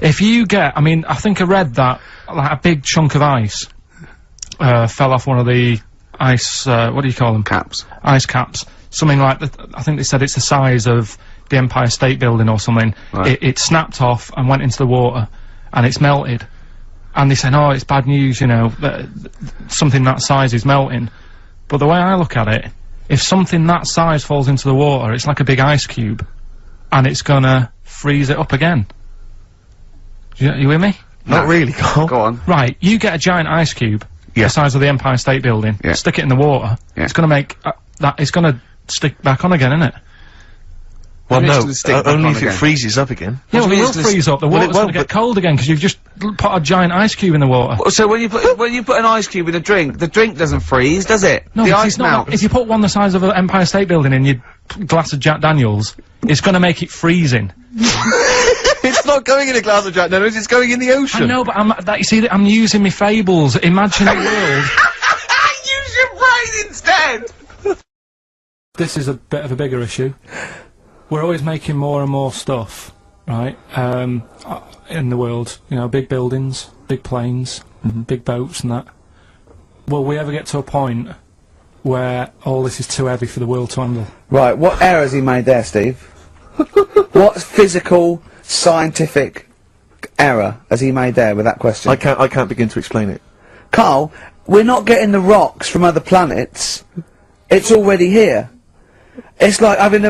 If you get, I mean, I think I read that, like, a big chunk of ice, fell off one of the ice, what do you call them? Caps. Ice caps. Something like I think they said it's the size of the Empire State Building or something. Right. It snapped off and went into the water, and it's melted. And they said, oh, it's bad news, you know, that something that size is melting. But the way I look at it, if something that size falls into the water, it's like a big ice cube, and it's gonna freeze it up again. You with me? Not really, Carl. Go on. Right, you get a giant ice cube, the size of the Empire State Building, stick it in the water, it's gonna make, it's gonna stick back on again, isn't it? Well, no, only if again. it freezes up again. Yeah, well, it will freeze up. The water's gonna get cold again, because you've just put a giant ice cube in the water. So when you put an ice cube in a drink, the drink doesn't freeze, does it? No, the ice it's not. melts. If you put one the size of an Empire State Building in your glass of Jack Daniels, it's gonna make it freezing. It's not going in a glass of Jack Daniels, it's going in the ocean. I know, but you see, I'm using my fables. Imagine a world. Use your brain instead! This is a bit of a bigger issue. We're always making more and more stuff, right, in the world. You know, big buildings, big planes, big boats and that. Will we ever get to a point where all this is too heavy for the world to handle? Right, what error has he made there, Steve? What physical, scientific error has he made there with that question? I can't begin to explain it. Carl, we're not getting the rocks from other planets. It's already here. It's like having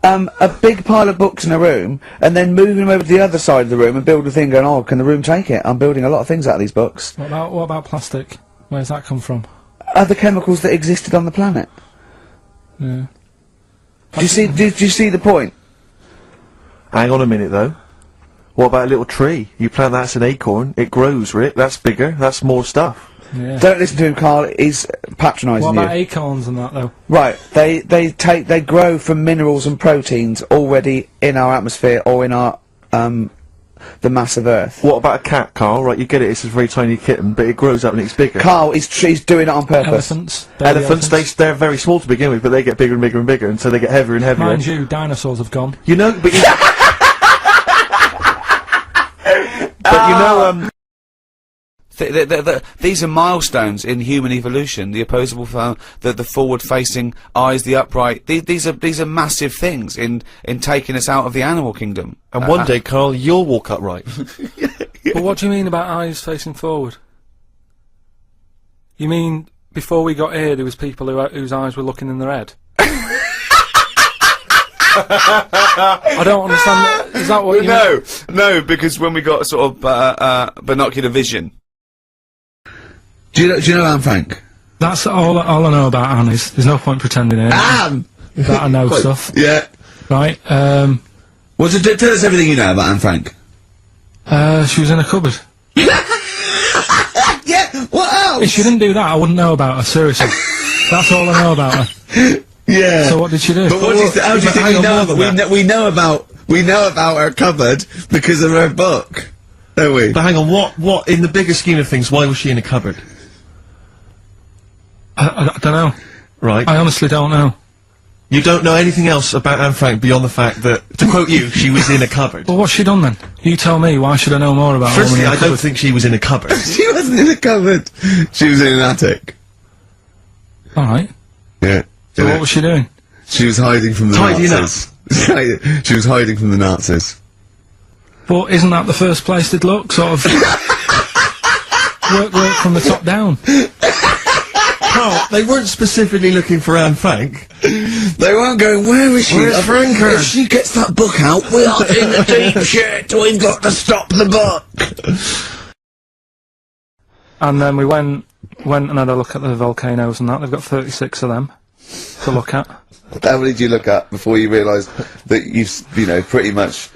a big pile of books in a room and then moving them over to the other side of the room and build a thing going, oh, can the room take it? I'm building a lot of things out of these books. What about plastic? Where's that come from? Other chemicals that existed on the planet. Yeah. Do you see the point? Hang on a minute, though. What about a little tree? You plant that as an acorn, it grows, Rick. That's bigger, that's more stuff. Yeah. Don't listen to him, Carl. He's patronising you. What about acorns and that, though? Right, they grow from minerals and proteins already in our atmosphere or in our, the mass of Earth. What about a cat, Carl? Right, you get it, it's a very tiny kitten, but it grows up and it's bigger. Carl, he's doing it on purpose. Elephants. Elephants, they're very small to begin with, but they get bigger and bigger and bigger, and so they get heavier and heavier. Mind you, dinosaurs have gone. You know, but you... but you know, these are milestones in human evolution. The opposable, the forward-facing eyes, the upright. These are massive things in taking us out of the animal kingdom. And one day, Carl, you'll walk upright. But what do you mean about eyes facing forward? You mean before we got here, there was people whose eyes were looking in their head? I don't understand. Is that what you mean? No, because when we got sort of binocular vision. Do you know Anne Frank? That's all I know about Anne is. There's no point pretending here. Anne! That I know stuff. Yeah. Right, Well, tell us everything you know about Anne Frank. she was in a cupboard. Yeah, what else? If she didn't do that, I wouldn't know about her, seriously. That's all I know about her. Yeah. So what did she do? But how do you think we know about her cupboard because of her book, don't we? But hang on, what, in the bigger scheme of things, why was she in a cupboard? I don't know. Right. I honestly don't know. You don't know anything else about Anne Frank beyond the fact that, to quote you, she was in a cupboard. Well, what's she done then? You tell me, why should I know more about her? Firstly, I don't think she was in a cupboard. She wasn't in a cupboard. She was in an attic. Alright. Yeah. So what was she doing? She was hiding from the Nazis. She was hiding from the Nazis. But isn't that the first place they'd look? Sort of work from the top down. Carl, they weren't specifically looking for Anne Frank. They weren't going, where is she? Where's Frank? If she gets that book out, we are in the deep shit. We've got to stop the book. And then we went and had a look at the volcanoes and that. They've got 36 of them to look at. How many did you look at before you realised that pretty much,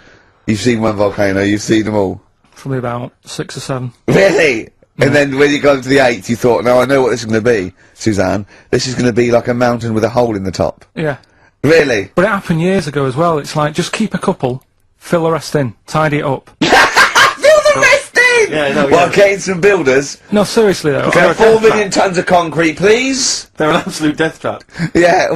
you've seen one volcano, you've seen them all? Probably about 6 or 7. Really? And then when you got to the 8th, you thought, no, I know what this is going to be, Suzanne. This is going to be like a mountain with a hole in the top. Yeah. Really? But it happened years ago as well. It's like, just keep a couple, fill the rest in, tidy it up. Fill the rest in! Yeah, no, Well, getting some builders. No, seriously though. Okay, 4 million tons of concrete, please. They're an absolute death trap. Yeah,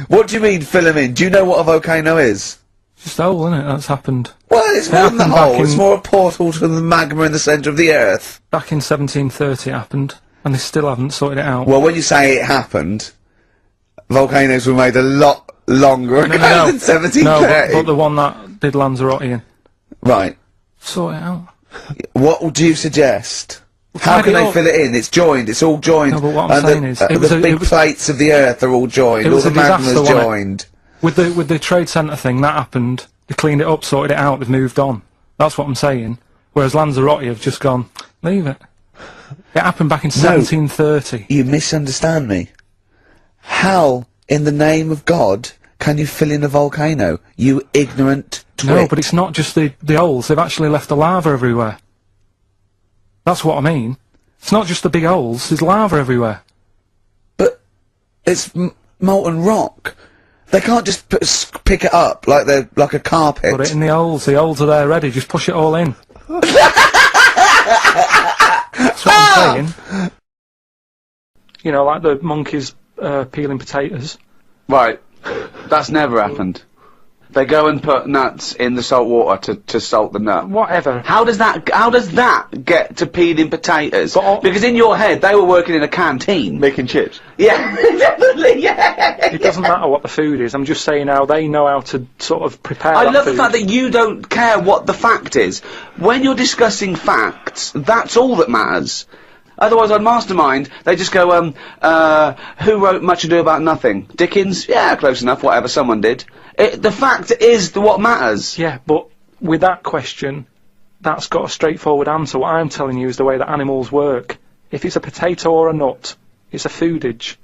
what do you mean fill them in? Do you know what a volcano is? Just a hole, isn't it? That's happened. Well, it's It more than the happened back hole. It's in- more a portal to the magma in the centre of the Earth. Back in 1730 it happened, and they still haven't sorted it out. Well, when you say it happened, volcanoes were made a lot longer ago than 1730. No, but the one that did Lanzarote in. Right. Sort it out. What would you suggest? How tidy can they up. fill it in? It's joined. It's all joined. No, but what I'm And saying is, it was the a- big it was- plates of the Earth are all joined. It All was the a disaster, magma's wasn't it? joined. With the Trade Centre thing, that happened. They cleaned it up, sorted it out, they've moved on. That's what I'm saying. Whereas Lanzarote have just gone, leave it. It happened back in 1730. You misunderstand me. How, in the name of God, can you fill in a volcano? You ignorant twit. No, but it's not just the holes, they've actually left the lava everywhere. That's what I mean. It's not just the big holes, there's lava everywhere. But it's molten rock. They can't just pick it up like they're like a carpet. Put it in the holes are there ready, just push it all in. That's what I'm saying. You know, like the monkeys peeling potatoes. Right. That's never happened. They go and put nuts in the salt water to salt the nut. Whatever. How does that get to peeling potatoes? But- Because in your head, they were working in a canteen. Making chips. Yeah, definitely, yeah. It doesn't matter what the food is, I'm just saying how they know how to sort of prepare I that love food. the fact that you don't care what the fact is. When you're discussing facts, that's all that matters. Otherwise, on Mastermind, they just go, who wrote Much Ado About Nothing? Dickens? Yeah, close enough, whatever, someone did. The fact is what matters. Yeah, but with that question, that's got a straightforward answer. What I'm telling you is the way that animals work. If it's a potato or a nut, it's a foodage.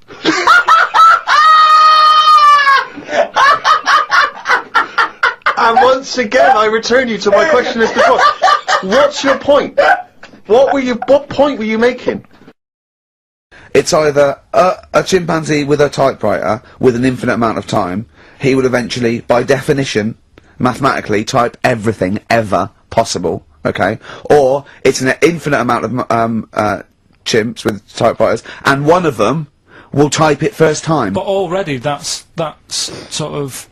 And once again, I return you to my question as before. What's your point? What point were you making? It's either a chimpanzee with a typewriter with an infinite amount of time. He would eventually, by definition, mathematically, type everything ever possible. Okay, or it's an infinite amount of chimps with typewriters, and one of them will type it first time. But already that's sort of,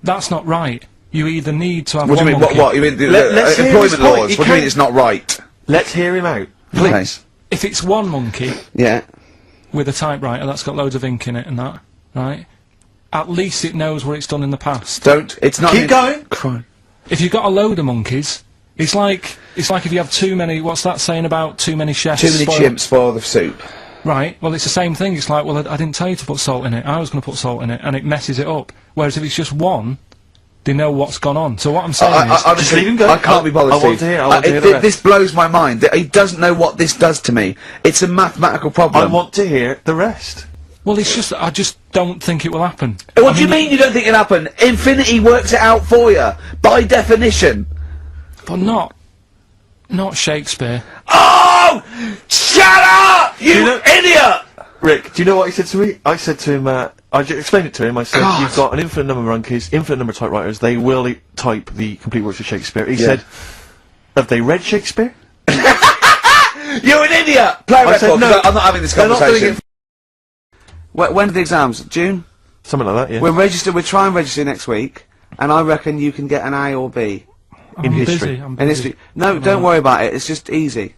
that's not right. You either need to have What do one you mean? monkey. What? You mean let's hear employment his point. laws? He What do you mean can't- it's not right? Let's hear him out, Okay. please. If it's one monkey Yeah. with a typewriter that's got loads of ink in it and that, right? At least it knows what it's done in the past. Don't. It's not. Keep going. Crime. If you've got a load of monkeys, it's like if you have too many. What's that saying about too many chefs? Too many spoil- chimps spoil the soup. Right. Well, it's the same thing. It's like, well, I didn't tell you to put salt in it. I was going to put salt in it, and it messes it up. Whereas if it's just one, they know what's gone on. So what I'm saying is, honestly, leave him go. I can't be bothered. I want Steve. to hear- I want to hear the rest. This blows my mind. He doesn't know what this does to me. It's a mathematical I problem. want to hear the rest. well, it's just I just don't think it will happen. What do you mean you don't think it'll happen? Infinity works it out for you by definition. But not Shakespeare. Oh! Shut up, you idiot! Rick, do you know what he said to me? I said to him, I explained it to him, I said, God. you've got an infinite number of monkeys, infinite number of typewriters, they will type the complete works of Shakespeare. He said, have they read Shakespeare? You're an idiot! Play a I said record, no. 'cause I'm not having this They're not doing conversation. When are the exams? June? Something like that, yeah. We're trying to register next week, and I reckon you can get an A or B. I'm history. busy. I'm In busy. history. No, don't worry about it. It's just easy.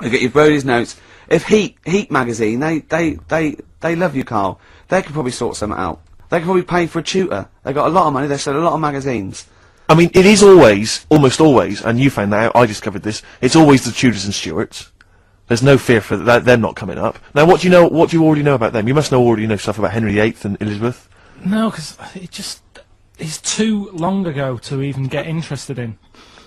You get your Brody's notes. If Heat magazine, they love you, Carl. They could probably sort something out. They could probably pay for a tutor. They got a lot of money. They sell a lot of magazines. I mean, it is always, almost always, and you found that out, I discovered this, it's always the Tudors and Stuarts. There's no fear for that, them not coming up. Now, what do you already know about them? You must already know stuff about Henry VIII and Elizabeth. No, because it's too long ago to even get interested in.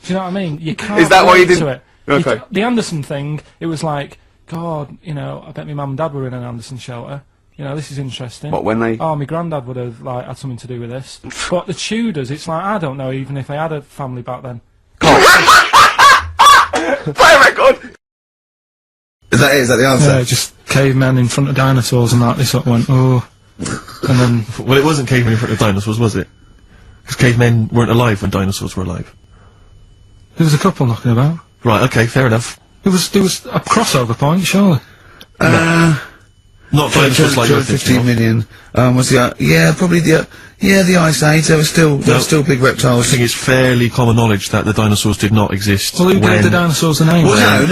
Do you know what I mean? You can't. Is that why you relate didn't- to it. Okay. The Anderson thing, it was like, God, you know, I bet my mum and dad were in an Anderson shelter. You know, this is interesting. What, when they- Oh, my granddad would have like had something to do with this. But the Tudors, it's like I don't know even if they had a family back then. Play a record! Is that the answer? Just cavemen in front of dinosaurs and that. They sort of went, oh, and then Well, it wasn't cavemen in front of dinosaurs, was it? Because cavemen weren't alive when dinosaurs were alive. there was a couple knocking about. Right, okay, fair enough. There was a crossover point, surely. No, Not dinosaurs like you're thinking 15 of. million. Was the, yeah, probably the Ice Age, there were still big reptiles. I think it's fairly common knowledge that the dinosaurs did not exist. Well, who gave the dinosaurs a name? Well, no.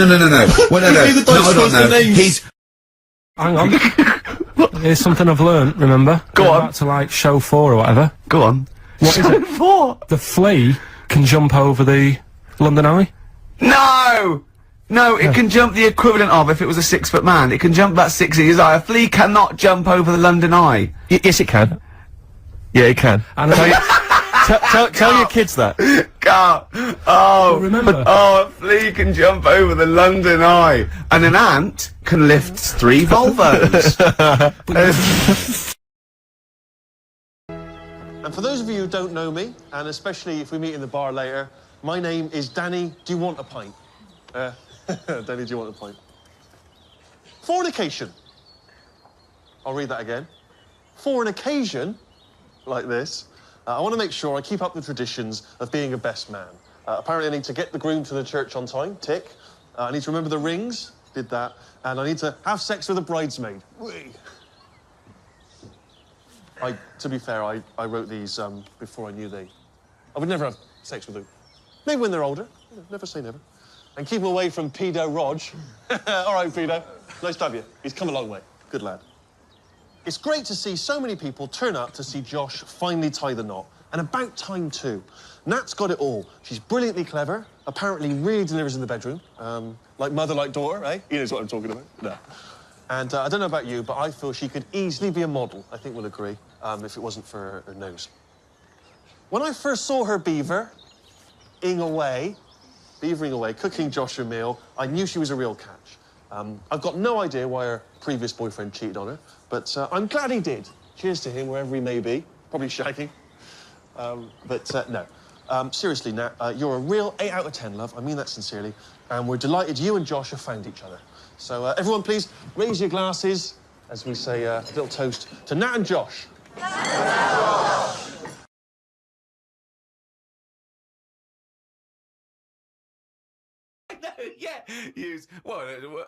Well, no. Who gave the dinosaurs their names? He's... Hang on. Here's something I've learnt, remember? Go on. Back to, like, show 4 or whatever. Go on. What is it? The flea can jump over the London Eye? No! No, it can jump the equivalent of if it was a 6-foot man. It can jump about 6 inches high. A flea cannot jump over the London Eye. Yes, it can. Yeah, it can. And Tell your kids that. Carl. remember. Oh, a flea can jump over the London Eye. And an ant can lift 3 Volvos. And for those of you who don't know me, and especially if we meet in the bar later, my name is Danny. Do you want a pint? Danny, do you want a pint? Fornication. I'll read that again. For an occasion like this, I want to make sure I keep up the traditions of being a best man. Apparently, I need to get the groom to the church on time. Tick. I need to remember the rings. Did that. And I need to have sex with a bridesmaid. Whee. To be fair, I wrote these before I knew I would never have sex with them. Maybe when they're older. You know, never say never. And keep him away from Pedo Rog. All right, Pedo. Nice to have you. He's come a long way. Good lad. It's great to see so many people turn up to see Josh finally tie the knot. And about time, too. Nat's got it all. She's brilliantly clever, apparently really delivers in the bedroom. Like mother, like daughter, eh? He knows what I'm talking about. No. And I don't know about you, but I feel she could easily be a model. I think we'll agree, if it wasn't for her nose. When I first saw her beavering away, cooking Josh a meal, I knew she was a real catch. I've got no idea why her previous boyfriend cheated on her, but I'm glad he did. Cheers to him, wherever he may be. Probably shagging. No. Seriously, Nat, you're a real 8 out of 10, love. I mean that sincerely. And we're delighted you and Josh have found each other. So, everyone, please raise your glasses as we say a little toast to Nat and Josh. Yeah,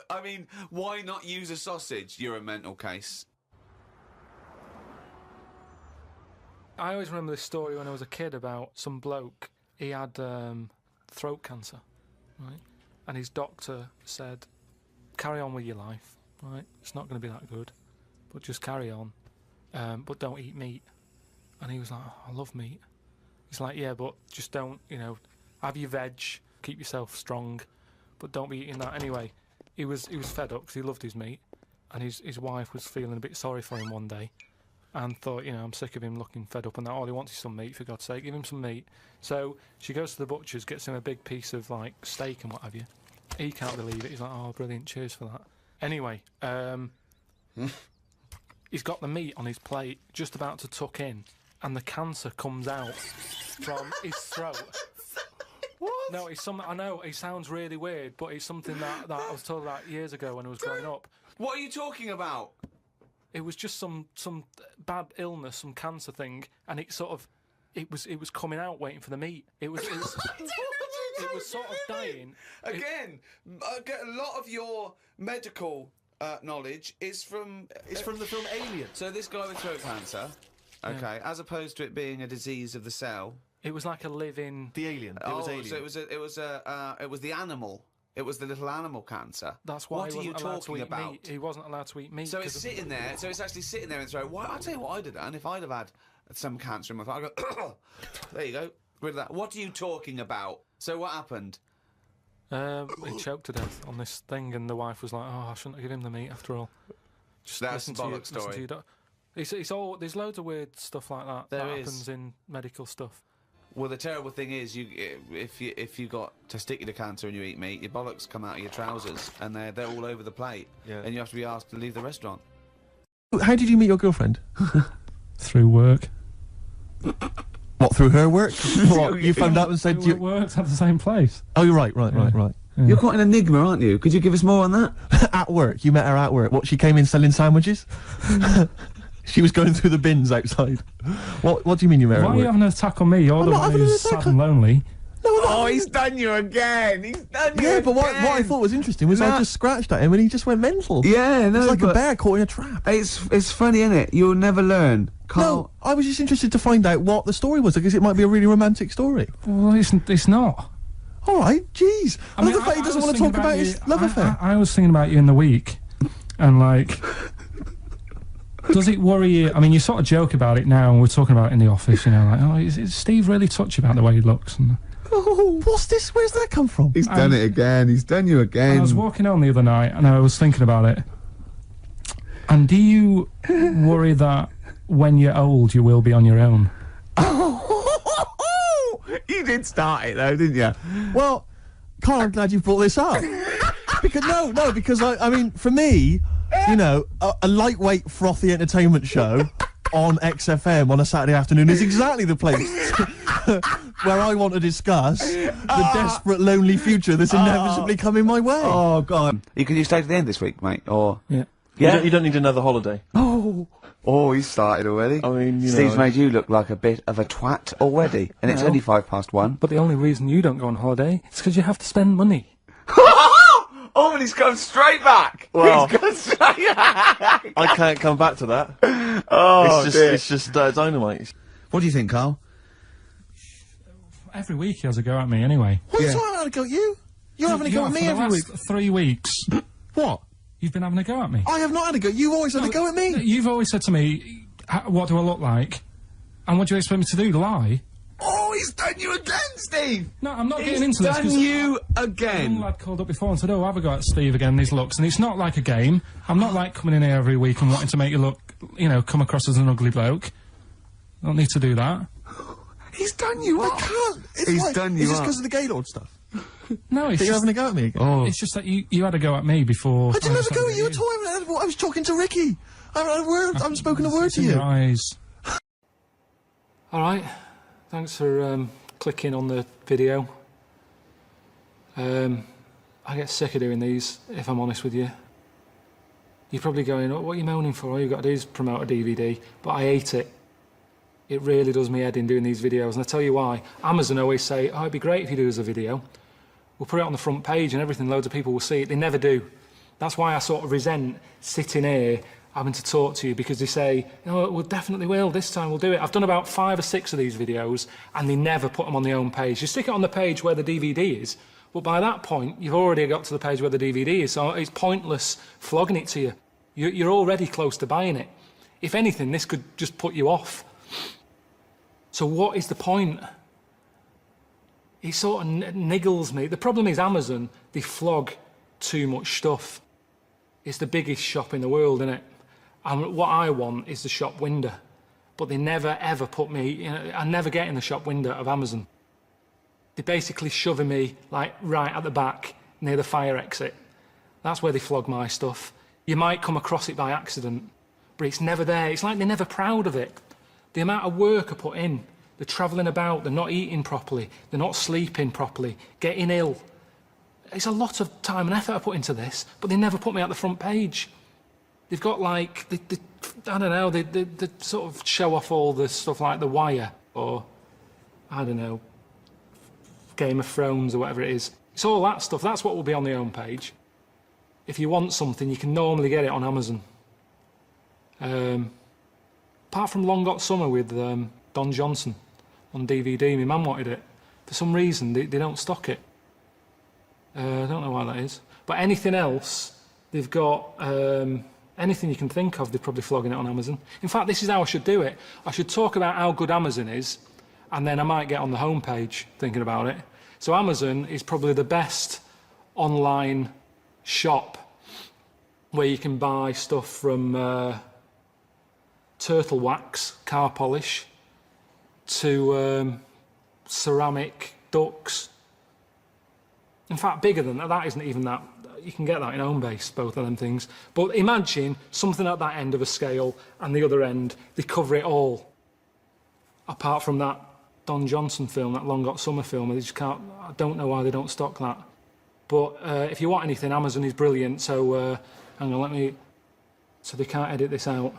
I mean, why not use a sausage? You're a mental case. I always remember this story when I was a kid about some bloke. He had throat cancer, right? And his doctor said, carry on with your life, right? It's not going to be that good, but just carry on. But don't eat meat. And he was like, oh, I love meat. He's like, yeah, but just don't, have your veg, keep yourself strong, but don't be eating that. Anyway, he was fed up because he loved his meat, and his wife was feeling a bit sorry for him one day, and thought, I'm sick of him looking fed up and that. All he wants is some meat, for God's sake, give him some meat. So she goes to the butcher's, gets him a big piece of like steak and what have you. He can't believe it. He's like, oh, brilliant, cheers for that. Anyway, he's got the meat on his plate, just about to tuck in, and the cancer comes out from his throat. What? No, it's something. I know it sounds really weird, but it's something that I was told about years ago when I was growing up. What are you talking about? It was just some bad illness, some cancer thing, and it was coming out waiting for the meat. It was sort of dying. Again, I get a lot of your medical knowledge is from the film Alien. So this guy with throat cancer, okay, as opposed to it being a disease of the cell. It was like a living. The alien. It was alien. So it was the animal. It was the little animal cancer. That's why he wasn't allowed to eat about? Meat. He wasn't allowed to eat meat. So it's sitting there. So it's actually sitting there and throat. Well, I'll tell you what I'd have done if I'd have had some cancer in my throat. I'd go, there you go, rid of that. What are you talking about? So what happened? He choked to death on this thing, and the wife was like, "Oh, I shouldn't have given him the meat after all." Just that's a bollock story. It's all. There's loads of weird stuff like that that happens in medical stuff. Well, the terrible thing is, if you got testicular cancer and you eat meat, your bollocks come out of your trousers, and they're all over the plate, and you have to be asked to leave the restaurant. How did you meet your girlfriend? Through work. What, through her work? What, you found out and said you worked at the same place. Oh, you're right. Yeah. You're quite an enigma, aren't you? Could you give us more on that? At work, you met her at work. What, she came in selling sandwiches? She was going through the bins outside. What do you mean you met her at work? Why are you having an attack on me? You're the one who's sad and lonely. No, I'm Oh, he's done you again. He's done you Yeah, again. but what I thought was interesting was I just scratched at him and he just went mental. Yeah, no, It's like a but bear caught in a trap. it's funny, isn't it? You'll never learn. No, I was just interested to find out what the story was, because it might be a really romantic story. Well, it's not. All right, jeez. I love the fact he doesn't want to talk about his love affair. I was thinking about you in the week, and like, does it worry you? I mean, you sort of joke about it now, and we're talking about it in the office, you know, like, oh, is Steve really touchy about the way he looks? And Oh, what's this? Where's that come from? He's done it again. He's done you again. I was walking home the other night, and I was thinking about it. And do you worry that when you're old, you will be on your own? You did start it though, didn't you? Well, Carl, I'm glad you brought this up. because I mean, for me, you know, a lightweight, frothy entertainment show on XFM on a Saturday afternoon is exactly the place where I want to discuss the desperate, lonely future that's inevitably coming my way. Oh God! Can you stay to the end this week, mate? Or Yeah. yeah? You don't need another holiday. Oh, he's started already. I mean, you Steve's know, made you look like a bit of a twat already, and it's No. only 1:05. But the only reason you don't go on holiday is because you have to spend money. Oh, and he's gone straight back. Well, He's gone straight back. I can't come back to that. Oh, It's just dynamite. What do you think, Carl? Every week he has a go at me anyway. What Yeah. are you having a go at you? You're having a go at me for the every week. last 3 weeks, What? you've been having a go at me. I have not had a go. You've always had a go at me. You've always said to me, what do I look like? And what do you expect me to do, lie? Oh, he's done you again, Steve. No, I'm not He's getting into this. done 'cause you a young again. lad called up before and said, oh, have a go at Steve again, these looks. And it's not like a game. I'm not like coming in here every week and wanting to make you look, you know, come across as an ugly bloke. I don't need to do that. He's done you I up. can't. It's He's like, done you Is this up. because of the Gaylord stuff? No, it's That you're just, having a go at me again? Oh. it's just that you had a go at me before. I didn't have just a go had at you at all. I was talking to Ricky. I haven't had a word. I haven't spoken a word It's to in you. your eyes. Alright, thanks for clicking on the video. I get sick of doing these, if I'm honest with you. You're probably going, oh, what are you moaning for? All you've got to do is promote a DVD. But I hate it. It really does me head in doing these videos. And I tell you why. Amazon always say, oh, it'd be great if you do us a video. We'll put it on the front page and everything, loads of people will see it. They never do. That's why I sort of resent sitting here having to talk to you, because they say, no, we definitely will, this time we'll do it. I've done about 5 or 6 of these videos and they never put them on the home page. You stick it on the page where the DVD is, but by that point, you've already got to the page where the DVD is, so it's pointless flogging it to you. You're already close to buying it. If anything, this could just put you off. So what is the point? It sort of niggles me. The problem is Amazon, they flog too much stuff. It's the biggest shop in the world, isn't it? And what I want is the shop window. But they never, ever put me, you know, I never get in the shop window of Amazon. They're basically shoving me, like, right at the back, near the fire exit. That's where they flog my stuff. You might come across it by accident, but it's never there. It's like they're never proud of it. The amount of work I put in, they're travelling about, they're not eating properly, they're not sleeping properly, getting ill. It's a lot of time and effort I put into this, but they never put me at the front page. They've got like, I don't know, they sort of show off all the stuff like The Wire, or, I don't know, Game of Thrones or whatever it is. It's all that stuff, that's what will be on the home page. If you want something, you can normally get it on Amazon. Apart from Long Got Summer with Don Johnson on DVD, my mum wanted it. For some reason, they don't stock it. I don't know why that is. But anything else, they've got, anything you can think of, they're probably flogging it on Amazon. In fact, this is how I should do it. I should talk about how good Amazon is, and then I might get on the homepage thinking about it. So Amazon is probably the best online shop where you can buy stuff from turtle wax, car polish, to ceramic ducks. In fact, bigger than that. That isn't even that. You can get that in Homebase, both of them things. But imagine something at that end of a scale, and the other end, they cover it all. Apart from that Don Johnson film, that Long Got Summer film, they just can't. I don't know why they don't stock that. But if you want anything, Amazon is brilliant. So hang on, let me. So they can't edit this out.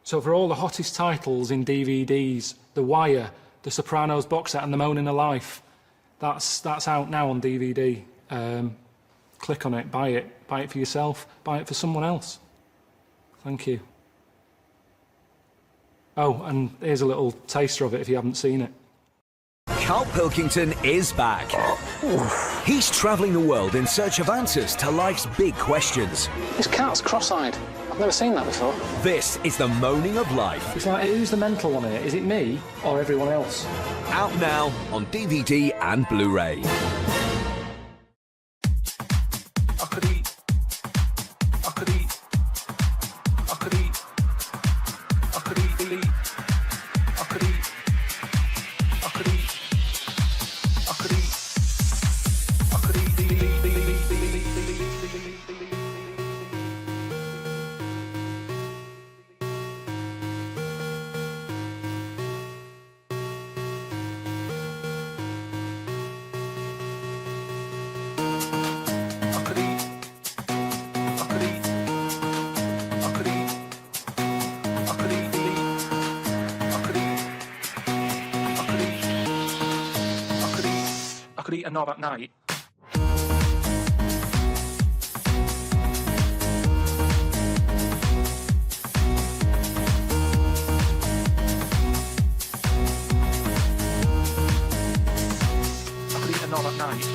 So for all the hottest titles in DVDs, The Wire, the Sopranos box set and The Moaning of Life. That's out now on DVD. Click on it, buy it for yourself, buy it for someone else. Thank you. Oh, and here's a little taster of it if you haven't seen it. Karl Pilkington is back. He's travelling the world in search of answers to life's big questions. This cat's cross-eyed. I've never seen that before. This is the Moaning of Life. It's like, who's the mental one here? Is it me or everyone else? Out now on DVD and Blu-ray. Eat a knob at night. I could eat a knob at night.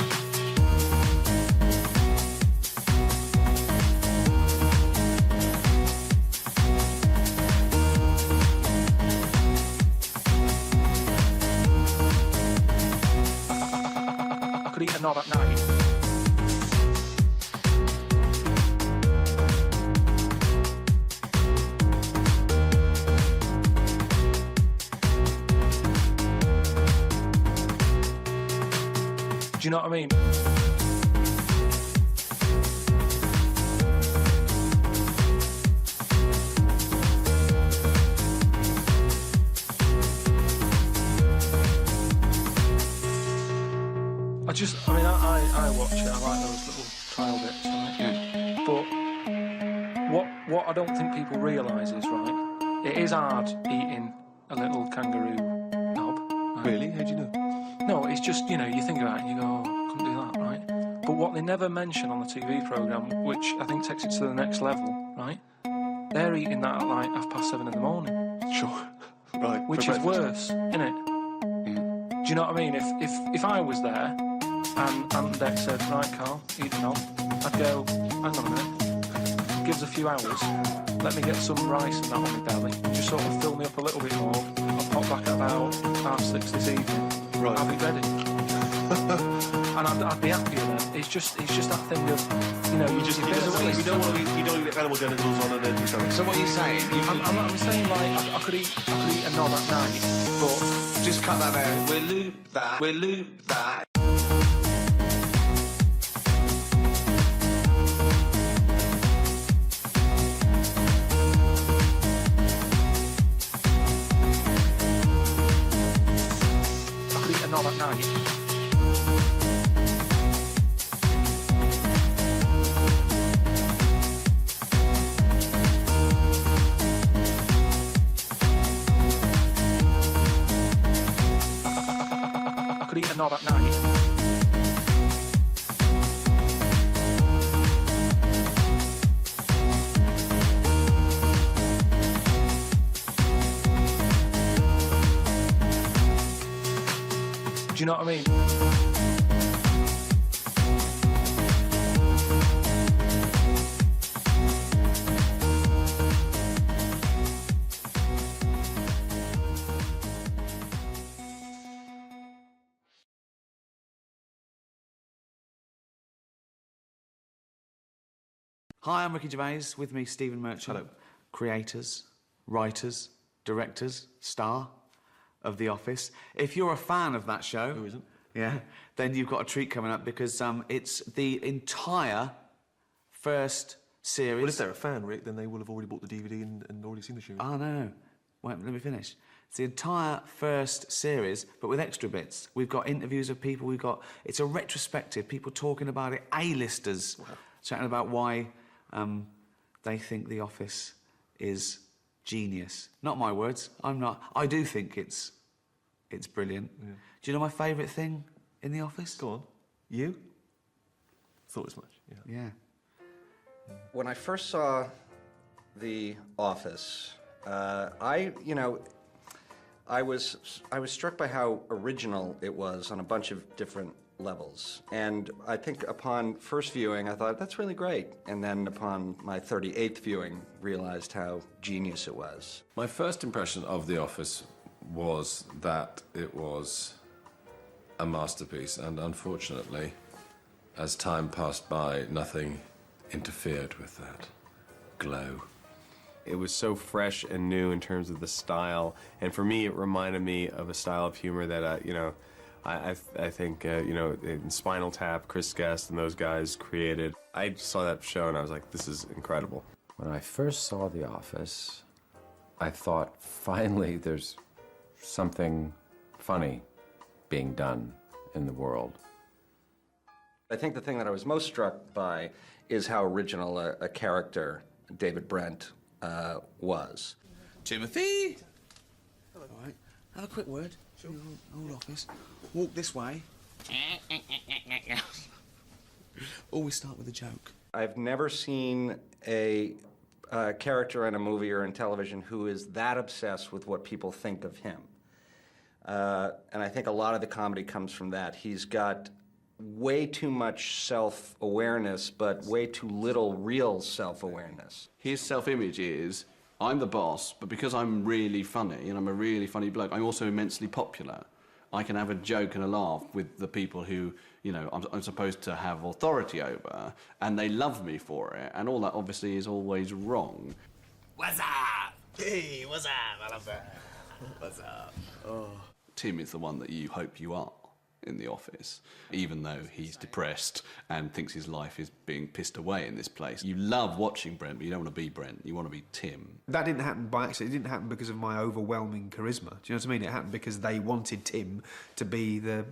Could eat a knob at night. Do you know what I mean? I watch it, I like those little trial bits on it. But what I don't think people realise is, right, it is hard eating a little kangaroo knob. Right? Really? How do you know? No, it's just, you know, you think about it and you go, oh, I couldn't do that, right? But what they never mention on the TV programme, which I think takes it to the next level, right, they're eating that at like 7:30 in the morning. Sure. Right. Which is worse, innit? Do you know what I mean? If I was there and Dex said, right, Karl, eat the knob, I'd go, hang on a minute, give us a few hours, let me get some rice and that on my belly, just sort of fill me up a little bit more, I'll pop back at about 6:30 this evening, Right. I'll be ready. And I'd be happier then. It's just that thing of, you know, you don't want to get animal genitals on and then do something. So what are you saying? I'm saying, like, I could eat a knob at night, but Just cut that out. We'll loop that. I could eat a knob at night. Eat a knob at night. Do you know what I mean? Hi, I'm Ricky Gervais. With me, Stephen Merchant. Hello. Creators, writers, directors, star of The Office. If you're a fan of that show... Who isn't? Yeah, then you've got a treat coming up because it's the entire first series... Well, if they're a fan, Rick, then they will have already bought the DVD and already seen the show. Oh, no. Wait, let me finish. It's the entire first series, but with extra bits. We've got interviews of people, it's a retrospective, people talking about it, A-listers, chatting about why they think The Office is genius. Not my words, I do think it's It's brilliant. Do you know my favourite thing in The Office? Go on. You? Thought as much, yeah. Yeah. When I first saw The Office, I was struck by how original it was on a bunch of different levels. And I think upon first viewing, I thought, that's really great. And then upon my 38th viewing, realized how genius it was. My first impression of The Office was that it was a masterpiece, and unfortunately, as time passed by, nothing interfered with that glow. It was so fresh and new in terms of the style, and for me, it reminded me of a style of humor that I think in Spinal Tap, Chris Guest and those guys created. I just saw that show and I was like, this is incredible. When I first saw The Office, I thought, finally, there's something funny being done in the world. I think the thing that I was most struck by is how original a character David Brent was. Timothy! Hello. All right. Have a quick word. Sure. Old office. Walk this way. Always start with a joke. I've never seen a character in a movie or in television who is that obsessed with what people think of him. And I think a lot of the comedy comes from that. He's got way too much self-awareness, but way too little real self-awareness. His self-image is, I'm the boss, but because I'm really funny, and I'm a really funny bloke, I'm also immensely popular. I can have a joke and a laugh with the people who, I'm supposed to have authority over, and they love me for it, and all that obviously is always wrong. What's up? Hey, what's up? I love that. What's up? Oh. Tim is the one that you hope you are in The Office, even though he's depressed and thinks his life is being pissed away in this place. You love watching Brent, but you don't want to be Brent. You want to be Tim. That didn't happen by accident. It didn't happen because of my overwhelming charisma. Do you know what I mean? It happened because they wanted Tim to be the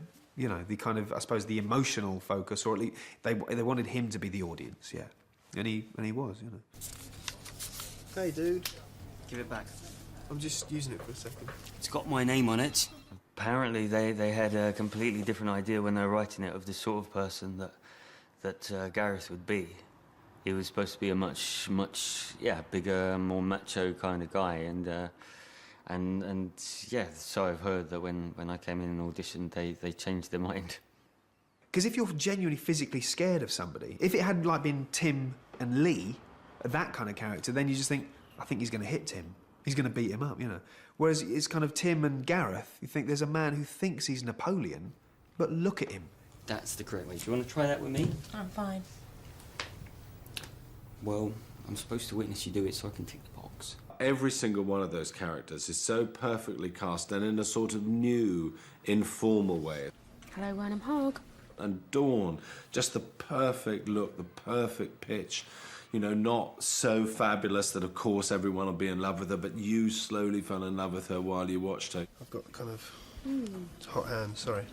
kind of, I suppose, the emotional focus, or at least they wanted him to be the audience, yeah. And he was, Hey, dude. Give it back. I'm just using it for a second. It's got my name on it. Apparently they had a completely different idea when they were writing it of the sort of person that Gareth would be. He was supposed to be a much bigger, more macho kind of guy, and so I've heard that when I came in and auditioned, they changed their mind. Because if you're genuinely physically scared of somebody, if it had been Tim and Lee, that kind of character, then you just think, I think he's going to hit Tim. He's going to beat him up, Whereas it's kind of Tim and Gareth. You think there's a man who thinks he's Napoleon, but look at him. That's the correct way. Do you want to try that with me? I'm fine. Well, I'm supposed to witness you do it so I can tick the box. Every single one of those characters is so perfectly cast and in a sort of new, informal way. Hello, Wernham Hogg. And Dawn, just the perfect look, the perfect pitch. Not so fabulous that, of course, everyone will be in love with her, but you slowly fell in love with her while you watched her. I've got kind of it's hot hand, sorry.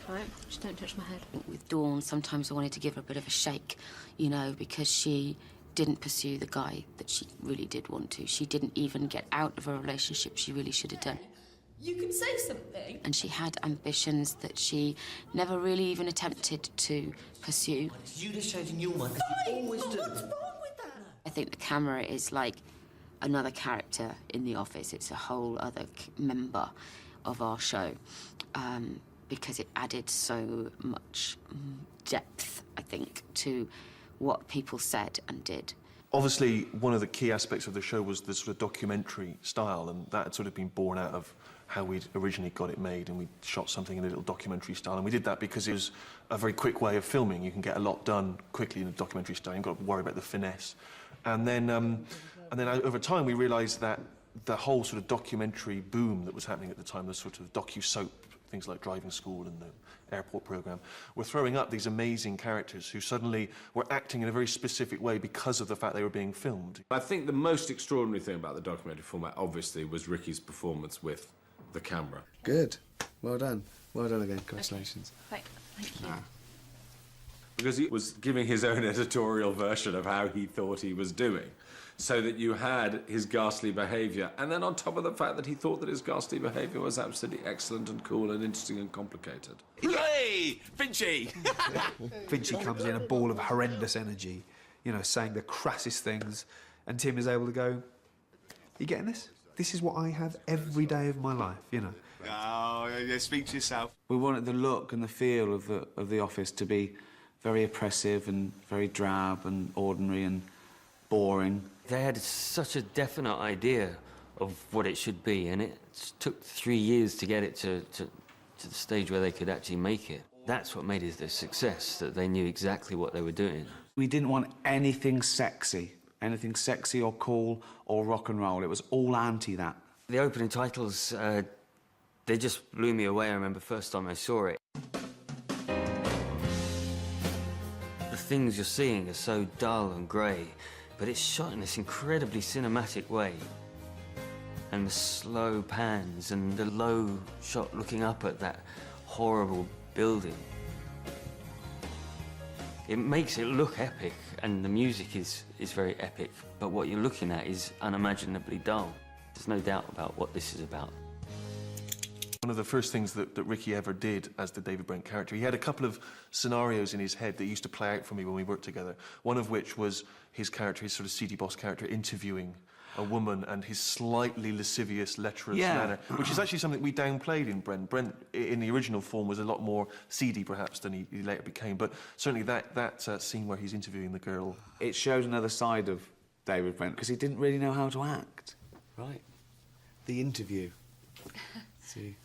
Right, just don't touch my head. With Dawn, sometimes I wanted to give her a bit of a shake, because she didn't pursue the guy that she really did want to. She didn't even get out of a relationship she really should have done. You can say something. And she had ambitions that she never really even attempted to pursue. It's you that's changing your mind, because you always do. What's wrong with that? I think the camera is like another character in The Office. It's a whole other member of our show, because it added so much depth, I think, to what people said and did. Obviously, one of the key aspects of the show was the sort of documentary style, and that had sort of been born out of how we'd originally got it made, and we shot something in a little documentary style, and we did that because it was a very quick way of filming. You can get a lot done quickly in a documentary style. You've got to worry about the finesse. And then over time, we realised that the whole sort of documentary boom that was happening at the time, the sort of docu-soap, things like Driving School and the Airport programme, were throwing up these amazing characters who suddenly were acting in a very specific way because of the fact they were being filmed. I think the most extraordinary thing about the documentary format, obviously, was Ricky's performance with the camera. Good. Well done. Well done again. Congratulations. Thank you. Because he was giving his own editorial version of how he thought he was doing. so that you had his ghastly behaviour, and then on top of the fact that he thought that his ghastly behaviour was absolutely excellent and cool and interesting and complicated. Hey, Finchy! Finchy comes in a ball of horrendous energy, you know, saying the crassest things, and Tim is able to go, you getting this? This is what I have every day of my life, you know. Oh, yeah, speak to yourself. We wanted the look and the feel of the office to be very oppressive and very drab and ordinary and boring. They had such a definite idea of what it should be, and it took 3 years to get it to the stage where they could actually make it. That's what made it a success, that they knew exactly what they were doing. We didn't want anything sexy or cool or rock and roll. It was all anti that. The opening titles, they just blew me away. I remember first time I saw it. The things you're seeing are so dull and grey, but it's shot in this incredibly cinematic way. And the slow pans and the low shot looking up at that horrible building. It makes it look epic, and the music is very epic, but what you're looking at is unimaginably dull. There's no doubt about what this is about. One of the first things that Ricky ever did as the David Brent character, he had a couple of scenarios in his head that used to play out for me when we worked together. One of which was his character, his sort of seedy boss character, interviewing a woman and his slightly lascivious, lecherous manner, which is actually something we downplayed in Brent. Brent, in the original form, was a lot more seedy, perhaps, than he later became, but certainly that scene where he's interviewing the girl. It showed another side of David Brent, because he didn't really know how to act. Right. The interview. See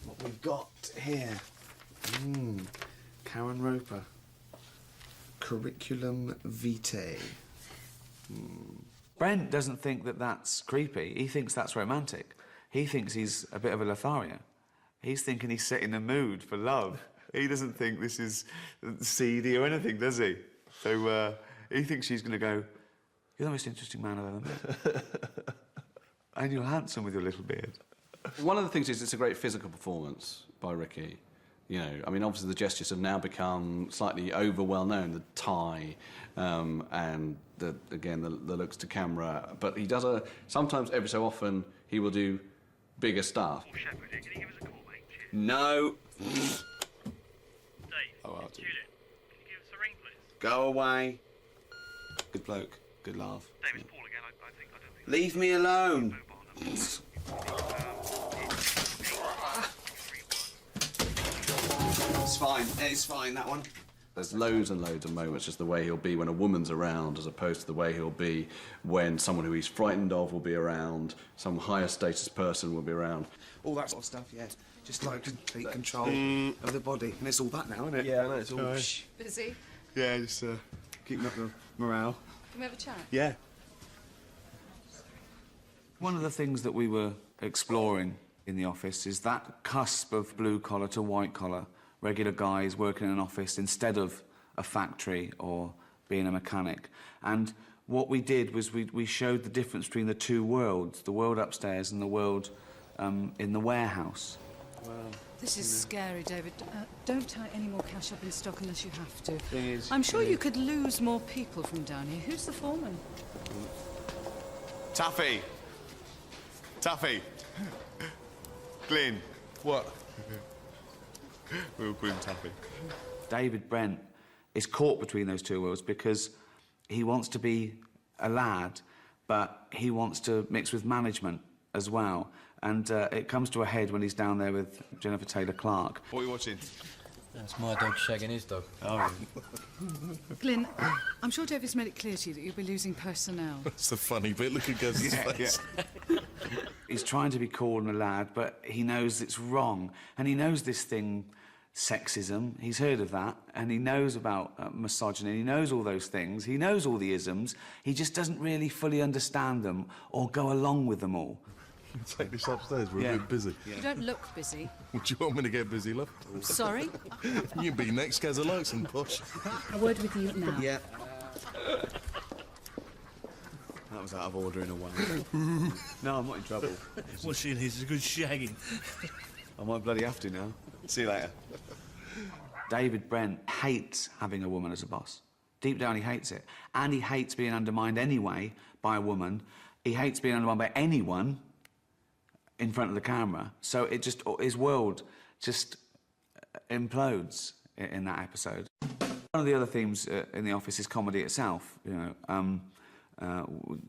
what we've got here. Karen Roper. Curriculum vitae. Brent doesn't think that that's creepy. He thinks that's romantic. He thinks he's a bit of a Lothario. He's thinking he's setting the mood for love. He doesn't think this is seedy or anything, does he? So he thinks she's going to go, you're the most interesting man I've ever met. And you're handsome with your little beard. One of the things is it's a great physical performance by Ricky. You know, I mean, obviously the gestures have now become slightly over well known, the tie, and the looks to camera. But he does sometimes, every so often, he will do bigger stuff. Shepherd, can you give us a call, mate? Cheers. No. Dave, Oh, I'll do. Tulip, can you give us a ring, please? Go away. Good bloke. Good laugh. Dave, it's Paul again. I don't think. Leave me alone. It's fine. It's fine, that one. There's loads and loads of moments, just the way he'll be when a woman's around, as opposed to the way he'll be when someone who he's frightened of will be around, some higher status person will be around. All that sort of stuff, yeah. Just like to take control of the body. And it's all that now, isn't it? Yeah, I know, it's all... Busy? Yeah, just keeping up the morale. Can we have a chat? Yeah. One of the things that we were exploring in the office is that cusp of blue-collar to white-collar, regular guys working in an office instead of a factory or being a mechanic. And what we did was we showed the difference between the two worlds, the world upstairs and the world in the warehouse. Wow. This is scary, David. Don't tie any more cash up in stock unless you have to. Thing is, I'm sure you could lose more people from down here. Who's the foreman? Taffy! Taffy! Glyn. What? We'll call him Taffy. David Brent is caught between those two worlds because he wants to be a lad, but he wants to mix with management as well. And it comes to a head when he's down there with Jennifer Taylor-Clark. What are you watching? That's my dog shagging his dog. Oh. Glyn, I'm sure David's made it clear to you that you'll be losing personnel. That's the funny bit. Look at Guz's face. He's trying to be cool and a lad, but he knows it's wrong. And he knows this thing, sexism, he's heard of that, and he knows about misogyny, he knows all those things, he knows all the isms, he just doesn't really fully understand them or go along with them all. Take this upstairs, we're a bit busy. You don't look busy. Would you want me to get busy, love? Sorry? You be next, Gazza likes and posh. A word with you now. Yeah. That was out of order in a way. No, I'm not in trouble. What's she in? He's a good shagging. I might bloody have to now. See you later. David Brent hates having a woman as a boss. Deep down, he hates it. And he hates being undermined anyway by a woman. He hates being undermined by anyone in front of the camera. So it just, his world just implodes in that episode. One of the other themes in The Office is comedy itself. You know,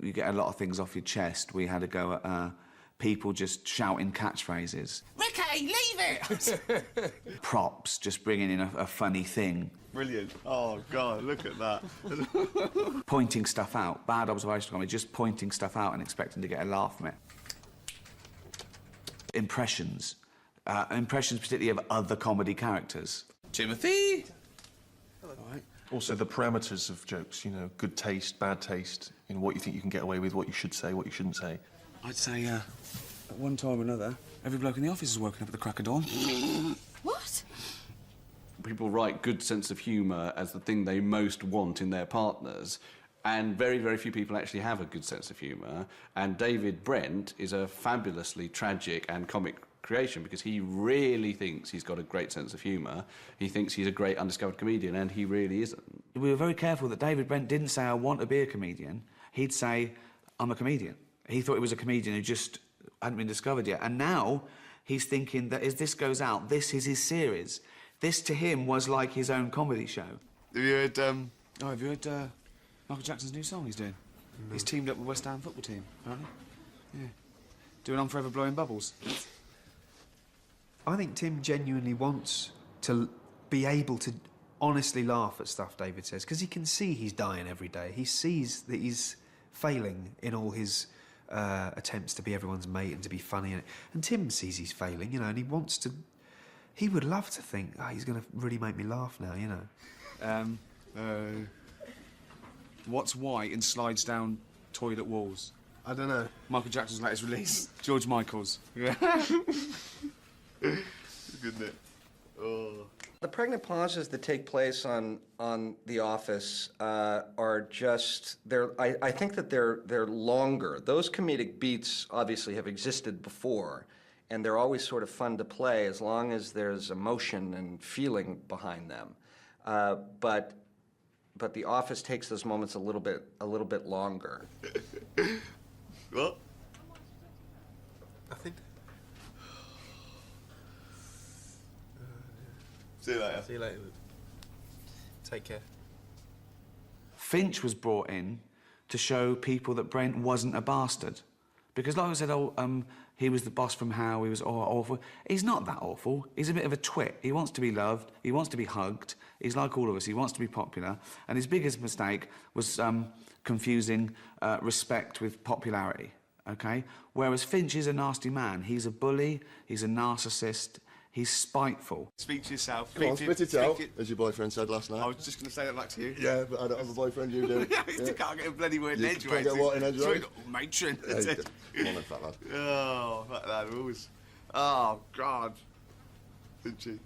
you get a lot of things off your chest. We had a go at people just shouting catchphrases. Ricky, leave it! Props, just bringing in a funny thing. Brilliant. Oh, God, look at that. Pointing stuff out. Bad observation comedy, just pointing stuff out and expecting to get a laugh from it. Impressions. Impressions particularly of other comedy characters. Timothy! All right. Also, the parameters of jokes, you know, good taste, bad taste, you know, what you think you can get away with, what you should say, what you shouldn't say. I'd say, at one time or another, every bloke in the office is woken up at the crack of dawn. What? People write good sense of humour as the thing they most want in their partners, and very, very few people actually have a good sense of humour. And David Brent is a fabulously tragic and comic creation because he really thinks he's got a great sense of humour. He thinks he's a great undiscovered comedian, and he really isn't. We were very careful that David Brent didn't say, I want to be a comedian. He'd say, I'm a comedian. He thought he was a comedian who just hadn't been discovered yet. And now he's thinking that as this goes out, this is his series. This, to him, was like his own comedy show. Have you heard, have you heard, Michael Jackson's new song he's doing? No. He's teamed up with West Ham football team, apparently. Yeah. Doing On Forever Blowing Bubbles. I think Tim genuinely wants to be able to honestly laugh at stuff David says, because he can see he's dying every day. He sees that he's failing in all his attempts to be everyone's mate and to be funny. And Tim sees he's failing, you know, and he wants to... He would love to think, oh, he's going to really make me laugh now, you know. What's white and slides down toilet walls? I don't know. Michael Jackson's latest release. George Michael's. Yeah. Isn't it? Oh. The pregnant pauses that take place on The Office are just I think that they're longer. Those comedic beats obviously have existed before, and they're always sort of fun to play as long as there's emotion and feeling behind them. But The Office takes those moments a little bit longer. What? Nothing. See you later. See you later. Take care. Finch was brought in to show people that Brent wasn't a bastard. Because like I said, he was the boss from How, he was awful. He's not that awful. He's a bit of a twit. He wants to be loved. He wants to be hugged. He's like all of us. He wants to be popular. And his biggest mistake was confusing respect with popularity, OK? Whereas Finch is a nasty man. He's a bully. He's a narcissist. He's spiteful. Speak to yourself. Come on, spit it out, as your boyfriend said last night. I was just going to say that back to you. Yeah, but I don't have a boyfriend, you do. You can't get a bloody word in edgeways. Can't get what in edgeways? Matron. Come on then, fat lad. Oh, fat lad, always. Oh, God. Finchy.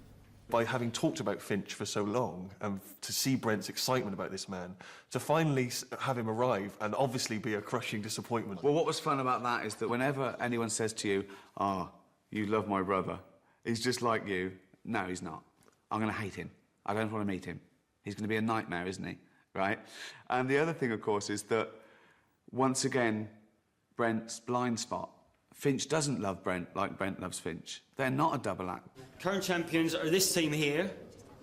By having talked about Finch for so long, and to see Brent's excitement about this man, to finally have him arrive and obviously be a crushing disappointment. Well, what was fun about that is that whenever anyone says to you, you love my brother, he's just like you. No, he's not. I'm going to hate him. I don't want to meet him. He's going to be a nightmare, isn't he? Right? And the other thing, of course, is that, once again, Brent's blind spot. Finch doesn't love Brent like Brent loves Finch. They're not a double act. Current champions are this team here,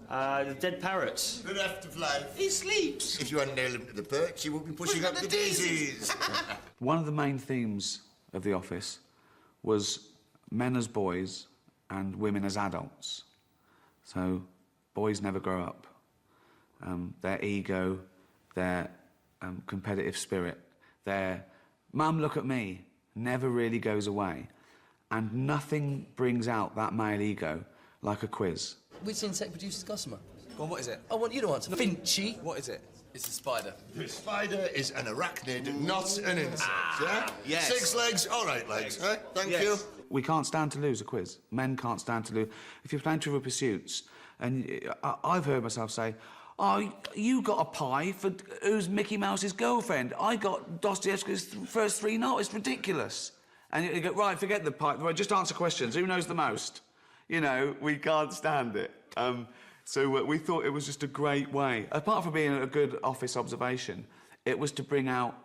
the Dead Parrots. Bereft of life. He sleeps. If you hadn't nailed him to the perch, he would be pushing up the daisies. One of the main themes of The Office was men as boys and women as adults. So, boys never grow up. Their ego, their competitive spirit, their "Mum, look at me," never really goes away. And nothing brings out that male ego like a quiz. Which insect produces gossamer? Go on, what is it? I want you to answer. Finchy. What is it? It's a spider. The spider is an arachnid, not an insect. Yeah? Yes. 6 legs, all right legs. Right? Thank you. We can't stand to lose a quiz. Men can't stand to lose. If you're playing Trivial Pursuits, and I've heard myself say, "Oh, you got a pie for who's Mickey Mouse's girlfriend? I got Dostoevsky's first 3 novels. It's ridiculous." And you go, right, forget the pie. Right, just answer questions. Who knows the most? You know, we can't stand it. So we thought it was just a great way, apart from being a good office observation, it was to bring out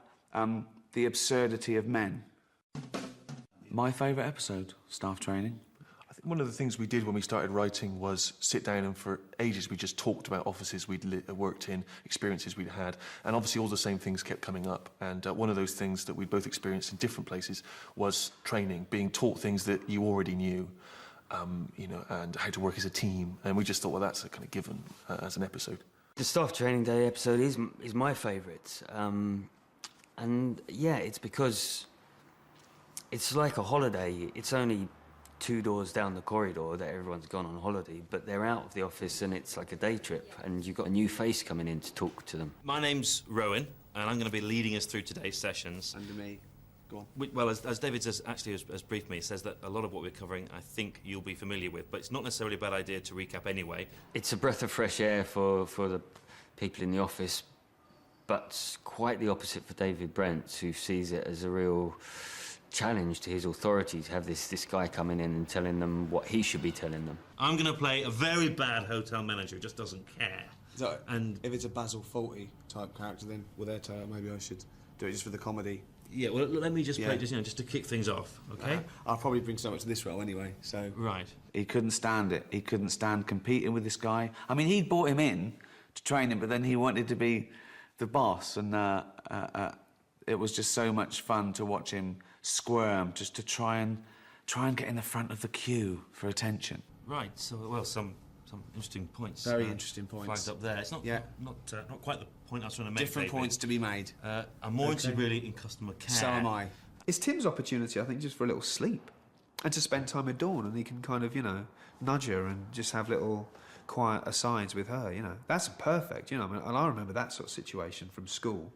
the absurdity of men. My favourite episode, staff training. I think one of the things we did when we started writing was sit down and for ages we just talked about offices we'd worked in, experiences we'd had, and obviously all the same things kept coming up. And one of those things that we'd both experienced in different places was training, being taught things that you already knew, you know, and how to work as a team. And we just thought, well, that's a kind of given as an episode. The staff training day episode is my favourite, and yeah, it's because it's like a holiday. It's only 2 doors down the corridor that everyone's gone on holiday, but they're out of the office and it's like a day trip, and you've got a new face coming in to talk to them. My name's Rowan, and I'm going to be leading us through today's sessions. Under me. Go on. Well, as David has briefed me, says that a lot of what we're covering, I think you'll be familiar with, but it's not necessarily a bad idea to recap anyway. It's a breath of fresh air for the people in the office, but quite the opposite for David Brent, who sees it as a real challenge to his authority to have this guy coming in and telling them what he should be telling them. I'm going to play a very bad hotel manager who just doesn't care. So, and if it's a Basil Fawlty type character, then with their tale, maybe I should do it just for the comedy. Yeah, well, let me just play just to kick things off, okay? I'll probably bring so much to this role anyway, so... Right. He couldn't stand it. He couldn't stand competing with this guy. I mean, he'd brought him in to train him, but then he wanted to be the boss, and it was just so much fun to watch him squirm, just to try and get in the front of the queue for attention. Right, so, well, some interesting points. Very interesting points. Flagged up there. It's not quite the point I was trying to make. Different points to be made. I'm more interested really in customer care. So am I. It's Tim's opportunity, I think, just for a little sleep and to spend time with Dawn, and he can kind of, you know, nudge her and just have little quiet asides with her, you know. That's perfect, you know. I mean, and I remember that sort of situation from school.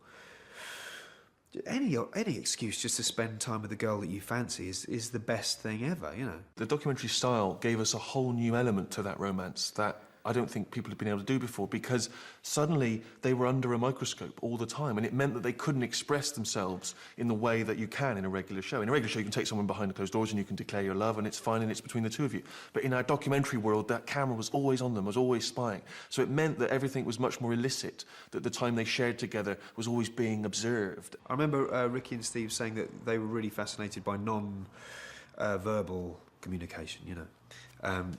Any excuse just to spend time with the girl that you fancy is the best thing ever, you know. The documentary style gave us a whole new element to that romance that I don't think people have been able to do before, because suddenly they were under a microscope all the time, and it meant that they couldn't express themselves in the way that you can in a regular show. In a regular show, you can take someone behind closed doors and you can declare your love, and it's fine, and it's between the two of you. But in our documentary world, that camera was always on them, was always spying. So it meant that everything was much more illicit, that the time they shared together was always being observed. I remember Ricky and Steve saying that they were really fascinated by non-verbal communication, you know.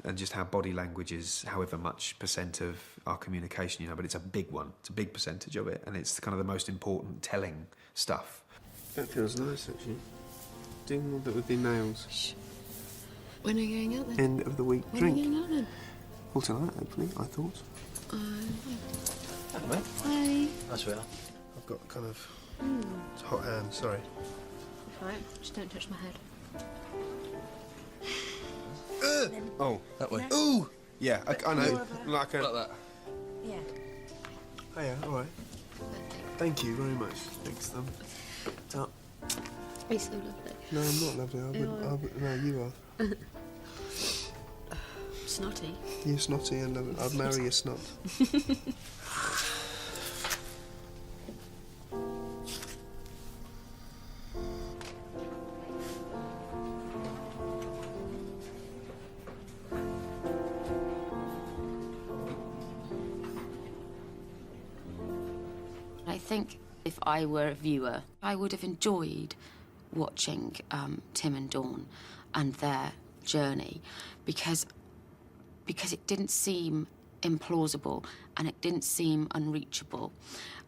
And just how body language is however much % of our communication, you know, but it's a big one. It's a big percentage of it, and it's kind of the most important telling stuff. That feels nice, actually. Doing all that with the nails. Shh. When are you going out then? End of the week when drink. When are you going out then? Well, tonight, hopefully, I thought. Hello, mate. Hi. That's well. I've got kind of... It's hot hand, sorry. Right, just don't touch my head. Oh, that way. Ooh! Yeah, I know. Like that. Yeah. Oh, yeah, all right. Thank you very much. Thanks, Tom. You're so lovely. No, I'm not lovely. No, you are. Snotty. You're snotty and I'd marry a snot. I think if I were a viewer, I would have enjoyed watching Tim and Dawn and their journey because it didn't seem implausible and it didn't seem unreachable.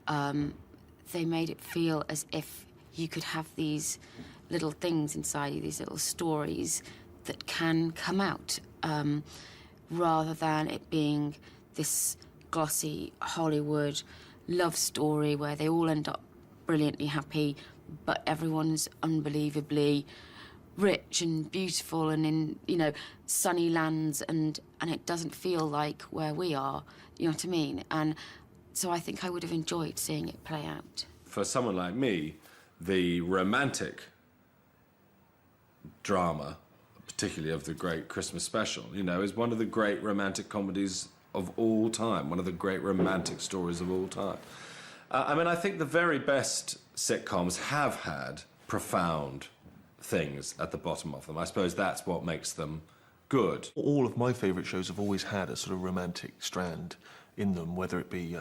They made it feel as if you could have these little things inside you, these little stories that can come out, rather than it being this glossy Hollywood love story where they all end up brilliantly happy, but everyone's unbelievably rich and beautiful and in, you know, sunny lands, and it doesn't feel like where we are, you know what I mean? And so I think I would have enjoyed seeing it play out. For someone like me, the romantic drama, particularly of the great Christmas special, you know, is one of the great romantic comedies of all time, one of the great romantic stories of all time. I mean, I think the very best sitcoms have had profound things at the bottom of them. I suppose that's what makes them good. All of my favourite shows have always had a sort of romantic strand in them, whether it be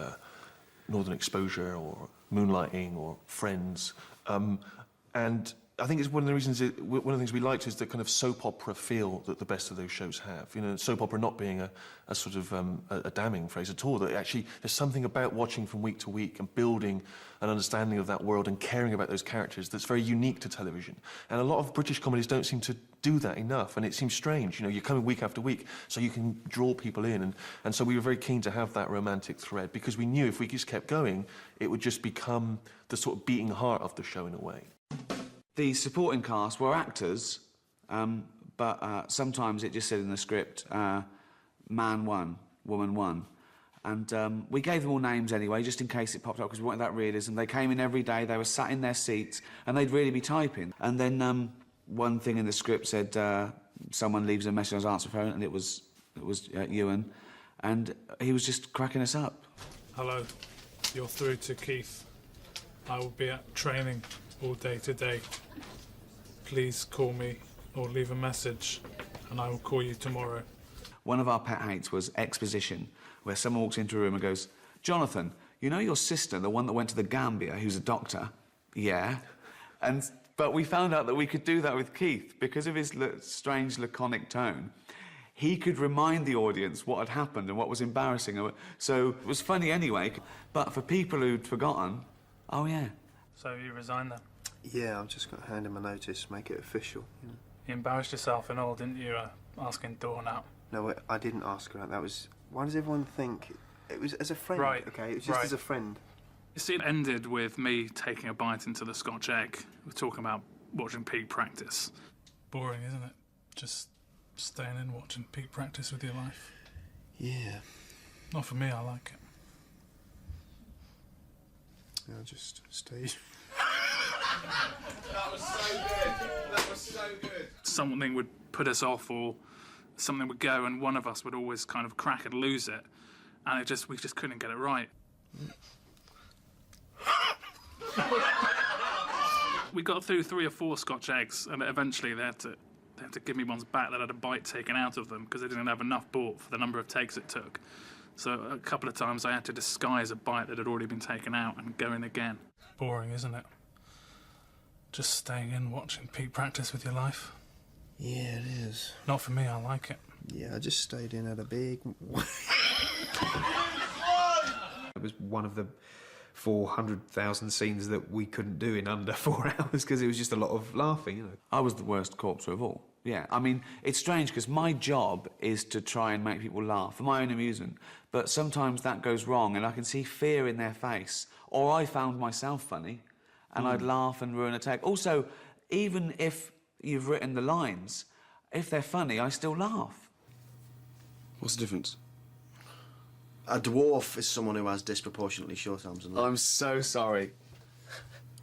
Northern Exposure or Moonlighting or Friends. And I think it's one of the reasons, one of the things we liked is the kind of soap opera feel that the best of those shows have. You know, soap opera not being a sort of a damning phrase at all, that actually there's something about watching from week to week and building an understanding of that world and caring about those characters that's very unique to television. And a lot of British comedies don't seem to do that enough, and it seems strange. You know, you're coming week after week, so you can draw people in, and so we were very keen to have that romantic thread, because we knew if we just kept going, it would just become the sort of beating heart of the show in a way. The supporting cast were actors, but sometimes it just said in the script, man one, woman one. And we gave them all names anyway, just in case it popped up, because we wanted that realism. They came in every day, they were sat in their seats, and they'd really be typing. And then one thing in the script said, someone leaves a message on his answer phone, and it was Ewan, and he was just cracking us up. Hello, you're through to Keith. I will be at training all day today. Please call me or leave a message and I will call you tomorrow. One of our pet hates was exposition, where someone walks into a room and goes, Jonathan, you know your sister, the one that went to the Gambia, who's a doctor? Yeah. But we found out that we could do that with Keith because of his strange laconic tone. He could remind the audience what had happened and what was embarrassing. So it was funny anyway, but for people who'd forgotten, oh yeah. So you resigned then? Yeah, I've just got to hand him a notice, make it official. You know. You embarrassed yourself and all, didn't you, asking Dawn out? No, I didn't ask her out. That was... Why does everyone think... It was as a friend, right, okay? It was just as a friend. You see, it ended with me taking a bite into the Scotch egg. We're talking about watching peak practice. Boring, isn't it? Just staying in watching peak practice with your life. Yeah. Not for me, I like it. Yeah, I just stayed. That was so good. That was so good. Something would put us off or something would go and one of us would always kind of crack and lose it. And we just couldn't get it right. We got through 3 or 4 Scotch eggs and eventually they had to give me ones back that had a bite taken out of them because they didn't have enough bought for the number of takes it took. So a couple of times I had to disguise a bite that had already been taken out and go in again. Boring, isn't it? Just staying in watching peak practice with your life. Yeah, it is. Not for me, I like it. Yeah, I just stayed in at a big... It was one of the 400,000 scenes that we couldn't do in under 4 hours because it was just a lot of laughing, you know. I was the worst corpser of all. Yeah, I mean, it's strange because my job is to try and make people laugh for my own amusement, but sometimes that goes wrong and I can see fear in their face, or I found myself funny and I'd laugh and ruin a take. Also, even if you've written the lines, if they're funny, I still laugh. What's the difference? A dwarf is someone who has disproportionately short arms and legs. I'm so sorry.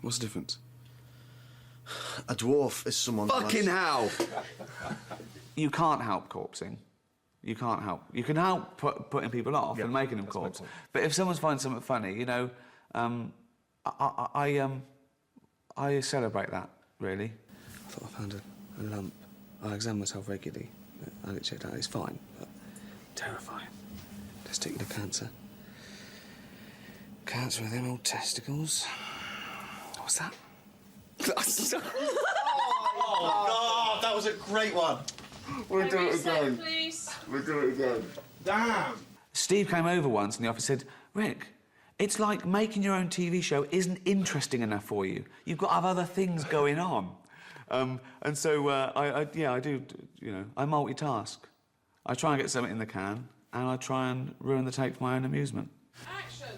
What's the difference? A dwarf is someone... Fucking hell! You can't help corpsing. You can't help. You can help putting people off and making them corpse. But if someone finds something funny, you know, I celebrate that, really. I thought I found a lump. I examine myself regularly. I get checked out. It's fine, but terrifying. Testicular cancer. Cancer with them old testicles. What's that? Oh, that was a great one. We'll do it again. Please. We'll do it again. Damn. Steve came over once in the office and said, Rick, it's like making your own TV show isn't interesting enough for you. You've got to have other things going on. And so, I do, you know, I multitask. I try and get something in the can, and I try and ruin the take for my own amusement. Action.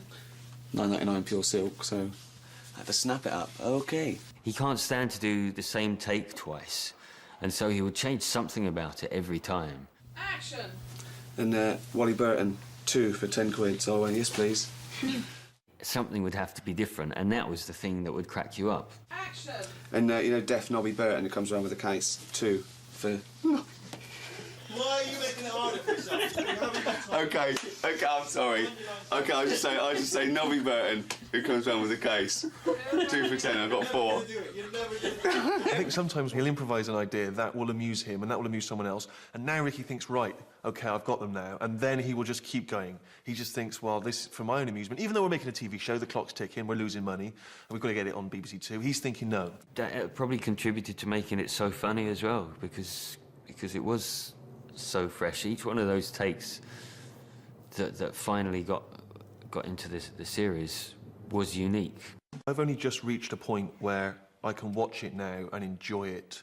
9.99 pure silk, so I had to snap it up. OK. He can't stand to do the same take twice, and so he would change something about it every time. Action. And Wally Burton, 2 for 10 quid, so I went, yes, please. Something would have to be different, and that was the thing that would crack you up. Action. And, you know, Deaf Nobby Burton, who comes around with a case, 2 for... Why are you making it harder for yourself? Okay, I'm sorry. Okay, I'll just say Nobby Burton, who comes round with a case. 2 for 10, I've got 4. I think sometimes he'll improvise an idea that will amuse him and that will amuse someone else, and now Ricky thinks, right, okay, I've got them now, and then he will just keep going. He just thinks, well, this for my own amusement, even though we're making a TV show, the clock's ticking, we're losing money, and we've got to get it on BBC Two, he's thinking no. That probably contributed to making it so funny as well, because it was so fresh. Each one of those takes that finally got into the series was unique. I've only just reached a point where I can watch it now and enjoy it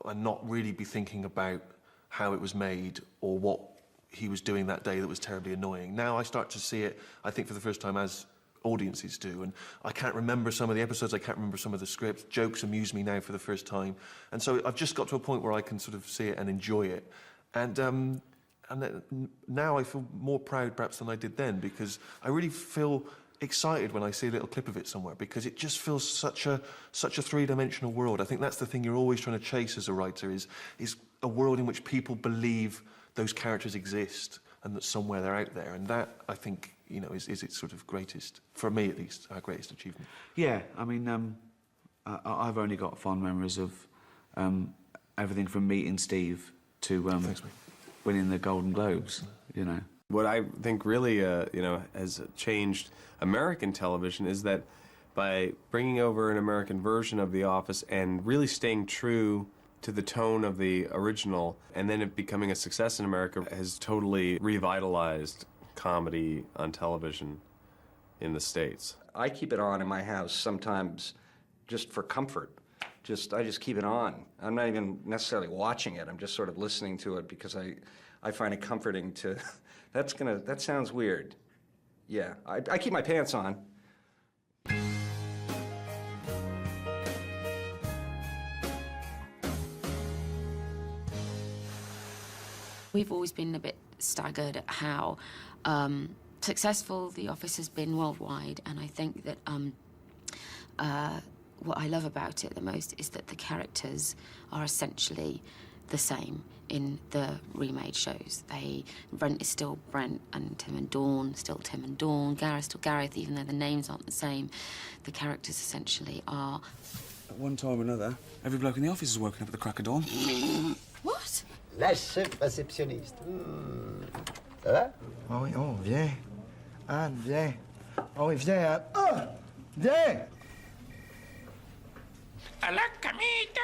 and not really be thinking about how it was made or what he was doing that day that was terribly annoying. Now I start to see it, I think, for the first time as audiences do, and I can't remember some of the episodes, I can't remember some of the scripts. Jokes amuse me now for the first time, and so I've just got to a point where I can sort of see it and enjoy it. And now I feel more proud perhaps than I did then, because I really feel excited when I see a little clip of it somewhere, because it just feels such a three-dimensional world. I think that's the thing you're always trying to chase as a writer, is a world in which people believe those characters exist and that somewhere they're out there, and that, I think, you know, is its sort of greatest, for me at least, our greatest achievement. Yeah, I mean, I've only got fond memories of everything from meeting Steve to Thanks, mate. winning the Golden Globes, you know. What I think really, you know, has changed American television is that by bringing over an American version of The Office and really staying true to the tone of the original, and then it becoming a success in America, has totally revitalized comedy on television in the States. I keep it on in my house sometimes just for comfort. I just keep it on. I'm not even necessarily watching it. I'm just sort of listening to it because I find it comforting to... That sounds weird. Yeah, I keep my pants on. We've always been a bit staggered at how successful The Office has been worldwide, and I think that what I love about it the most is that the characters are essentially the same in the remade shows. Brent is still Brent, and Tim and Dawn still Tim and Dawn, Gareth still Gareth, even though the names aren't the same. The characters essentially are... At one time or another, every bloke in the office is woken up at the crack of dawn. What? Lâche réceptionniste. Ça va? Oh oui, oh, viens. Anne, viens. Oh oui, viens, Anne. Oh, viens! À la camita!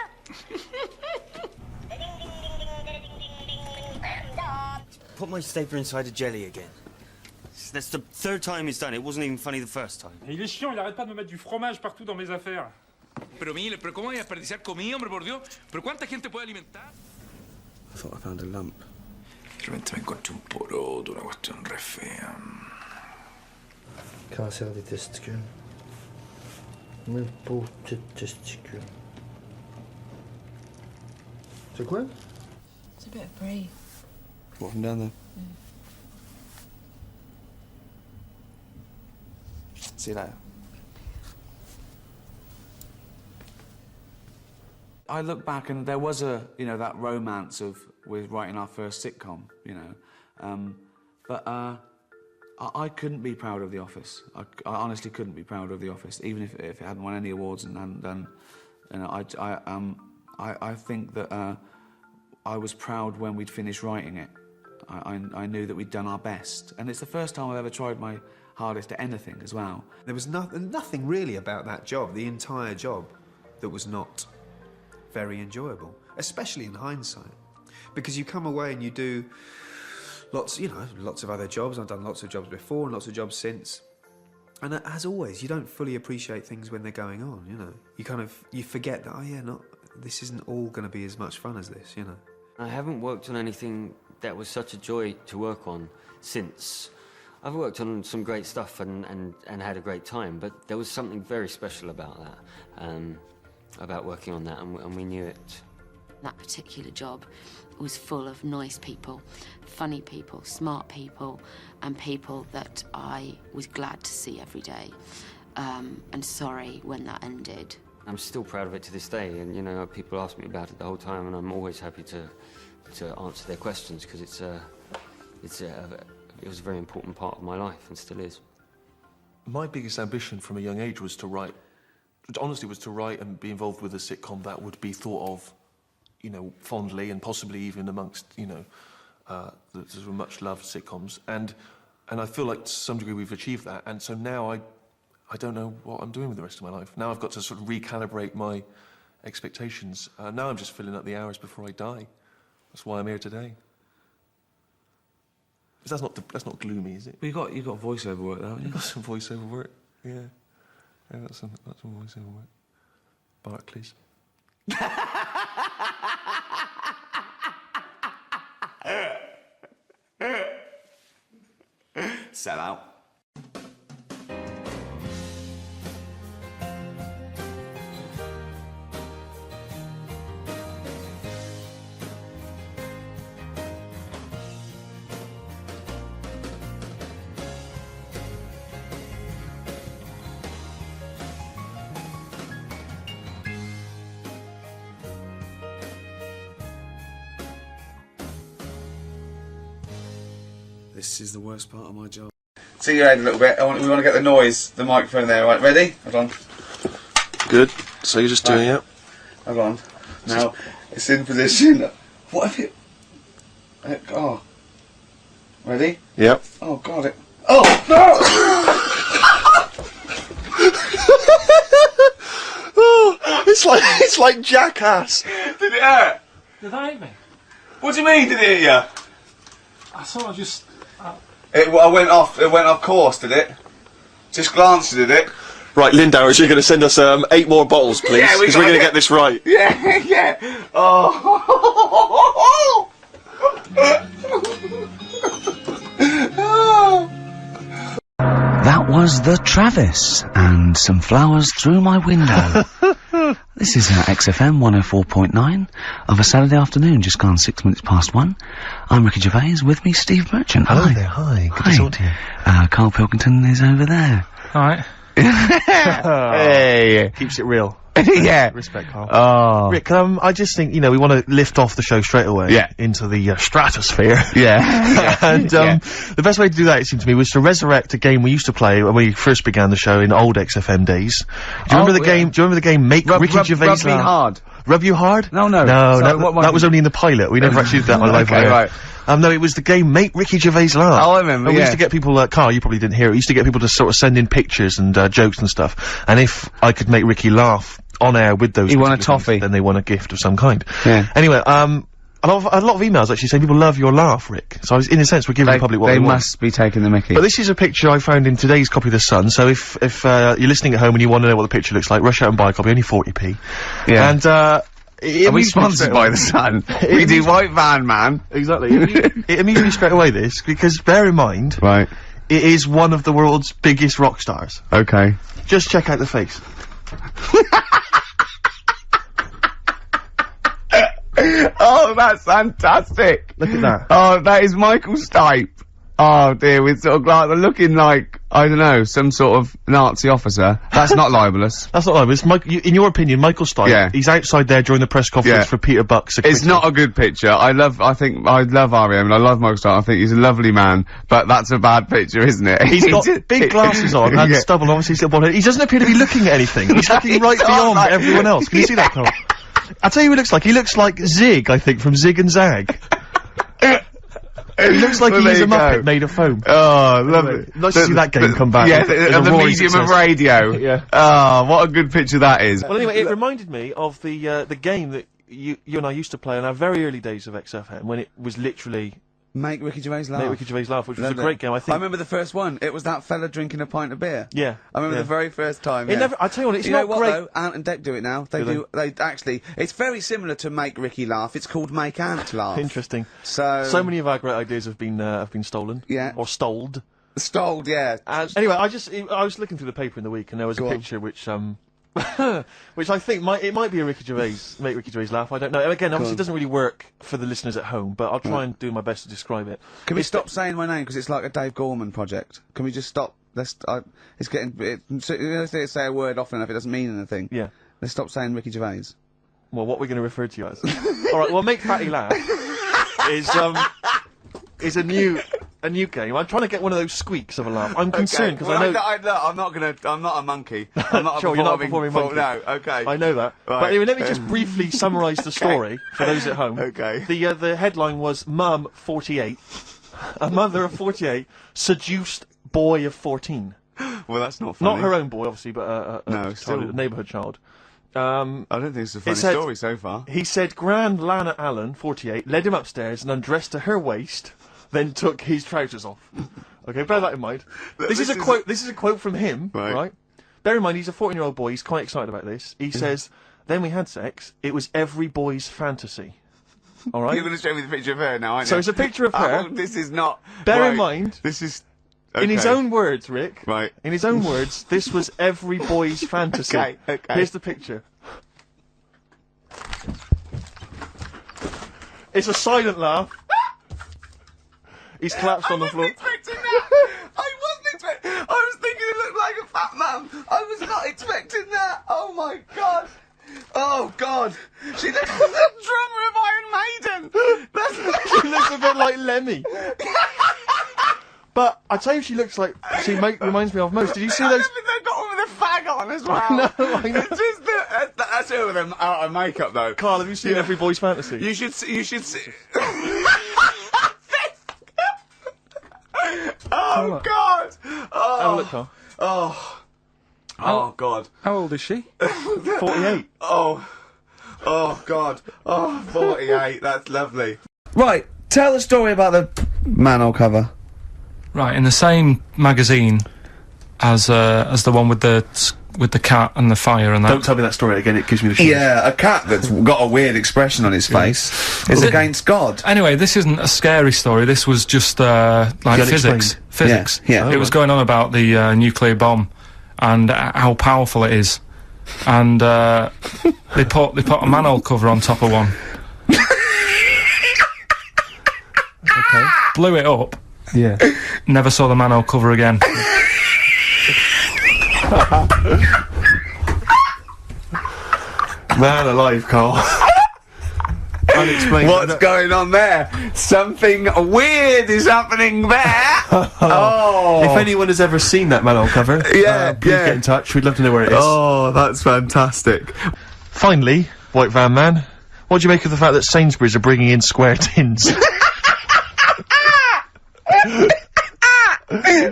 Put my stapler inside a jelly again. That's the third time he's done it. It wasn't even funny the first time. Il est chiant, il arrête pas de me mettre du fromage partout dans mes affaires. Pero mire, pero cómo voy a desperdiciar comida, hombre, por Dios. Pero cuánta gente puede alimentar? I thought I found a lump. Probabilmente mi incontri un po' rodo, una questione refea. Cancer des testicules. Mes pauvres testicules. C'est quoi? It's a bit of brie. What, from down there? See you later. I look back and there was that romance with writing our first sitcom, but I couldn't be proud of The Office. I honestly couldn't be proud of The Office, even if it hadn't won any awards and hadn't done. I think that I was proud when we'd finished writing it. I knew that we'd done our best, and it's the first time I've ever tried my hardest at anything as well. There was nothing really about that job, the entire job, that was not very enjoyable, especially in hindsight, because you come away and you do lots of other jobs. I've done lots of jobs before and lots of jobs since, and as always, you don't fully appreciate things when they're going on. You forget that this isn't all going to be as much fun as this. I haven't worked on anything that was such a joy to work on since. I've worked on some great stuff and had a great time, but there was something very special about that. About working on that, and we knew it. That particular job was full of nice people, funny people, smart people, and people that I was glad to see every day, and sorry when that ended. I'm still proud of it to this day, and people ask me about it the whole time, and I'm always happy to answer their questions, because it was a very important part of my life and still is. My biggest ambition from a young age was to write, honestly, was to write and be involved with a sitcom that would be thought of, you know, fondly and possibly even amongst, you know, the sort of much loved sitcoms. And I feel like to some degree we've achieved that. And so now I don't know what I'm doing with the rest of my life. Now I've got to sort of recalibrate my expectations. Now I'm just filling up the hours before I die. That's why I'm here today. That's not gloomy, is it? Well, you got voiceover work, though, haven't you? Got some voiceover work, yeah. Yeah, that's some voiceover work. Barclays. Sell out. This is the worst part of my job. See your head a little bit. We want to get the microphone there. Right, ready? Hold on. Good. So you're just doing it? Hold on. Now, it's in position. What if it... Oh. Ready? Yep. Oh, God, it... Oh, no! Oh, it's like Jackass. Did it hurt? Did that hit me? What do you mean, did it hit you? I sort of just... It went off course, did it? Just glanced at it. Right, Lindauer, you're going to send us 8 more bottles, please, Yeah, because we're going to get this right. Yeah, yeah. Oh. That was the Travis, and some flowers through my window. This is XFM 104.9 of a Saturday afternoon, just gone 6 minutes past 1. I'm Ricky Gervais, with me Steve Merchant. Hello Hi. there, hi. Good to talk to you. Karl Pilkington is over there. Alright. Hey. Keeps it real. Yeah. Respect, Karl. Oh. Rick, I just think, you know, we want to lift off the show straight away. Yeah. Into the stratosphere. Yeah. And the best way to do that, it seemed to me, was to resurrect a game we used to play when we first began the show in old XFM days. Do you remember the game? Do you remember the game Make Ricky Gervais Rub me hard. Rub you hard? No. No, that was only in the pilot. We never actually did that on live. Okay, right. No, it was the game Make Ricky Gervais Laugh. Oh, I remember, and we used to get people, Carl, you probably didn't hear it, we used to get people to sort of send in pictures and jokes and stuff, and if I could make Ricky laugh on air with those, he won a toffee. Things, then they won a gift of some kind. Yeah. Anyway, a lot of emails actually saying people love your laugh, Rick. So in a sense, we're giving the public what they want. They must be taking the mickey. But this is a picture I found in today's copy of The Sun, so if you're listening at home and you want to know what the picture looks like, rush out and buy a copy, only 40p. Yeah. And, are we sponsored by The Sun? We do White Van Man. Exactly. It amused me straight away, this, because bear in mind, right, it is one of the world's biggest rock stars. Okay. Just check out the face. Oh, that's fantastic. Look at that. Oh, that is Michael Stipe. Oh dear, with sort of like looking like, I don't know, some sort of Nazi officer. That's not libelous. That's not libelous. In your opinion, Michael Stipe, yeah, he's outside there during the press conference for Peter Buck's. It's not a good picture. I love R.E.M. and I love Michael Stipe. I think he's a lovely man, but that's a bad picture, isn't it? He's got big glasses on and stubble, obviously still bald head. He doesn't appear to be looking at anything. He's looking right beyond everyone else. Can you see that, Carl? I'll tell you who he looks like. He looks like Zig, I think, from Zig and Zag. He looks like he's a Muppet made of foam. Oh, lovely. Nice to see that game come back. Yeah, the medium of radio. Yeah. Oh, what a good picture that is. Well, anyway, it reminded me of the game that you and I used to play in our very early days of XFM, when it was literally Make Ricky Gervais Laugh. Make Ricky Gervais Laugh, which was a great game, I think. I remember the first one. It was that fella drinking a pint of beer. Yeah. I remember the very first time. It never, I tell you what, it's not what, great. Though? Ant and Dec do it now. They actually, it's very similar to Make Ricky Laugh. It's called Make Ant Laugh. Interesting. So many of our great ideas have been stolen. Yeah. Or stoled. Stoled, yeah. Anyway, I was looking through the paper in the week and there was a picture which, which I think might be a Ricky Gervais, Make Ricky Gervais Laugh, I don't know. Again, obviously it doesn't really work for the listeners at home, but I'll try and do my best to describe it. Can we stop saying my name, because it's like a Dave Gorman project? Can we just stop? It's getting, let's say a word often enough, it doesn't mean anything. Yeah. Let's stop saying Ricky Gervais. Well, what we're going to refer to you as. Alright, well, make Fatty laugh. is a new game. I'm trying to get one of those squeaks of a laugh. I'm concerned because I know. I'm not a monkey. I'm not Sure, a you're not a performing monkey. No, okay. I know that. Right. But anyway, let me just briefly summarise the story for those at home. Okay. The headline was Mum 48, a mother of 48 seduced boy of 14. Well, that's not funny. Not her own boy, obviously, but a neighbourhood child. I don't think it's a funny story so far. He said Grand Lana Allen, 48, led him upstairs and undressed to her waist, then took his trousers off. Okay, bear that in mind. This is a quote. This is a quote from him, right? Bear in mind, he's a 14-year-old boy. He's quite excited about this. He says, "Then we had sex. It was every boy's fantasy." All right. You're going to show me the picture of her now, aren't you? So it's a picture of her. This is not. Bear in mind. This is. In his own words, Rick. Right. In his own words, this was every boy's fantasy. Okay. Here's the picture. It's a silent laugh. He's collapsed on the floor. I was thinking it looked like a fat man. I was not expecting that. Oh my god. Oh god. She looks like the drummer of Iron Maiden. She looks a bit like Lemmy. But I tell you, she looks like reminds me of most. Did you see those? They've got one with a fag on as well. I know. It's just that's her with them out of makeup though. Carl, have you seen Every Boy's Fantasy? You should see. Oh God! Oh. Have a look, Carl. Oh God! How old is she? 48. Oh God! Oh, 48. That's lovely. Right, tell the story about the manhole cover. Right, in the same magazine as the one with the cat and the fire and that. Don't tell me that story again. It gives me the shivers. Yeah, a cat that's got a weird expression on its face is against God. Anyway, this isn't a scary story. This was just like physics. Physics. Yeah. It was going on about the nuclear bomb and how powerful it is, and they put a manhole cover on top of one. Okay. Blew it up. Yeah. Never saw the manhole cover again. Man alive, Carl. Unexplained. What's going on there? Something weird is happening there. If anyone has ever seen that manhole cover, please get in touch. We'd love to know where it is. Oh, that's fantastic. Finally, White Van Man, what do you make of the fact that Sainsbury's are bringing in square tins?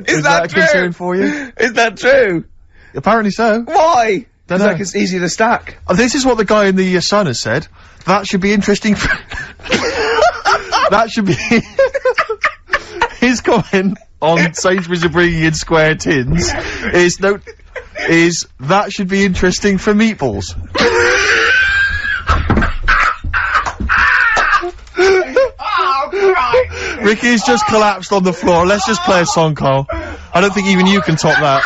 Is that a true? concern for you? Is that true? Apparently so. Why? Don't It's know. like it's easy to stack. This is what the guy in the Sun has said. That should be interesting. That should be his comment on Sainsbury's are bringing in square tins. Is that should be interesting for meatballs. Ricky's just collapsed on the floor. Let's just play a song, Carl. I don't think even you can top that.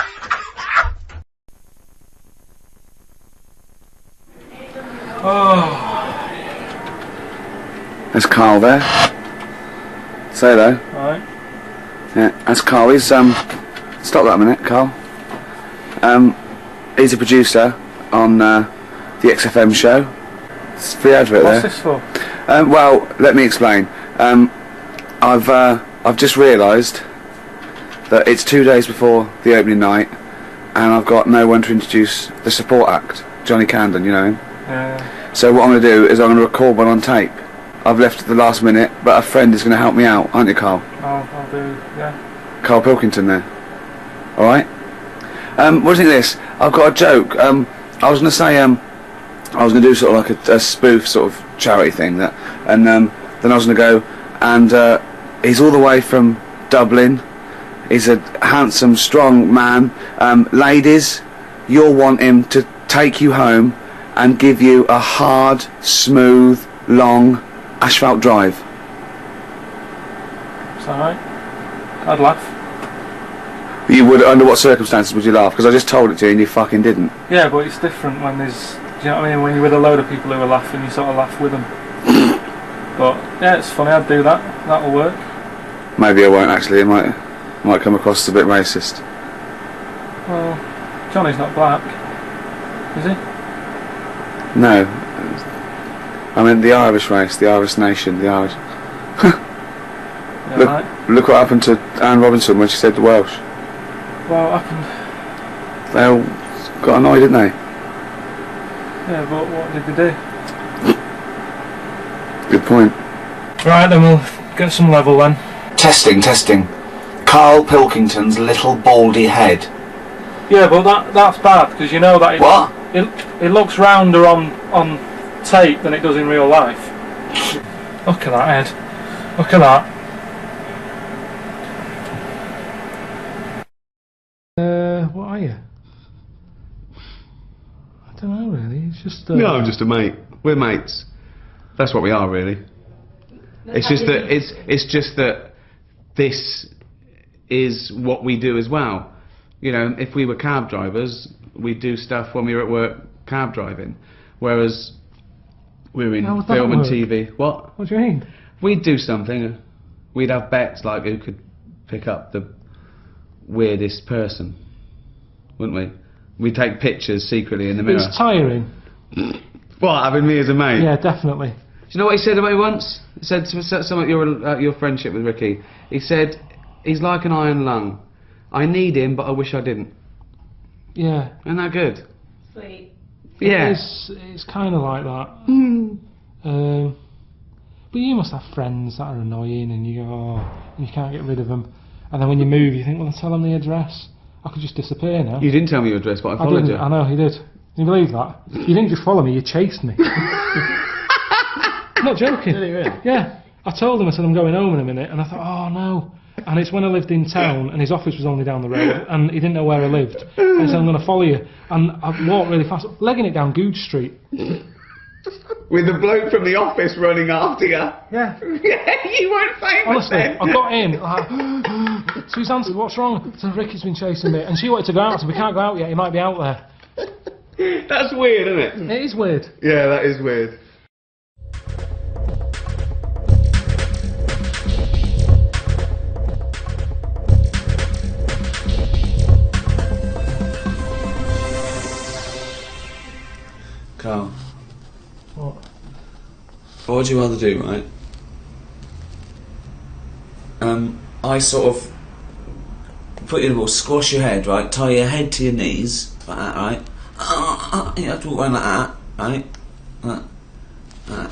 There's Carl there. Say hello. Alright. Yeah, that's Carl. He's stop that a minute, Carl. He's a producer on the XFM show. It's the advert there. What's this for? Well, let me explain. I've just realised that it's 2 days before the opening night, and I've got no one to introduce the support act, Johnny Camden. You know him. Yeah. So what I'm going to do is I'm going to record one on tape. I've left at the last minute, but a friend is going to help me out, aren't you, Carl? I'll do. Yeah. Karl Pilkington there. Alright? What do you think of this? I've got a joke. I was going to say, I was going to do sort of like a spoof sort of charity thing, and then I was going to go, and he's all the way from Dublin. He's a handsome, strong man. Ladies, you'll want him to take you home and give you a hard, smooth, long asphalt drive. Is that right? I'd laugh. You would, under what circumstances would you laugh? Because I just told it to you and you fucking didn't. Yeah, but it's different when there's. Do you know what I mean? When you're with a load of people who are laughing, you sort of laugh with them. But yeah, it's funny. I'd do that. That'll work. Maybe I won't actually. It might come across as a bit racist. Well, Johnny's not black, is he? No. I mean the Irish race, the Irish nation, the Irish. Yeah, Look, right. look what happened to Anne Robinson when she said the Welsh. Well, happened. They all got annoyed, didn't they? Yeah, but what did they do? Good point. Right, then we'll get some level then. Testing, testing. Karl Pilkington's little baldy head. Yeah, but that's bad because you know that it looks rounder on tape than it does in real life. Look at that head. Look at that. What are you? I don't know really. It's just. No, I'm just a mate. We're mates. That's what we are, really. It's just that it's just that this is what we do as well. You know, if we were cab drivers, we'd do stuff when we were at work cab driving, whereas we're in How would that film and work? TV. What? What do you mean? We'd do something. We'd have bets like who could pick up the weirdest person, wouldn't we? We'd take pictures secretly in the mirror. It's tiring. What, having me as a mate? Yeah, definitely. Do you know what he said about me once? He said something about your friendship with Ricky. He said, he's like an iron lung. I need him, but I wish I didn't. Yeah. Isn't that good? Sweet. Yeah. It's kind of like that. But you must have friends that are annoying and you go, oh, and you can't get rid of them. And then when you move, you think, well, I'll tell them the address. I could just disappear now. You didn't tell me your address, but I followed you. I know, he did. Can you believe that? You didn't just follow me, you chased me. I'm not joking. Did he really? Yeah. I told him, I said, I'm going home in a minute, and I thought, oh no. And it's when I lived in town, and his office was only down the road, and he didn't know where I lived. And he said, I'm going to follow you. And I walked really fast, legging it down Googe Street. With the bloke from the office running after you. Yeah. You weren't famous Honestly, then. I got in, like, Suzanne said, what's wrong? I said, Ricky's been chasing me. And she wanted to go out, I said, we can't go out yet, he might be out there. That's weird, isn't it? It is weird. Yeah, that is weird. Carl. What? What would you rather do, right? I sort of put you in a ball, squash your head, right? Tie your head to your knees, like that, right? You have to walk around like that, right?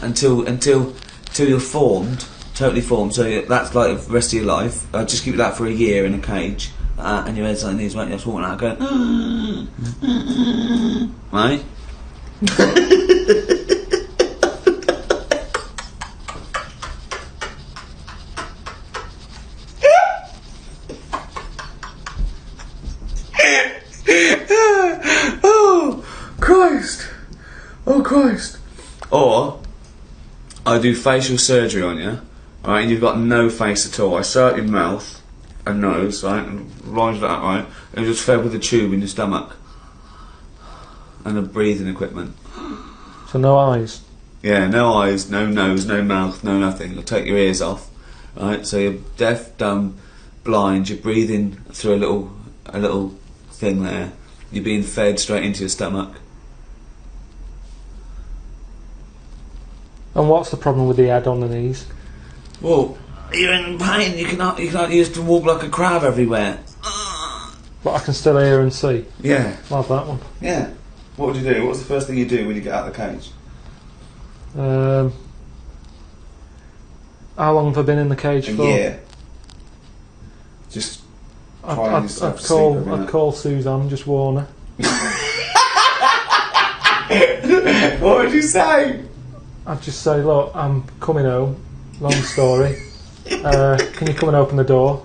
Until you're formed, totally formed. So that's like the rest of your life. Just keep that for a year in a cage, and your head's like knees, right? You have to walk like that, going, right? Oh Christ! Or I do facial surgery on you, right? And you've got no face at all. I sew up your mouth and nose, right, and lines like that, right? And you're just fed with a tube in your stomach and a breathing equipment. So no eyes? Yeah, no eyes, no nose, no mouth, no nothing. You'll take your ears off, right? So you're deaf, dumb, blind. You're breathing through a little thing there. You're being fed straight into your stomach. And what's the problem with the head on the knees? Well, you're in pain. You can't use to walk like a crab everywhere. But I can still hear and see. Yeah. Like that one. Yeah. What would you do? What's the first thing you do when you get out of the cage? How long have I been in the cage for? A year. Just trying yourself to sleep every I'd night. call Suzanne, just warn her. What would you say? I'd just say, look, I'm coming home. Long story. Can you come and open the door?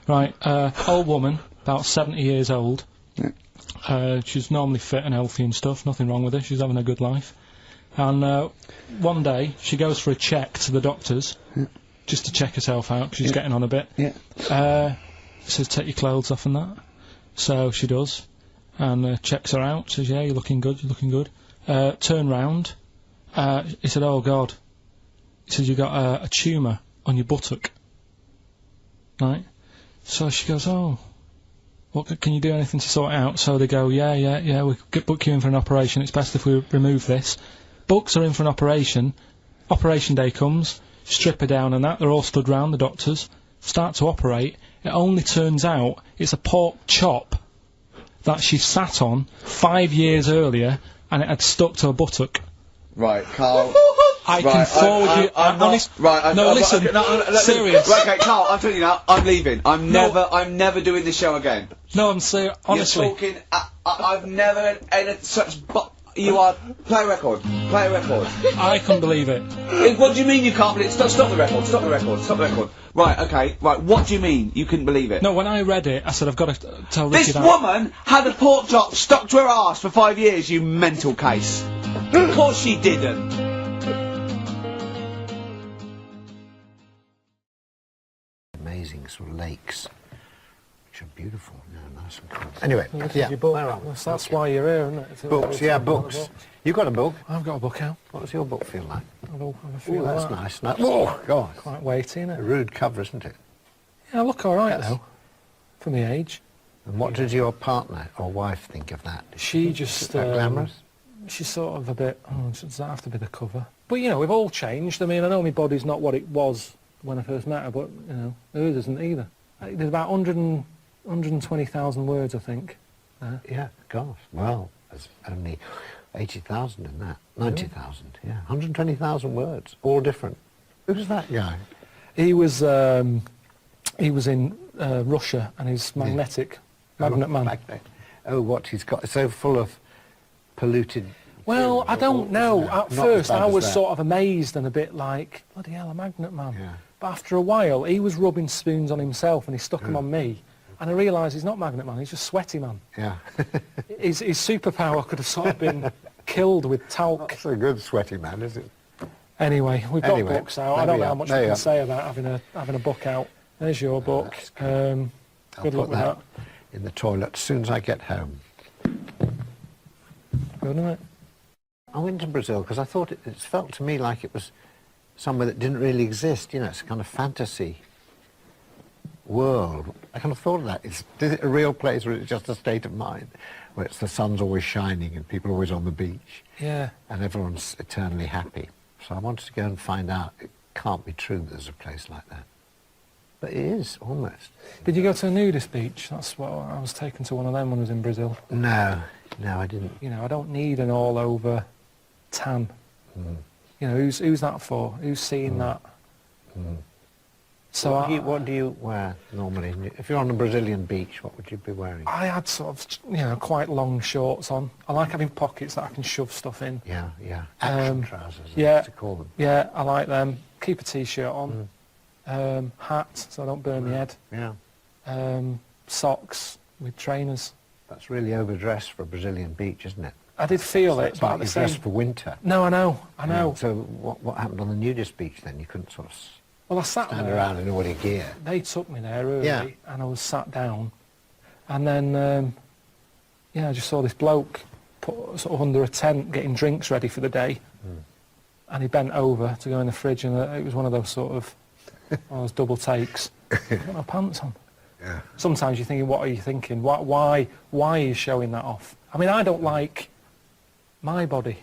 Right, old woman, about 70 years old. She's normally fit and healthy and stuff, nothing wrong with her, she's having a good life. And one day, she goes for a check to the doctors, just to check herself out, 'cause she's getting on a bit. Says, take your clothes off and that. So she does, and checks her out, says, yeah, you're looking good, you're looking good. turned round. He said, "Oh God," he said, "you got a tumour on your buttock." Right. So she goes, "Oh, what can you do anything to sort it out?" So they go, "Yeah, we could book you in for an operation. It's best if we remove this." Books are in for an operation. Operation day comes, strip her down and that. They're all stood round, the doctors. Start to operate. It only turns out it's a pork chop that she sat on 5 years earlier, and it had stuck to her buttock. Right, Karl. I can forward you. I'm not. Honest. Right. No, listen. Serious. Right, okay, Karl. I'm telling you now. I'm leaving. I'm never doing this show again. No, I'm serious. Honestly. You're talking. I've never had such. You are. Play a record. Play a record. I couldn't believe it. What do you mean you can't believe it? Stop the record. Stop the record. Stop the record. Right. Okay. Right. What do you mean you couldn't believe it? No, when I read it, I said I've got to tell Ricky This that. woman had a pork chop stuck to her arse for 5 years. You mental case. Of course she didn't. Amazing sort of lakes, which are beautiful, nice and cool. Anyway, This is yeah, your book. where are we? That's why you're here, isn't it? It's Books, yeah, books. You got a book? I've got a book out. What does your book feel like? I feel Ooh, that's like nice. Oh, God. Quite weighty, isn't it? A rude cover, isn't it? Yeah, I look all right though, for my age. And what did your partner or wife think of that? She just Is that glamorous? She's sort of a bit. Oh, does that have to be the cover? But you know, we've all changed. I mean, I know my body's not what it was when I first met her, but you know, hers isn't either. There's about 120,000 words, I think. Yeah, gosh. Well, there's only 80,000 in that. 90,000, yeah. 120,000 words, all different. Who's that guy? He was in Russia, and he's magnetic, magnet man. Magnet. Oh, what he's got, so full of polluted... Well, I don't know. At Not first, as bad I as was that. sort of amazed and a bit like, bloody hell, a magnet man. Yeah. But after a while, he was rubbing spoons on himself, and he stuck them on me. And I realised he's not magnet man, he's just sweaty man. Yeah. His superpower could have sort of been killed with talc. That's a good sweaty man, is it? Anyway, we've got books out. I don't know how much we There you can are. say about having a book out. There's your book. I'll Good luck put with that. in the toilet as soon as I get home. Good night. I went to Brazil because I thought it felt to me like it was somewhere that didn't really exist. You know, it's a kind of fantasy world. I kind of thought of that. Is it a real place or is it just a state of mind where it's the sun's always shining and people are always on the beach? Yeah. And everyone's eternally happy. So I wanted to go and find out. It can't be true that there's a place like that. But it is, almost. Did you go to a nudist beach? That's what I was taken to one of them when I was in Brazil. No, I didn't. You know, I don't need an all-over tan. You know, who's that for? Who's seeing that? So what do you wear normally? If you're on a Brazilian beach, what would you be wearing? I had sort of, you know, quite long shorts on. I like having pockets that I can shove stuff in. Yeah. Action trousers, I Yeah, used to call them. yeah, I like them. Keep a t-shirt on. Hat, so I don't burn my head. Yeah. Socks with trainers. That's really overdressed for a Brazilian beach, isn't it? I did feel So it, it's but like at the you're same... dressed for winter. No, I know. Yeah, so what happened on the nudist beach then? You couldn't sort of Well, I sat stand there. around in all your gear. They took me there early, Yeah. and I was sat down, and then, I just saw this bloke put sort of under a tent getting drinks ready for the day, and he bent over to go in the fridge, and it was one of those sort of those double takes. I've got no pants on. Yeah. Sometimes you're thinking, what are you thinking? Why are you showing that off? I mean, I don't like my body.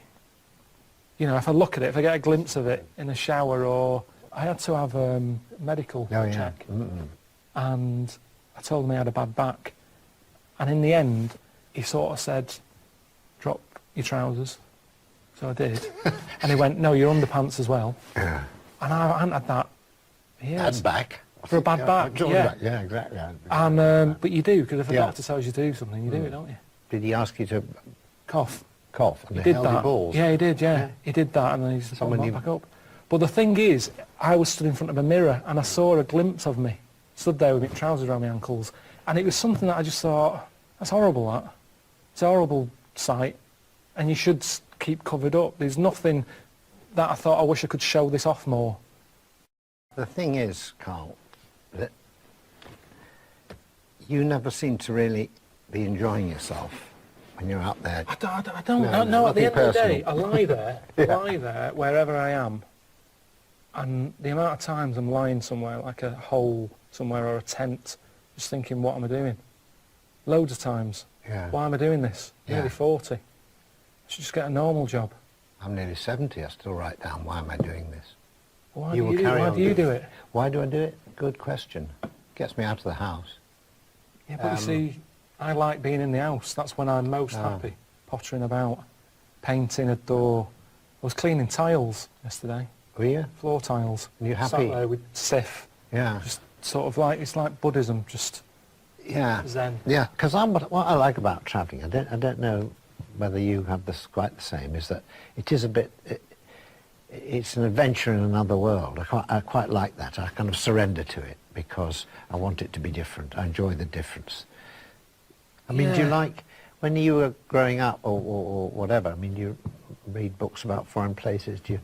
You know, if I look at it, if I get a glimpse of it in a shower, or I had to have a medical check, and I told him I had a bad back, and in the end, he sort of said, drop your trousers. So I did, and he went, no, your underpants as well. Yeah. And I hadn't had that. Bad back. For a bad back, yeah. Yeah, exactly. And but you do, because if a Yeah. doctor tells you to do something, you do it, don't you? Did he ask you to Cough. cough? And He they did held your that. balls? Yeah, he did. Yeah, he did that, and then he just put Someone them you- back up. But the thing is, I was stood in front of a mirror, and I saw a glimpse of me, stood there with my trousers around my ankles, and it was something that I just thought, that's horrible. That it's a horrible sight, and you should keep covered up. There's nothing that I thought I wish I could show this off more. The thing is, Karl, that you never seem to really be enjoying yourself when you're out there? I don't know. At the end of the day, I lie there, wherever I am, and the amount of times I'm lying somewhere, like a hole somewhere or a tent, just thinking, what am I doing? Loads of times. Yeah. Why am I doing this? Nearly 40. I should just get a normal job. I'm nearly 70. I still write down, why am I doing this? Why do you do it? Why do I do it? Good question. Gets me out of the house. Yeah, but you see, I like being in the house. That's when I'm most happy. Pottering about, painting a door. I was cleaning tiles yesterday. Were you? Floor tiles. And you happy? Sat there with Sif. Yeah. Just sort of like, it's like Buddhism, just Zen. Yeah, because what I like about travelling, I don't know whether you have this quite the same, is that it is a bit, it's an adventure in another world. I quite like that. I kind of surrender to it because I want it to be different. I enjoy the difference. I mean, do you like, when you were growing up or whatever, I mean, do you read books about foreign places? Do you?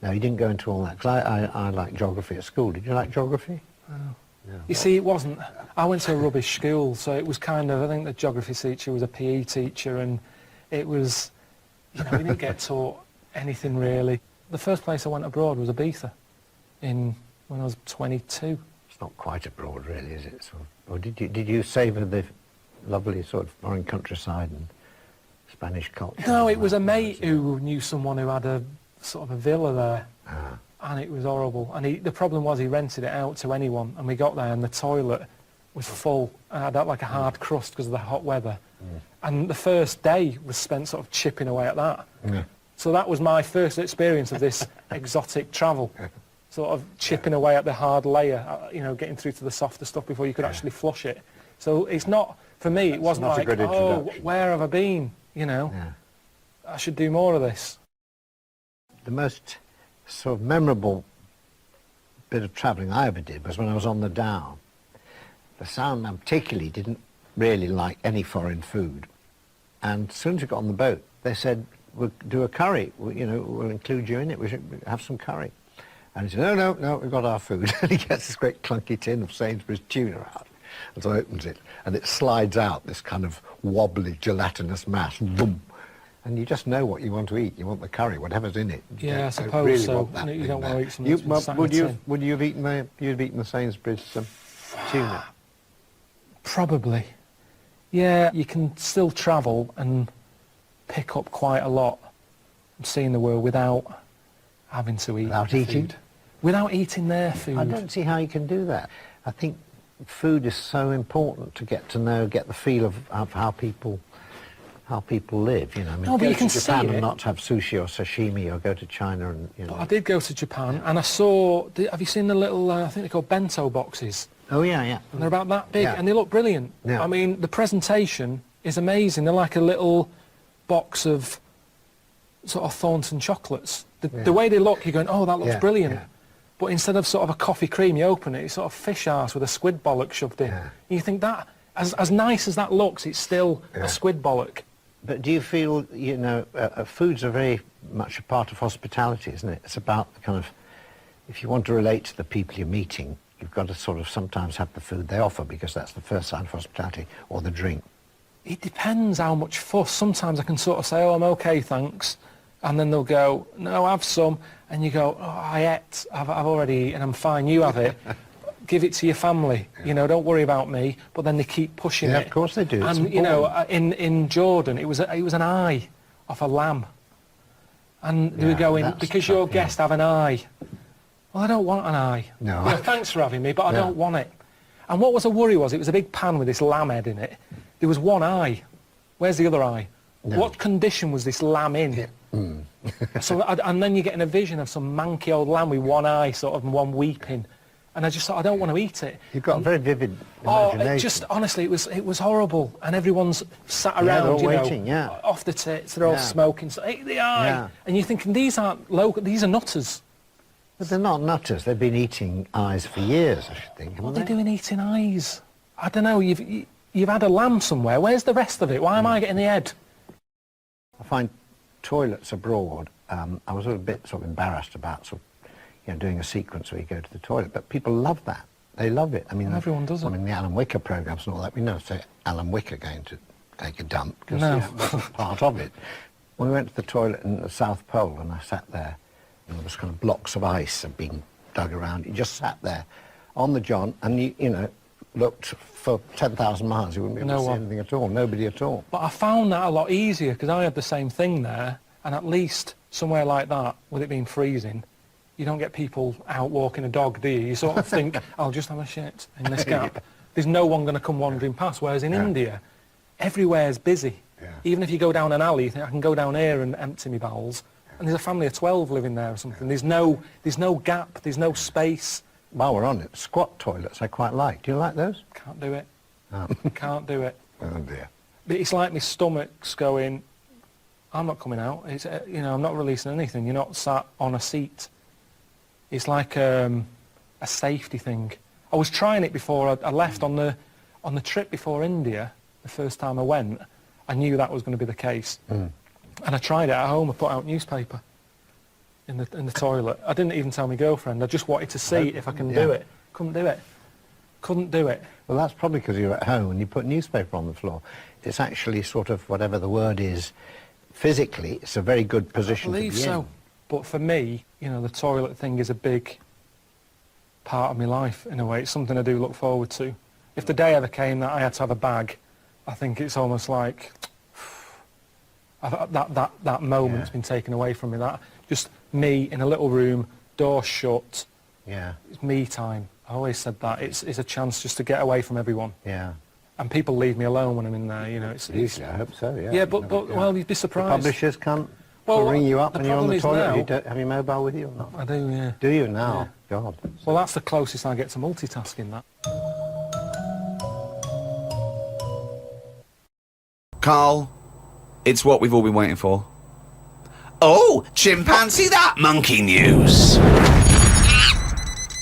No, you didn't go into all that, because I like geography at school. Did you like geography? No. You see, it wasn't. I went to a rubbish school, so it was kind of, I think the geography teacher was a PE teacher, and it was, you know, we didn't get taught anything really. The first place I went abroad was Ibiza, when I was 22. It's not quite abroad, really, is it? Or did you savour the lovely sort of foreign countryside and Spanish culture? No, it was a mate who knew someone who had a sort of a villa there. And it was horrible. And the problem was he rented it out to anyone, and we got there and the toilet was full and had like a hard crust because of the hot weather. And the first day was spent sort of chipping away at that. So that was my first experience of this exotic travel, sort of chipping away at the hard layer, you know, getting through to the softer stuff before you could actually flush it. So it's not, for me, it wasn't like, oh, where have I been, you know? I should do more of this. The most sort of memorable bit of travelling I ever did was when I was on the Down. The Sound, I particularly didn't really like any foreign food. And as soon as we got on the boat, they said, we'll do a curry, we'll include you in it, we should have some curry. And he said, no, we've got our food. And he gets this great clunky tin of Sainsbury's tuna out. And so he opens it, and it slides out, this kind of wobbly, gelatinous mass, boom. And you just know what you want to eat. You want the curry, whatever's in it. Yeah, I suppose really so. You don't want to eat something that's been sat in a tin. Would you have eaten the Sainsbury's tuna? Probably. Yeah, you can still travel and pick up quite a lot and seeing the world without having to eat Without eating? food. Without eating their food. I don't see how you can do that. I think food is so important to get to know, get the feel of how people live, you know. I mean, No, but go you can to Japan see and it. not have sushi or sashimi, or go to China and, you know. But I did go to Japan and I saw, have you seen the little, I think they're called bento boxes? Oh, yeah. And they're about that big and they look brilliant. Yeah. I mean, the presentation is amazing. They're like a little box of sort of Thornton chocolates. The way they look, you're going, oh, that looks brilliant. Yeah. But instead of sort of a coffee cream, you open it, it's sort of fish arse with a squid bollock shoved in. And you think that, as nice as that looks, it's still a squid bollock. But do you feel, you know, foods are very much a part of hospitality, isn't it? It's about the kind of, if you want to relate to the people you're meeting, you've got to sort of sometimes have the food they offer, because that's the first sign of hospitality, or the drink. It depends how much fuss. Sometimes I can sort of say, oh, I'm okay, thanks. And then they'll go, no, have some. And you go, oh, I ate, I've already eaten, I'm fine, you have it. Give it to your family, you know, don't worry about me. But then they keep pushing it. Yeah, of course they do. And, you know, in Jordan, it was an eye off a lamb. And they were going, because your guests have an eye. Well, I don't want an eye. No. You know, thanks for having me, but I don't want it. And what was a worry was, it was a big pan with this lamb head in it. There was one eye. Where's the other eye? No. What condition was this lamb in? So, and then you're getting a vision of some manky old lamb with one eye, sort of, and one weeping. And I just thought, I don't want to eat it. You've got a very vivid imagination. Oh, it just, honestly, it was horrible. And everyone's sat around, they're all you know, waiting, off the tits, they're all smoking. So, eat the eye. Yeah. And you're thinking, these aren't local, these are nutters. But they're not nutters. They've been eating eyes for years, I should think. What are they doing eating eyes? I don't know, you've had a lamb somewhere. Where's the rest of it? Why am I getting the head? I find toilets abroad, I was a bit sort of embarrassed about sort of, you know, doing a sequence where you go to the toilet, but people love that. They love it. I mean, everyone does it. I mean, the Alan Wicker programmes and all that, we know, say Alan Wicker going to take a dump, because No. it wasn't part of it. We went to the toilet in the South Pole, and I sat there, and there was kind of blocks of ice had been dug around. You just sat there on the john, and you know, looked for 10,000 miles, you wouldn't be able No to see one. anything at all, nobody at all. But I found that a lot easier because I had the same thing there, and at least somewhere like that, with it being freezing, you don't get people out walking a dog, do you? You sort of think, I'll just have a shit in this gap. There's no one going to come wandering past, whereas in India, everywhere's busy. Even if you go down an alley, you think, I can go down here and empty my bowels, and there's a family of 12 living there or something. There's no gap, there's no space. While we're on it, squat toilets I quite like. Do you like those? Can't do it. Oh. Can't do it. Oh dear. But it's like my stomach's going, I'm not coming out. It's, you know, I'm not releasing anything. You're not sat on a seat. It's like a safety thing. I was trying it before I left on the trip before India. The first time I went, I knew that was going to be the case, and I tried it at home. I put out newspaper in the toilet. I didn't even tell my girlfriend. I just wanted to see if I can do it. Couldn't do it. Couldn't do it. Well, that's probably because you're at home and you put newspaper on the floor. It's actually sort of, whatever the word is, physically, it's a very good position to be in. I believe so. But for me, you know, the toilet thing is a big part of my life, in a way. It's something I do look forward to. If the day ever came that I had to have a bag, I think it's almost like that moment's been taken away from me. That just me in a little room, door shut. Yeah. It's me time. I always said that. It's a chance just to get away from everyone. Yeah. And people leave me alone when I'm in there, you know. Usually, I hope so, yeah. Yeah, but well, you'd be surprised. The publishers can't ring you up when you're on the toilet. You don't have your mobile with you or not? I do, yeah. Do you now? Yeah. God. Well, that's the closest I get to multitasking, that. Carl, it's what we've all been waiting for. Oh, chimpanzee that monkey news.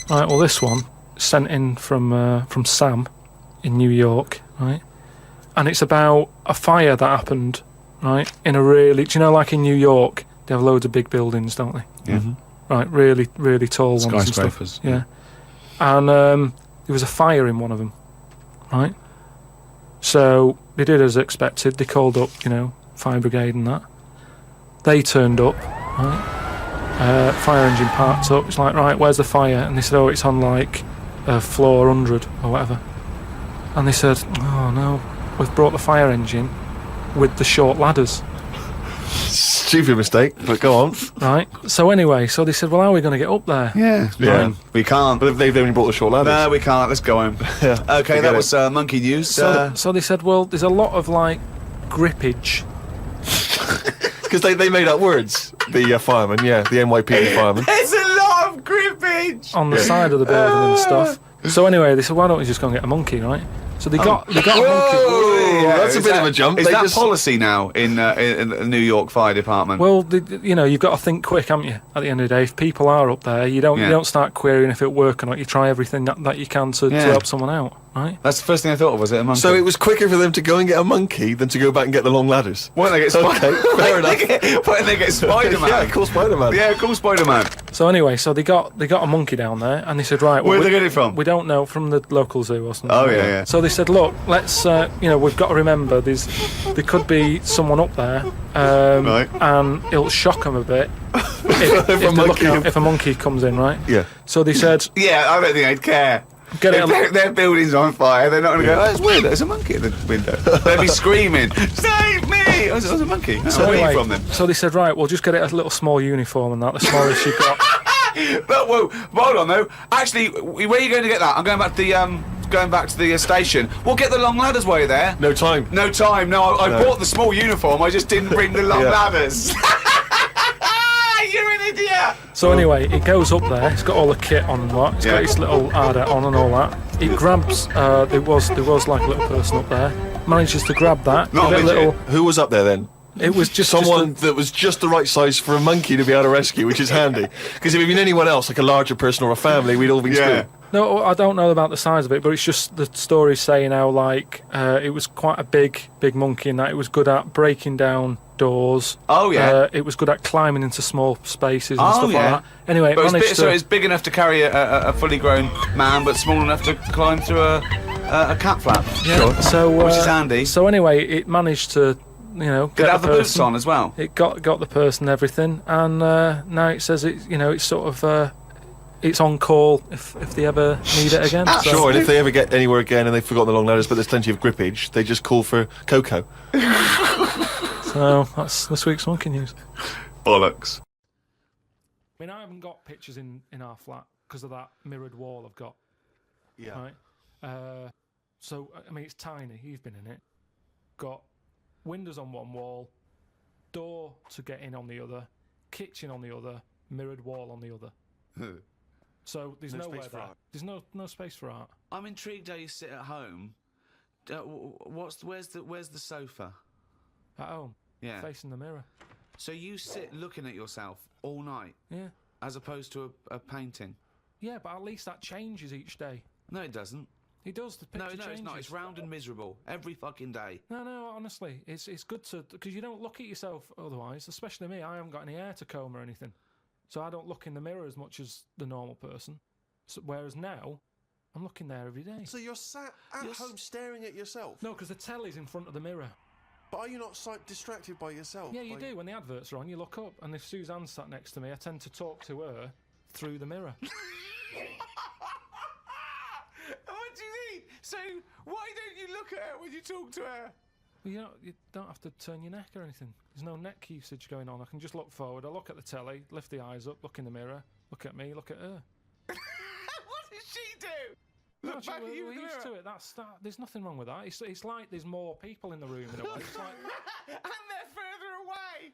Right, well, this one sent in from Sam in New York, right? And it's about a fire that happened, right? In a really, do you know, like in New York, they have loads of big buildings, don't they? Yeah. Right, really, really tall ones. Skyscrapers. And stuff. Yeah. And there was a fire in one of them, right? So they did as expected. They called up, you know, fire brigade and that. They turned up, right? Fire engine parked up. It's like, right, where's the fire? And they said, oh, it's on like floor 100 or whatever. And they said, oh no, we've brought the fire engine with the short ladders. Stupid mistake, but go on. Right. So anyway, so they said, well, how are we going to get up there? Yeah. We can't. But they've only brought the short ladders. No, we can't. Let's go home. Okay, that was monkey news. So they said, well, there's a lot of like grippage. Because they made up words. The firemen, the NYPD firemen. There's a lot of grippage On the side of the building and stuff. So anyway, they said, why don't we just go and get a monkey, right? So they got a monkey. Yeah, that's a bit of a jump. Is They that just- policy now in the New York Fire Department? Well, you know, you've got to think quick, haven't you? At the end of the day, if people are up there, you don't start querying if it'll work or not. You try everything that you can to help someone out, right? That's the first thing I thought of. Was it a monkey? So it was quicker for them to go and get a monkey than to go back and get the long ladders. Why don't they get Okay, fair enough. Why don't they get Spider-Man? Yeah, call Spider-Man. Yeah, call Spider-Man. So anyway, so they got a monkey down there, and they said, right, Where did they get it from? We don't know, from the local zoo or something. Oh, like yeah, that. yeah. So they said, look, let's, you know, we've got to remember there could be someone up there, and it'll shock them a bit if a monkey comes in, right? Yeah. So they said, Yeah, I don't think they'd care. If their building's on fire, they're not going to go, oh, it's weird, there's a monkey at the window. They'll be screaming, save me! Oh, there's a monkey. Oh, so where are anyway, you from then? So they said, right, we'll just get it a little small uniform and that, the smallest you've got. But whoa, hold on though. Actually, where are you going to get that? I'm going back to the station. We'll get the long ladders while you're there. No time. No time. No, I bought the small uniform. I just didn't bring the long ladders. You're an idiot. So anyway, it goes up there. It's got all the kit on and what. It's got its little ardor on and all that. It grabs. There was like a little person up there. Manages to grab that. Not give it a little. Who was up there then? It was just someone that was just the right size for a monkey to be able to rescue, which is handy. Because if it had been anyone else, like a larger person or a family, we'd all been screwed. No, I don't know about the size of it, but it's just the story saying how like it was quite a big monkey, and that it was good at breaking down doors. Oh yeah. It was good at climbing into small spaces and stuff like that. Anyway, it but managed so it's big enough to carry a fully grown man, but small enough to climb through a a cat flap. Yeah. Sure. So which is handy. So anyway, it managed to, Did it have the boots on as well? It got the person everything, and now it says it's sort of it's on call if they ever need it again. So. Sure, and if they ever get anywhere again and they've forgotten the long ladders, but there's plenty of grippage, they just call for Coco. So that's this week's monkey news. Bollocks. I mean, I haven't got pictures in our flat because of that mirrored wall I've got. Yeah. Right. So I mean, it's tiny. You've been in it. Got windows on one wall, door to get in on the other, kitchen on the other, mirrored wall on the other. So there's No nowhere space for there. art. There's no space for art. I'm intrigued how you sit at home. Where's the sofa? At home. Yeah. Facing the mirror. So you sit looking at yourself all night? Yeah. As opposed to a painting? Yeah, but at least that changes each day. No, it doesn't. It does. The picture No, it's not. It's round and miserable every fucking day. No, honestly, it's good to, because you don't look at yourself otherwise. Especially me, I haven't got any hair to comb or anything, so I don't look in the mirror as much as the normal person. So, whereas now, I'm looking there every day. So you're sat at home staring at yourself? No, because the telly's in front of the mirror. But are you not distracted by yourself? Yeah, you do. When the adverts are on, you look up, and if Suzanne's sat next to me, I tend to talk to her through the mirror. What do you mean? So why don't you look at her when you talk to her? Well, you don't have to turn your neck or anything. There's no neck usage going on. I can just look forward. I look at the telly, lift the eyes up, look in the mirror, look at me, look at her. What does she do? No, Look back at you we're in the used mirror. to it. There's nothing wrong with that. It's like there's more people in the room in a way. It's like, And they're further away.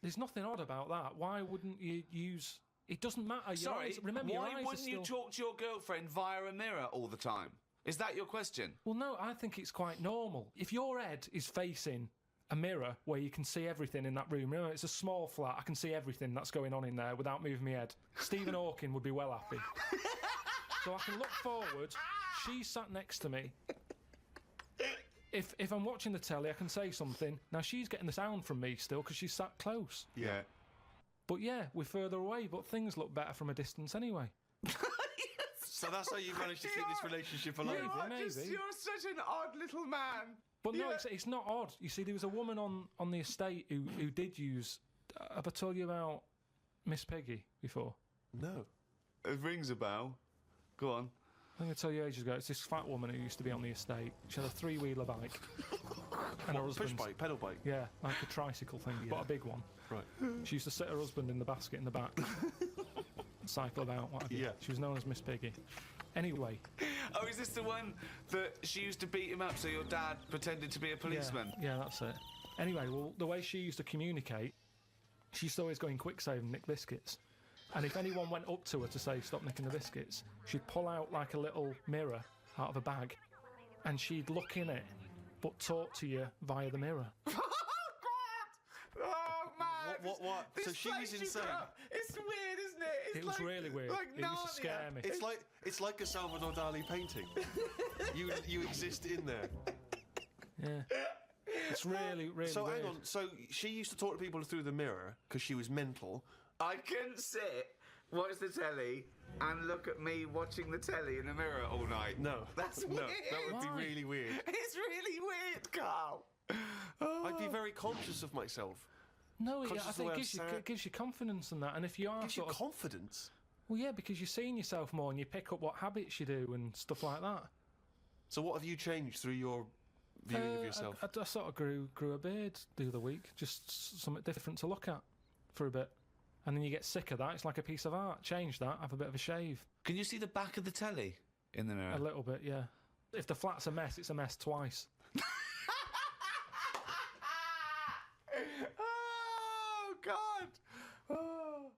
there's nothing odd about that. Why wouldn't you use? It doesn't matter. Your Sorry, eyes, remember, your why eyes are wouldn't you still- talk to your girlfriend via a mirror all the time? Is that your question? Well, no, I think it's quite normal. If your head is facing a mirror where you can see everything in that room, remember, it's a small flat, I can see everything that's going on in there without moving my head. Stephen Hawking would be well happy. So I can look forward, she's sat next to me. If I'm watching the telly, I can say something. Now, she's getting the sound from me still because she's sat close. Yeah. But yeah, we're further away, but things look better from a distance anyway. So that's how you managed to keep this relationship alive? Maybe. You're such an odd little man. But no, it's not odd. You see, there was a woman on the estate who did use... have I told you about Miss Peggy before? No. It rings a bell. Go on. I'm going to tell you ages ago. It's this fat woman who used to be on the estate. She had a 3-wheeler bike. And her What, push husband... bike, pedal bike? Yeah, like a tricycle thing, but a big one. Right. She used to sit her husband in the basket in the back. Cycle about, what have you. Yeah. She was known as Miss Piggy. Anyway. Oh, is this the one that she used to beat him up so your dad pretended to be a policeman? Yeah, that's it. Anyway, well, the way she used to communicate, she used to always go in quick save and nick biscuits. And if anyone went up to her to say, stop nicking the biscuits, she'd pull out like a little mirror out of a bag, and she'd look in it, but talk to you via the mirror. Oh, man. What? This So she was place you insane. grew up, it's weird, isn't it? It's It was like, really weird. Like It used to scare me. It's like a Salvador Dali painting. you exist in there. Yeah. It's really, really So weird. hang on. So she used to talk to people through the mirror because she was mental. I couldn't sit, watch the telly, and look at me watching the telly in the mirror all night. No. That's No, weird. that would be really weird. It's really weird, Carl. I'd be very conscious of myself. No, I Conscious of the think way it I'm gives you, sat. it gives you confidence and that. And if you are Gives you sort of... confidence? Well, yeah, because you're seeing yourself more and you pick up what habits you do and stuff like that. So what have you changed through your viewing of yourself? I sort of grew a beard the other week, just something different to look at for a bit. And then you get sick of that. It's like a piece of art. Change that, have a bit of a shave. Can you see the back of the telly in the mirror? A little bit, yeah. If the flat's a mess, it's a mess twice. Oh, God. Oh.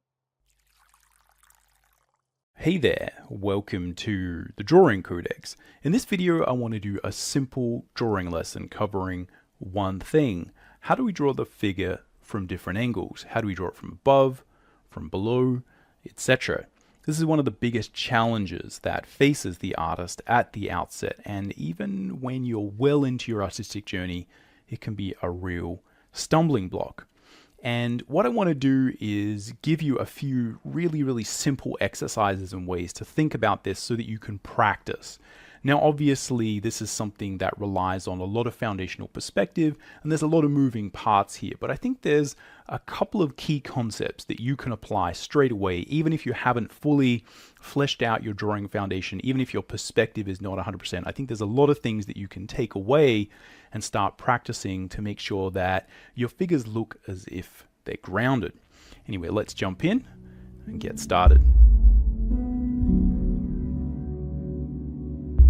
Hey there, welcome to the Drawing Codex. In this video I want to do a simple drawing lesson covering one thing. How do we draw the figure from different angles? How do we draw it from above, from below, etc.? This is one of the biggest challenges that faces the artist at the outset, and even when you're well into your artistic journey, it can be a real stumbling block. And what I want to do is give you a few really simple exercises and ways to think about this so that you can practice. Now, obviously, this is something that relies on a lot of foundational perspective, and there's a lot of moving parts here, but I think there's a couple of key concepts that you can apply straight away, even if you haven't fully fleshed out your drawing foundation, even if your perspective is not 100%. I think there's a lot of things that you can take away and start practicing to make sure that your figures look as if they're grounded. Anyway, let's jump in and get started.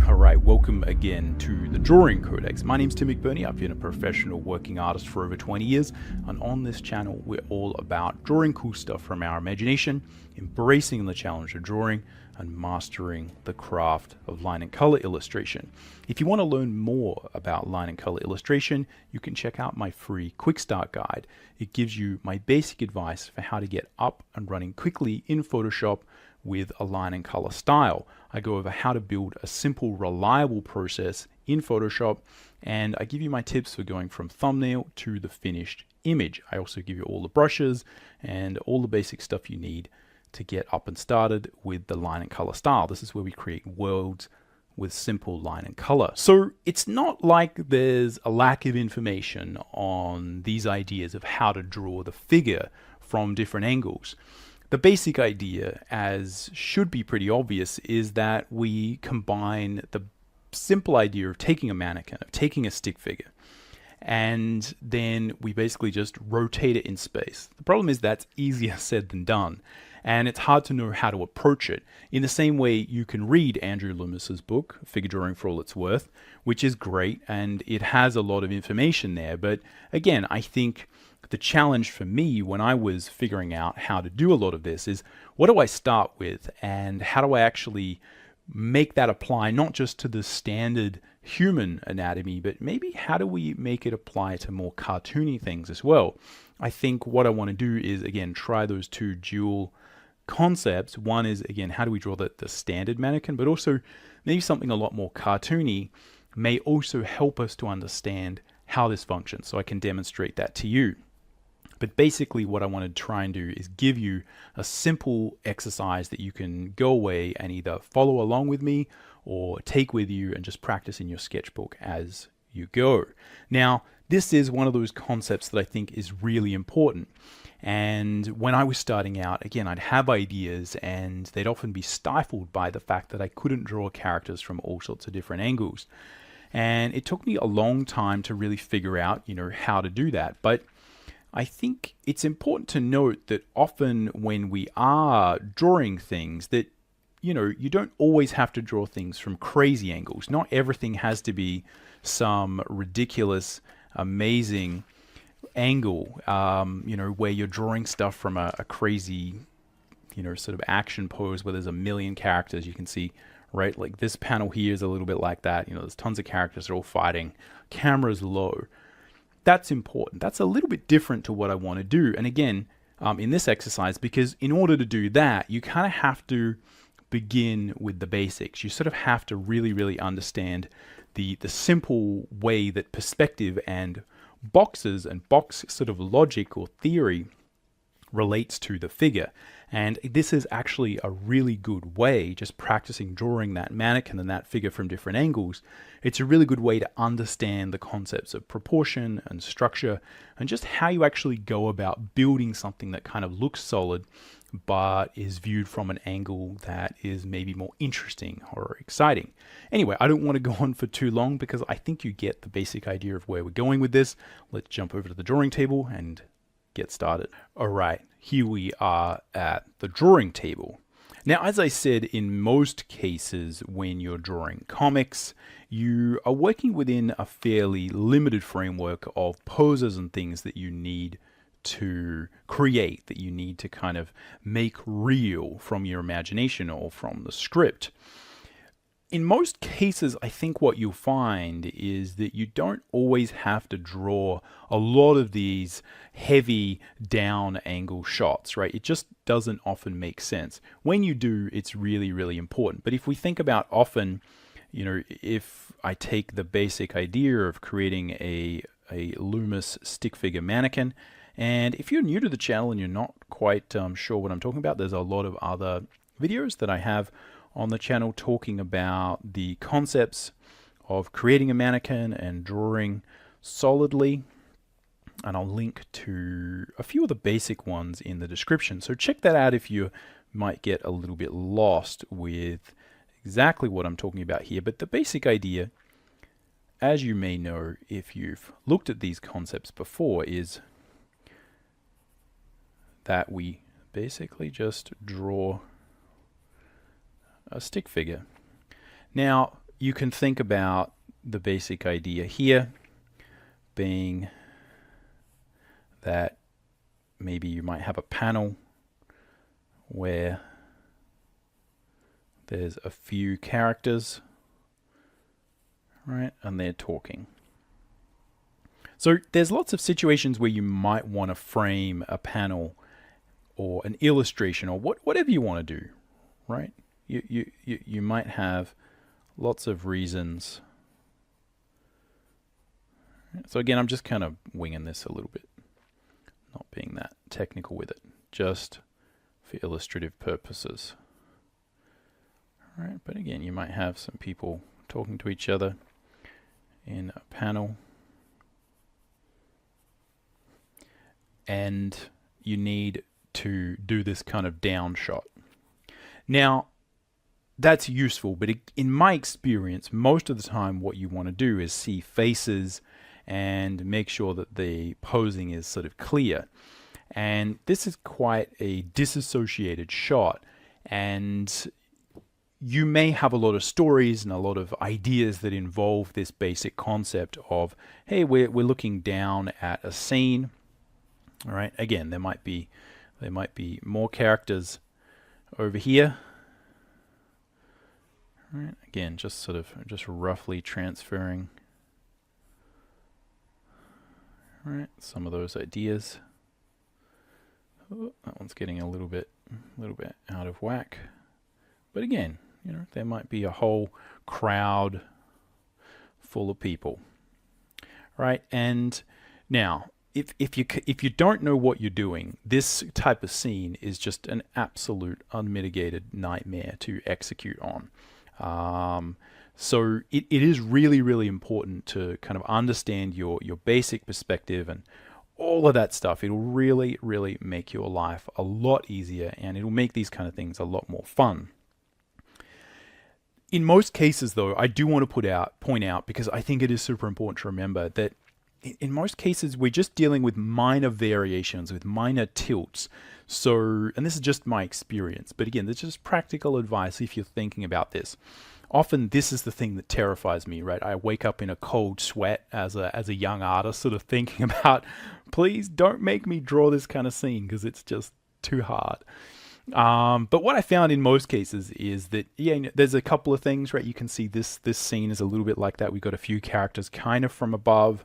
Alright, welcome again to the Drawing Codex. My name's Tim McBurney. I've been a professional working artist for over 20 years, and on this channel we're all about drawing cool stuff from our imagination, embracing the challenge of drawing, and mastering the craft of line and color illustration. If you want to learn more about line and color illustration, you can check out my free quick start guide. It gives you my basic advice for how to get up and running quickly in Photoshop with a line and color style. I go over how to build a simple, reliable process in Photoshop, and I give you my tips for going from thumbnail to the finished image. I also give you all the brushes and all the basic stuff you need to get up and started with the line and color style. This is where we create worlds with simple line and color. So it's not like there's a lack of information on these ideas of how to draw the figure from different angles. The basic idea, as should be pretty obvious, is that we combine the simple idea of taking a mannequin, of taking a stick figure, and then we basically just rotate it in space. The problem is that's easier said than done, and it's hard to know how to approach it. In the same way, you can read Andrew Loomis's book, Figure Drawing for All It's Worth, which is great, and it has a lot of information there, but again, I think the challenge for me when I was figuring out how to do a lot of this is, what do I start with, and how do I actually make that apply not just to the standard human anatomy, but maybe how do we make it apply to more cartoony things as well? I think what I want to do is, again, try those two dual concepts. One is, again, how do we draw the standard mannequin, but also maybe something a lot more cartoony may also help us to understand how this functions, so I can demonstrate that to you. But basically what I want to try and do is give you a simple exercise that you can go away and either follow along with me or take with you and just practice in your sketchbook as you go. Now, this is one of those concepts that I think is really important. And when I was starting out, again, I'd have ideas and they'd often be stifled by the fact that I couldn't draw characters from all sorts of different angles. And it took me a long time to really figure out, how to do that. But I think it's important to note that often when we are drawing things that, you don't always have to draw things from crazy angles. Not everything has to be some ridiculous, amazing angle, where you're drawing stuff from a crazy, sort of action pose where there's a million characters. You can see, right, like this panel here is a little bit like that. There's tons of characters, they're all fighting, camera's low. That's important. That's a little bit different to what I want to do. And again, in this exercise, because in order to do that, you kind of have to begin with the basics. You sort of have to really, really understand the simple way that perspective and boxes and box sort of logic or theory relates to the figure. And this is actually a really good way, just practicing drawing that mannequin and that figure from different angles. It's a really good way to understand the concepts of proportion and structure and just how you actually go about building something that kind of looks solid but is viewed from an angle that is maybe more interesting or exciting. Anyway, I don't want to go on for too long because I think you get the basic idea of where we're going with this. Let's jump over to the drawing table and get started. All right, here we are at the drawing table. Now, as I said, in most cases when you're drawing comics, you are working within a fairly limited framework of poses and things that you need to create, that you need to kind of make real from your imagination or from the script. In most cases, I think what you'll find is that you don't always have to draw a lot of these heavy down angle shots, right? It just doesn't often make sense. When you do, it's really, really important. But if we think about often, if I take the basic idea of creating a Loomis stick figure mannequin, and if you're new to the channel and you're not quite sure what I'm talking about, there's a lot of other videos that I have on the channel talking about the concepts of creating a mannequin and drawing solidly, and I'll link to a few of the basic ones in the description. So check that out if you might get a little bit lost with exactly what I'm talking about here. But the basic idea, as you may know if you've looked at these concepts before, is that we basically just draw a stick figure. Now, you can think about the basic idea here being that maybe you might have a panel where there's a few characters, right, and they're talking. So there's lots of situations where you might want to frame a panel or an illustration or whatever you want to do, right? You might have lots of reasons. So again, I'm just kind of winging this a little bit, not being that technical with it, just for illustrative purposes. All right, but again, you might have some people talking to each other in a panel, and you need to do this kind of down shot. Now, that's useful, but in my experience, most of the time what you want to do is see faces and make sure that the posing is sort of clear. And this is quite a disassociated shot, and you may have a lot of stories and a lot of ideas that involve this basic concept of, hey, we're looking down at a scene. All right, again, there might be more characters over here. All right, again, just roughly transferring, all right, some of those ideas. Oh, that one's getting a little bit out of whack. But again, you know, there might be a whole crowd full of people, right? And now, if you don't know what you're doing, this type of scene is just an absolute unmitigated nightmare to execute on. So it is really, really important to kind of understand your basic perspective and all of that stuff. It'll really, really make your life a lot easier, and it'll make these kind of things a lot more fun. In most cases, though, I do want to point out, because I think it is super important to remember that in most cases, we're just dealing with minor variations, with minor tilts. So, and this is just my experience, but again, this is just practical advice if you're thinking about this. Often this is the thing that terrifies me, right? I wake up in a cold sweat as a young artist, sort of thinking about, please don't make me draw this kind of scene because it's just too hard. But what I found in most cases is that, yeah, there's a couple of things, right? You can see this scene is a little bit like that. We've got a few characters kind of from above.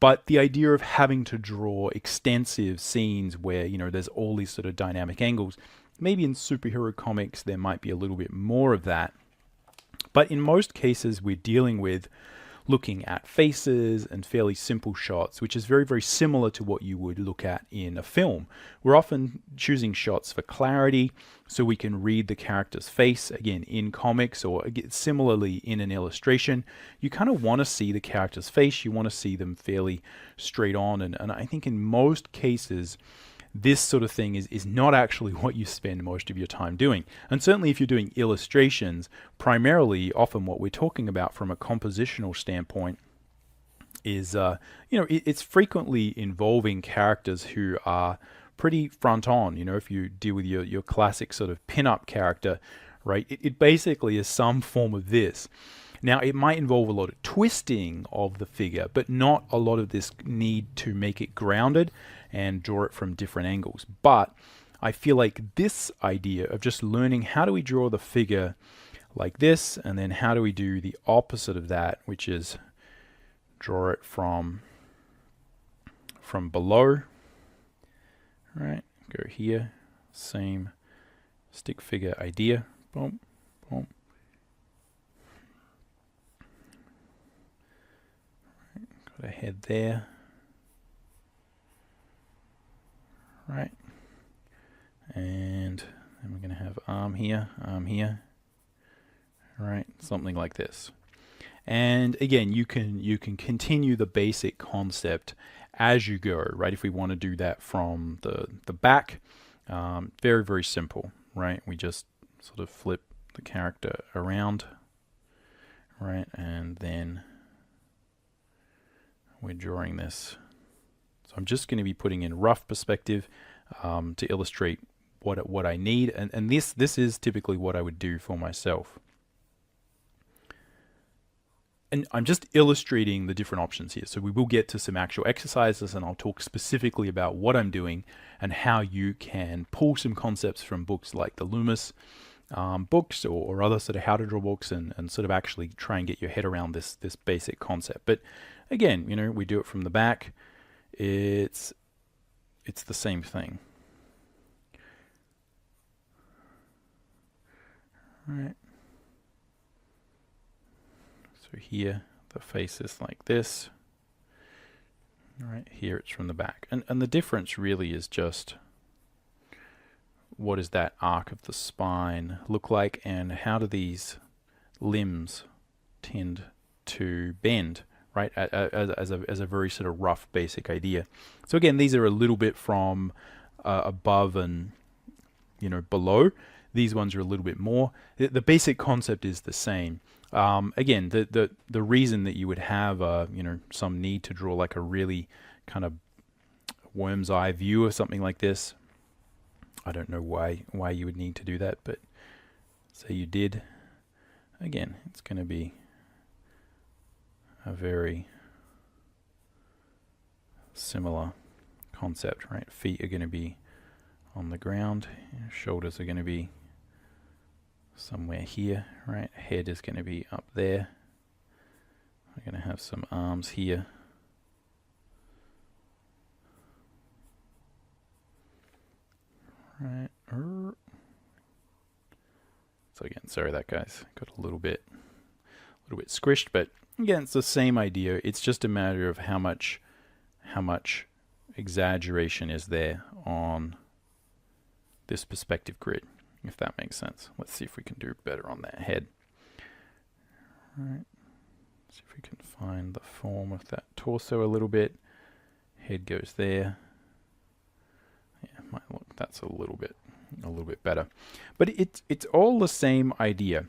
But the idea of having to draw extensive scenes where, you know, there's all these sort of dynamic angles, maybe in superhero comics there might be a little bit more of that. But in most cases we're dealing with looking at faces and fairly simple shots, which is very, very similar to what you would look at in a film. We're often choosing shots for clarity so we can read the character's face. Again, in comics or similarly in an illustration, you kind of want to see the character's face. You want to see them fairly straight on. And I think in most cases, this sort of thing is not actually what you spend most of your time doing. And certainly if you're doing illustrations, primarily often what we're talking about from a compositional standpoint is, it's frequently involving characters who are pretty front on. You know, if you deal with your classic sort of pin-up character, right, it basically is some form of this. Now, it might involve a lot of twisting of the figure, but not a lot of this need to make it grounded and draw it from different angles. But I feel like this idea of just learning how do we draw the figure like this, and then how do we do the opposite of that, which is draw it from below, right? Go here, same stick figure idea, boom, boom. Got a head there, right? And then we're going to have arm here, right? Something like this. And again, you can continue the basic concept as you go, right? If we want to do that from the back, very, very simple, right? We just sort of flip the character around, right? And then we're drawing this. So I'm just going to be putting in rough perspective to illustrate what I need, and this is typically what I would do for myself. And I'm just illustrating the different options here. So we will get to some actual exercises, and I'll talk specifically about what I'm doing and how you can pull some concepts from books like the Loomis books or other sort of how to draw books and sort of actually try and get your head around this basic concept. But again, you know, we do it from the back. It's the same thing. All right. So here, the face is like this. All right, here it's from the back. And the difference really is just what does that arc of the spine look like, and how do these limbs tend to bend, right, as a very sort of rough basic idea. So again, these are a little bit from above and, you know, below. These ones are a little bit more. The basic concept is the same. Again, the reason that you would have you know, some need to draw like a really kind of worm's eye view of something like this, I don't know why you would need to do that, but say you did. Again, it's going to be a very similar concept, right? Feet are going to be on the ground, shoulders are going to be somewhere here, right? Head is going to be up there. We're going to have some arms here. Right. So again, sorry that guys got a little bit squished, but again, it's the same idea. It's just a matter of how much exaggeration is there on this perspective grid, if that makes sense. Let's see if we can do better on that head. All right. See if we can find the form of that torso a little bit. Head goes there. Yeah, might look, that's a little bit better. But it's all the same idea.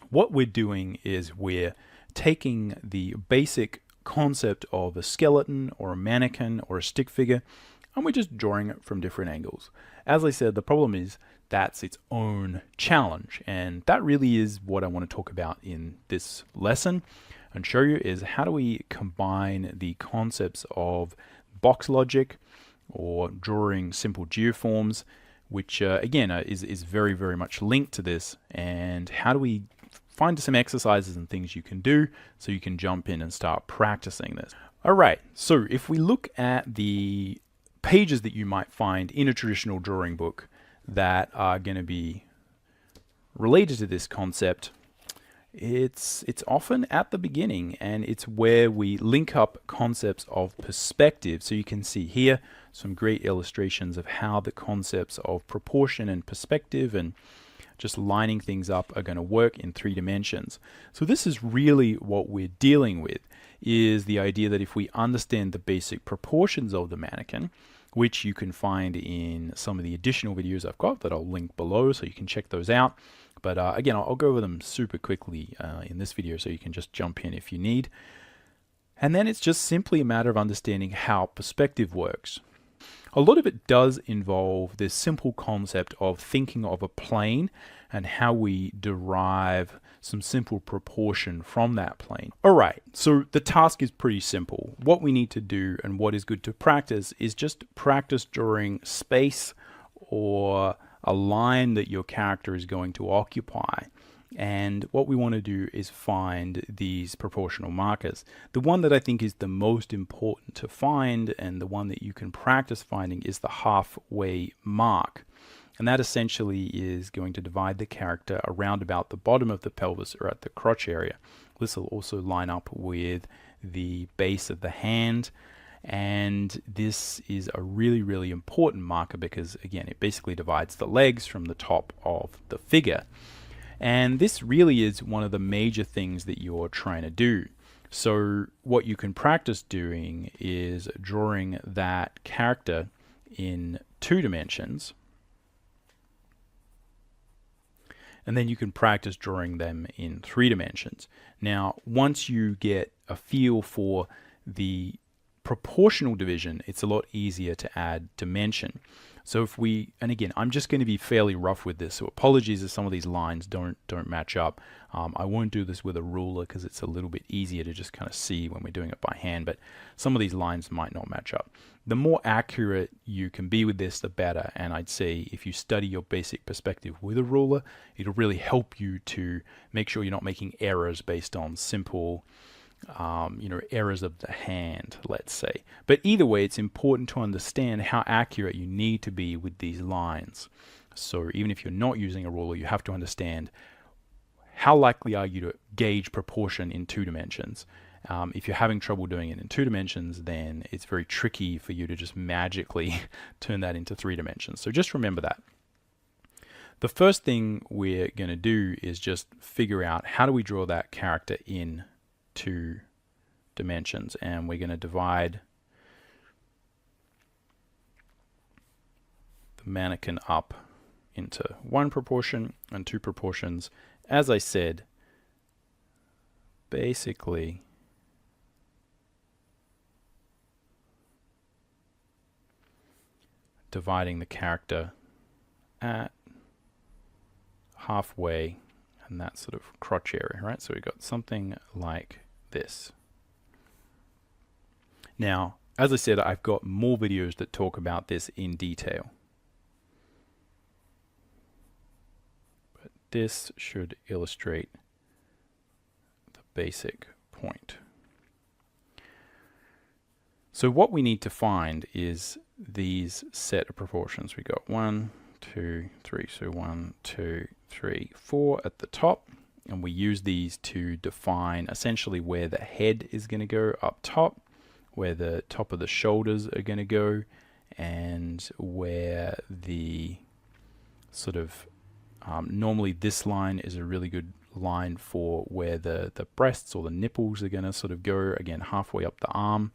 What we're doing is we're taking the basic concept of a skeleton or a mannequin or a stick figure, and we're just drawing it from different angles. As I said, the problem is that's its own challenge, and that really is what I want to talk about in this lesson and show you is how do we combine the concepts of box logic or drawing simple geoforms, which again is very, very much linked to this, and how do we find some exercises and things you can do so you can jump in and start practicing this. Alright, so if we look at the pages that you might find in a traditional drawing book that are going to be related to this concept, it's often at the beginning, and it's where we link up concepts of perspective. So you can see here some great illustrations of how the concepts of proportion and perspective and just lining things up are going to work in 3 dimensions. So this is really what we're dealing with, is the idea that if we understand the basic proportions of the mannequin, which you can find in some of the additional videos I've got that I'll link below so you can check those out. But again, I'll go over them super quickly in this video so you can just jump in if you need. And then it's just simply a matter of understanding how perspective works. A lot of it does involve this simple concept of thinking of a plane and how we derive some simple proportion from that plane. Alright, so the task is pretty simple. What we need to do and what is good to practice is just practice drawing space or a line that your character is going to occupy. And what we want to do is find these proportional markers. The one that I think is the most important to find and the one that you can practice finding is the halfway mark. And that essentially is going to divide the character around about the bottom of the pelvis or at the crotch area. This will also line up with the base of the hand. And this is a really, really important marker because, again, it basically divides the legs from the top of the figure. And this really is one of the major things that you're trying to do. So what you can practice doing is drawing that character in 2 dimensions, and then you can practice drawing them in 3 dimensions. Now, once you get a feel for the proportional division, it's a lot easier to add dimension. So if we, and again, I'm just going to be fairly rough with this, so apologies if some of these lines don't match up. I won't do this with a ruler because it's a little bit easier to just kind of see when we're doing it by hand, but some of these lines might not match up. The more accurate you can be with this, the better, and I'd say if you study your basic perspective with a ruler, it'll really help you to make sure you're not making errors based on simple errors of the hand, let's say. But either way, it's important to understand how accurate you need to be with these lines. So even if you're not using a ruler, you have to understand how likely are you to gauge proportion in 2 dimensions. If you're having trouble doing it in 2 dimensions, then it's very tricky for you to just magically turn that into 3 dimensions. So just remember that. The first thing we're going to do is just figure out how do we draw that character in 2 dimensions, and we're going to divide the mannequin up into 1 proportion and 2 proportions. As I said, basically dividing the character at halfway and that sort of crotch area, right? So we've got something like this. Now, as I said, I've got more videos that talk about this in detail. But this should illustrate the basic point. So what we need to find is these set of proportions. We got 1, 2, 3. So 1, 2, 3, 4 at the top. And we use these to define essentially where the head is going to go up top, where the top of the shoulders are going to go, and where the sort of normally this line is a really good line for where the breasts or the nipples are going to sort of go, again halfway up the arm.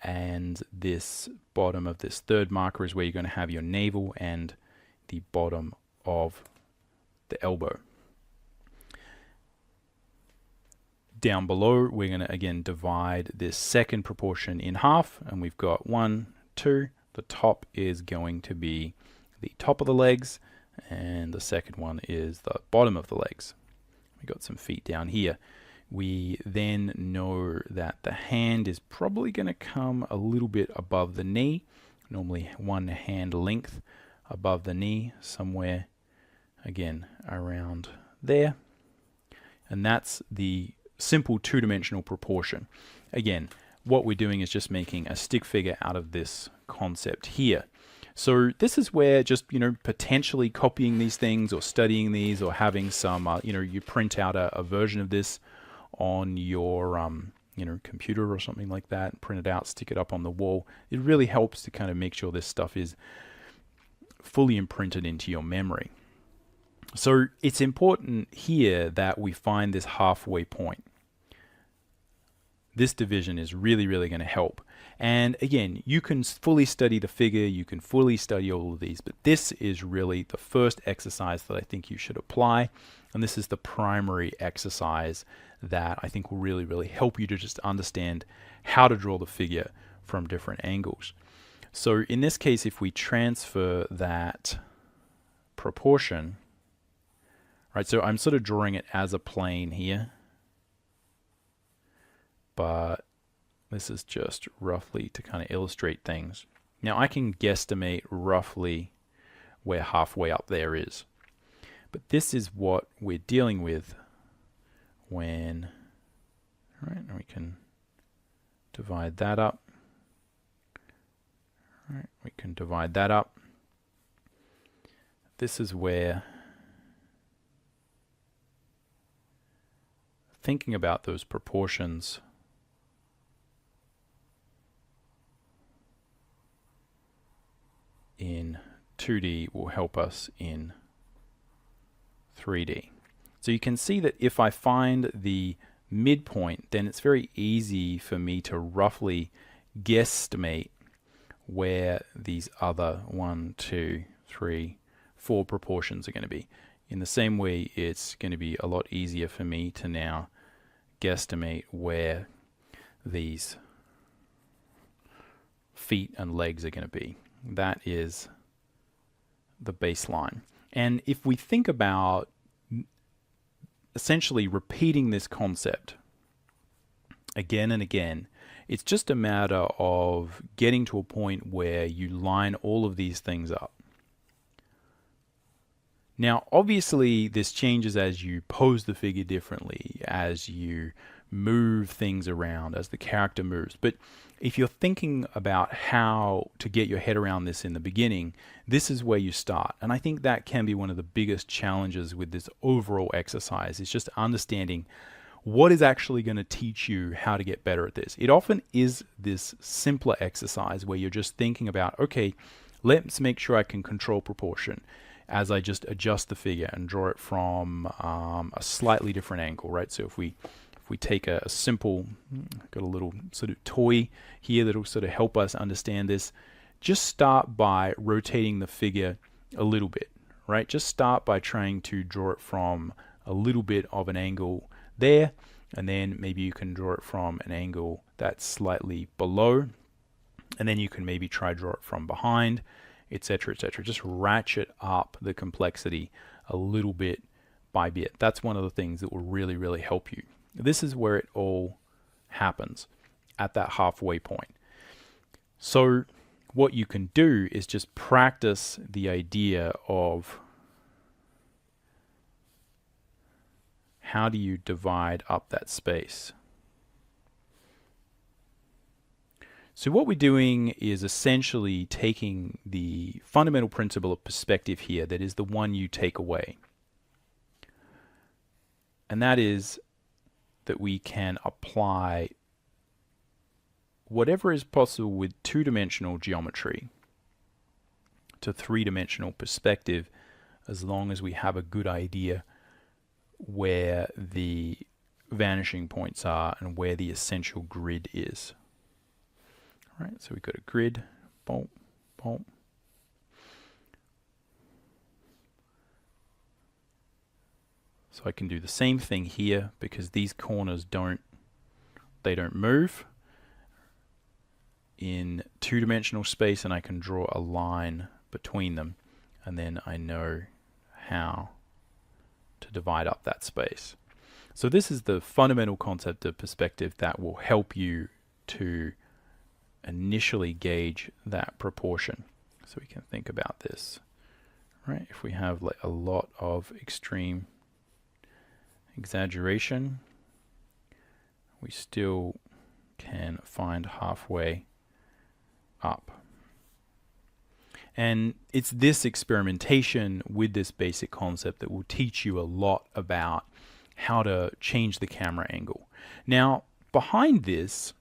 And this bottom of this third marker is where you're going to have your navel and the bottom of the elbow. Down below, we're going to again divide this second proportion in half, and we've got 1, 2. The top is going to be the top of the legs, and the second one is the bottom of the legs. We've got some feet down here. We then know that the hand is probably going to come a little bit above the knee, normally 1 hand length above the knee, somewhere again around there. And that's the simple 2-dimensional proportion. Again, what we're doing is just making a stick figure out of this concept here. So this is where just, potentially copying these things or studying these or having some, you print out a version of this on your, computer or something like that, print it out, stick it up on the wall. It really helps to kind of make sure this stuff is fully imprinted into your memory. So it's important here that we find this halfway point. This division is really, really going to help. And again, you can fully study the figure, you can fully study all of these, but this is really the first exercise that I think you should apply. And this is the primary exercise that I think will really, really help you to just understand how to draw the figure from different angles. So in this case, if we transfer that proportion, right, so I'm sort of drawing it as a plane here, but this is just roughly to kind of illustrate things. Now I can guesstimate roughly where halfway up there is, but this is what we're dealing with when, all right, and we can divide that up. All right, we can divide that up. This is where thinking about those proportions in 2D will help us in 3D. So you can see that if I find the midpoint, then it's very easy for me to roughly guesstimate where these other 1, 2, 3, 4 proportions are going to be. In the same way, it's going to be a lot easier for me to now guesstimate where these feet and legs are going to be. That is the baseline. And if we think about essentially repeating this concept again and again, it's just a matter of getting to a point where you line all of these things up. Now, obviously, this changes as you pose the figure differently, as you move things around, as the character moves. But if you're thinking about how to get your head around this in the beginning, this is where you start. And I think that can be one of the biggest challenges with this overall exercise, is just understanding what is actually going to teach you how to get better at this. It often is this simpler exercise where you're just thinking about, okay, let's make sure I can control proportion as I just adjust the figure and draw it from a slightly different angle, right? So if we take a simple, got a little sort of toy here that'll sort of help us understand this, just start by rotating the figure a little bit, right? Just start by trying to draw it from a little bit of an angle there, and then maybe you can draw it from an angle that's slightly below, and then you can maybe try draw it from behind, etc., etc. Just ratchet up the complexity a little bit by bit. That's one of the things that will really, really help you. This is where it all happens, at that halfway point. So what you can do is just practice the idea of how do you divide up that space. So what we're doing is essentially taking the fundamental principle of perspective here, that is the one you take away. And that is that we can apply whatever is possible with two-dimensional geometry to three-dimensional perspective, as long as we have a good idea where the vanishing points are and where the essential grid is. All right, so we've got a grid, boom, boom. So I can do the same thing here, because these corners don't move in two-dimensional space, and I can draw a line between them, and then I know how to divide up that space. So this is the fundamental concept of perspective that will help you to initially gauge that proportion. So we can think about this, right? If we have like a lot of extreme exaggeration, we still can find halfway up. And it's this experimentation with this basic concept that will teach you a lot about how to change the camera angle. Now, behind this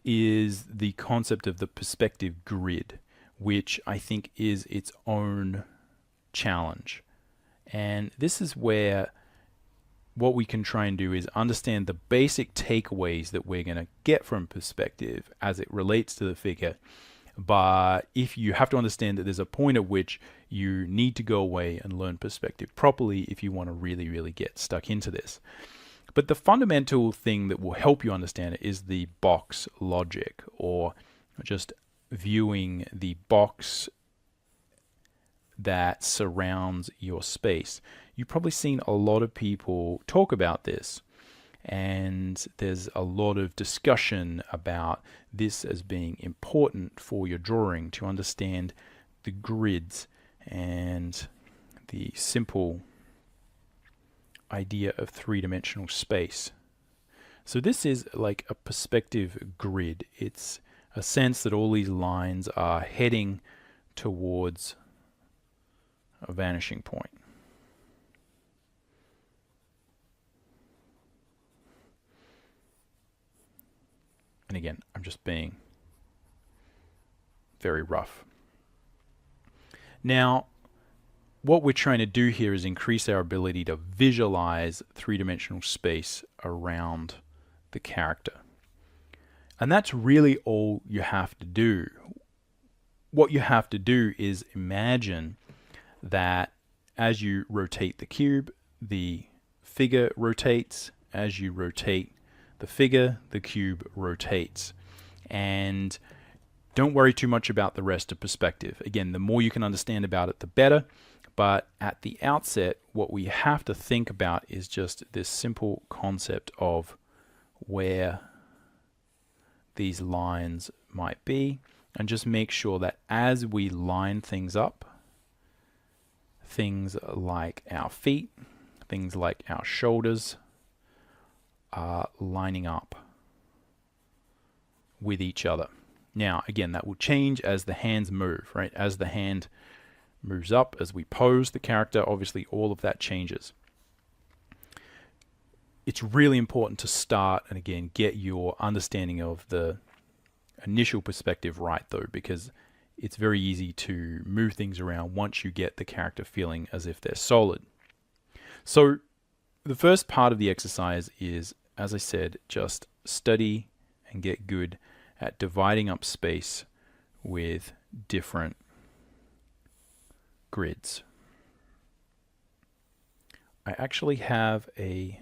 is the concept of the perspective grid, which I think is its own challenge. And this is where what we can try and do is understand the basic takeaways that we're going to get from perspective as it relates to the figure. But if you have to understand that there's a point at which you need to go away and learn perspective properly if you want to really, really get stuck into this. But the fundamental thing that will help you understand it is the box logic, or just viewing the box that surrounds your space. You've probably seen a lot of people talk about this, and there's a lot of discussion about this as being important for your drawing, to understand the grids and the simple idea of three-dimensional space. So this is like a perspective grid. It's a sense that all these lines are heading towards a vanishing point. And again, I'm just being very rough. Now, what we're trying to do here is increase our ability to visualize three-dimensional space around the character. And that's really all you have to do. What you have to do is imagine that as you rotate the cube, the figure rotates. As you rotate the figure, the cube rotates. And don't worry too much about the rest of perspective. Again, the more you can understand about it, the better. But at the outset, what we have to think about is just this simple concept of where these lines might be, and just make sure that as we line things up, things like our feet, things like our shoulders are lining up with each other. Now, again, that will change as the hands move, right? As the hand moves up, as we pose the character, obviously all of that changes. It's really important to start and again get your understanding of the initial perspective right though, because it's very easy to move things around once you get the character feeling as if they're solid. So the first part of the exercise is, as I said, just study and get good at dividing up space with different grids. I actually have a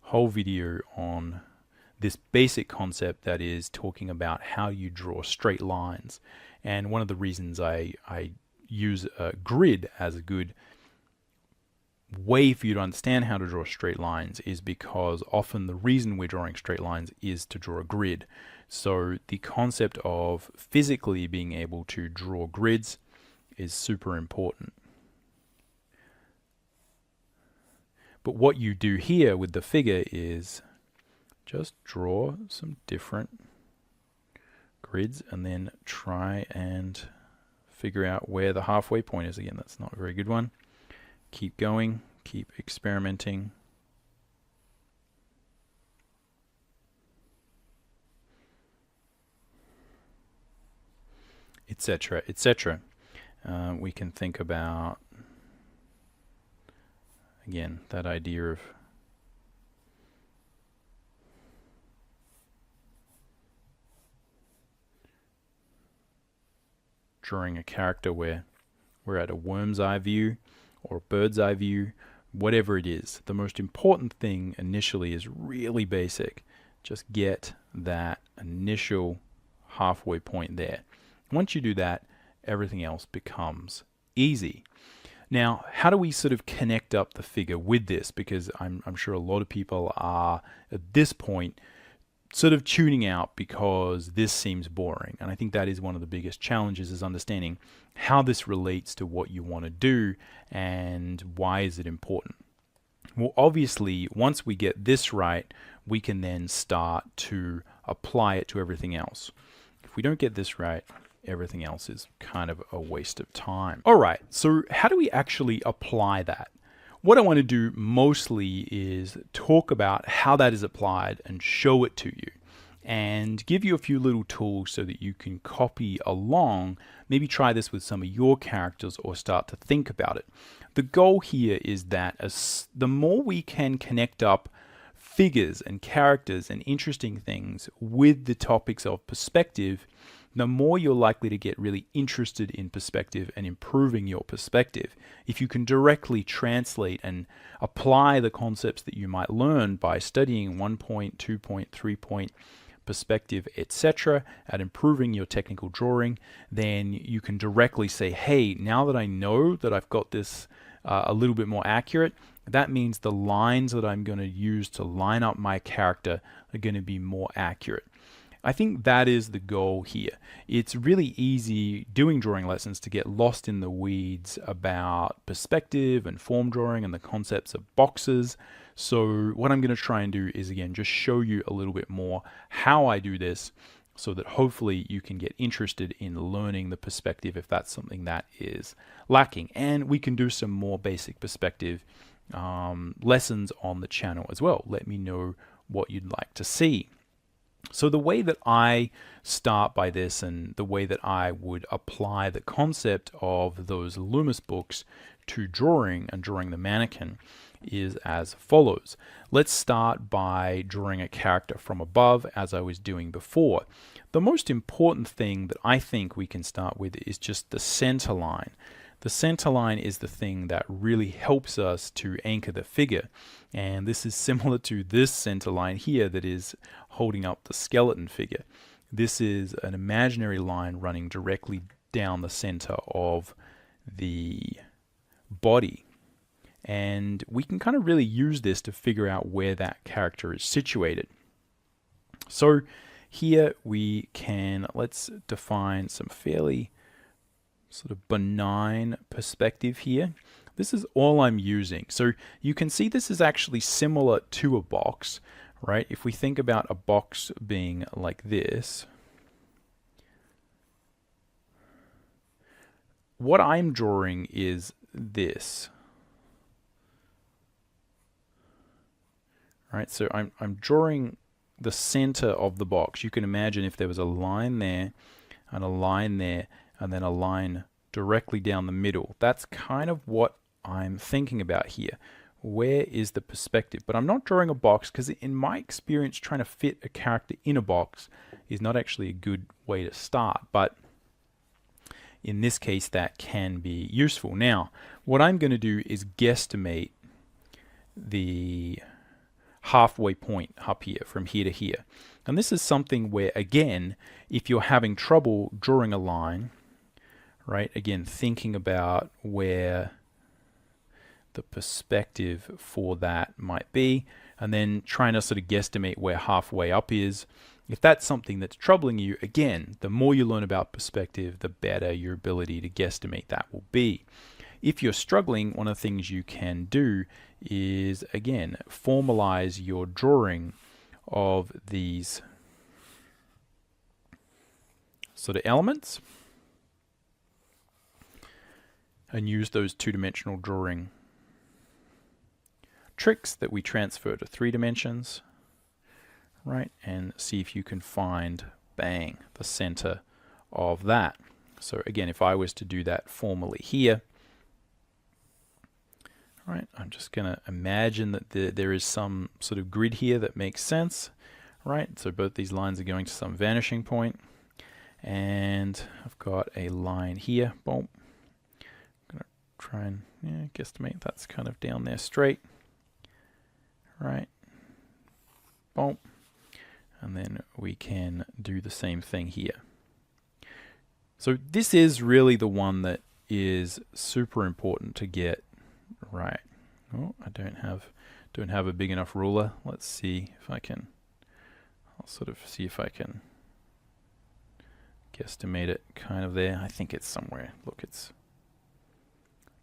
whole video on this basic concept that is talking about how you draw straight lines. And one of the reasons I use a grid as a good way for you to understand how to draw straight lines is because often the reason we're drawing straight lines is to draw a grid. So the concept of physically being able to draw grids is super important. But what you do here with the figure is just draw some different grids and then try and figure out where the halfway point is. Again, that's not a very good one. Keep going, keep experimenting. Etc., etc. We can think about, again, that idea of drawing a character where we're at a worm's eye view or a bird's eye view, whatever it is. The most important thing initially is really basic. Just get that initial halfway point there. Once you do that, everything else becomes easy. Now, how do we sort of connect up the figure with this? Because I'm sure a lot of people are, at this point, sort of tuning out because this seems boring. And I think that is one of the biggest challenges, is understanding how this relates to what you want to do and why is it important. Well, obviously, once we get this right, we can then start to apply it to everything else. If we don't get this right, everything else is kind of a waste of time. All right, so how do we actually apply that? What I want to do mostly is talk about how that is applied and show it to you and give you a few little tools so that you can copy along, maybe try this with some of your characters or start to think about it. The goal here is that the more we can connect up figures and characters and interesting things with the topics of perspective, the more you're likely to get really interested in perspective and improving your perspective. If you can directly translate and apply the concepts that you might learn by studying 1 point, 2 point, 3 point perspective, etc., at improving your technical drawing, then you can directly say, hey, now that I know that I've got this a little bit more accurate, that means the lines that I'm going to use to line up my character are going to be more accurate. I think that is the goal here. It's really easy doing drawing lessons to get lost in the weeds about perspective and form drawing and the concepts of boxes. So what I'm going to try and do is, again, just show you a little bit more how I do this so that hopefully you can get interested in learning the perspective if that's something that is lacking. And we can do some more basic perspective lessons on the channel as well. Let me know what you'd like to see. So the way that I start by this, and the way that I would apply the concept of those Loomis books to drawing and drawing the mannequin, is as follows. Let's start by drawing a character from above, as I was doing before. The most important thing that I think we can start with is just the center line. The center line is the thing that really helps us to anchor the figure, and this is similar to this center line here that is holding up the skeleton figure. This is an imaginary line running directly down the center of the body, and we can kind of really use this to figure out where that character is situated. So here we can, let's define some fairly sort of benign perspective here. This is all I'm using. So you can see this is actually similar to a box, right? If we think about a box being like this, what I'm drawing is this. Right, so I'm drawing the center of the box. You can imagine if there was a line there and a line there and then a line directly down the middle. That's kind of what I'm thinking about here. Where is the perspective? But I'm not drawing a box because in my experience, trying to fit a character in a box is not actually a good way to start. But in this case, that can be useful. Now, what I'm going to do is guesstimate the halfway point up here, from here to here. And this is something where, again, if you're having trouble drawing a line, right, again, thinking about where the perspective for that might be, and then trying to sort of guesstimate where halfway up is. If that's something that's troubling you, again, the more you learn about perspective, the better your ability to guesstimate that will be. If you're struggling, one of the things you can do is, again, formalize your drawing of these sort of elements and use those two-dimensional drawing tricks that we transfer to 3 dimensions, right? And see if you can find, bang, the center of that. So again, if I was to do that formally here, right, I'm just going to imagine that there is some sort of grid here that makes sense, right? So both these lines are going to some vanishing point, and I've got a line here. Boom. I'm going to try and guesstimate that's kind of down there straight, right? Boom. And then we can do the same thing here. So this is really the one that is super important to get right. Oh, I don't have a big enough ruler. Let's see if I can. I'll sort of see if I can guesstimate it kind of there. I think it's somewhere. Look, it's.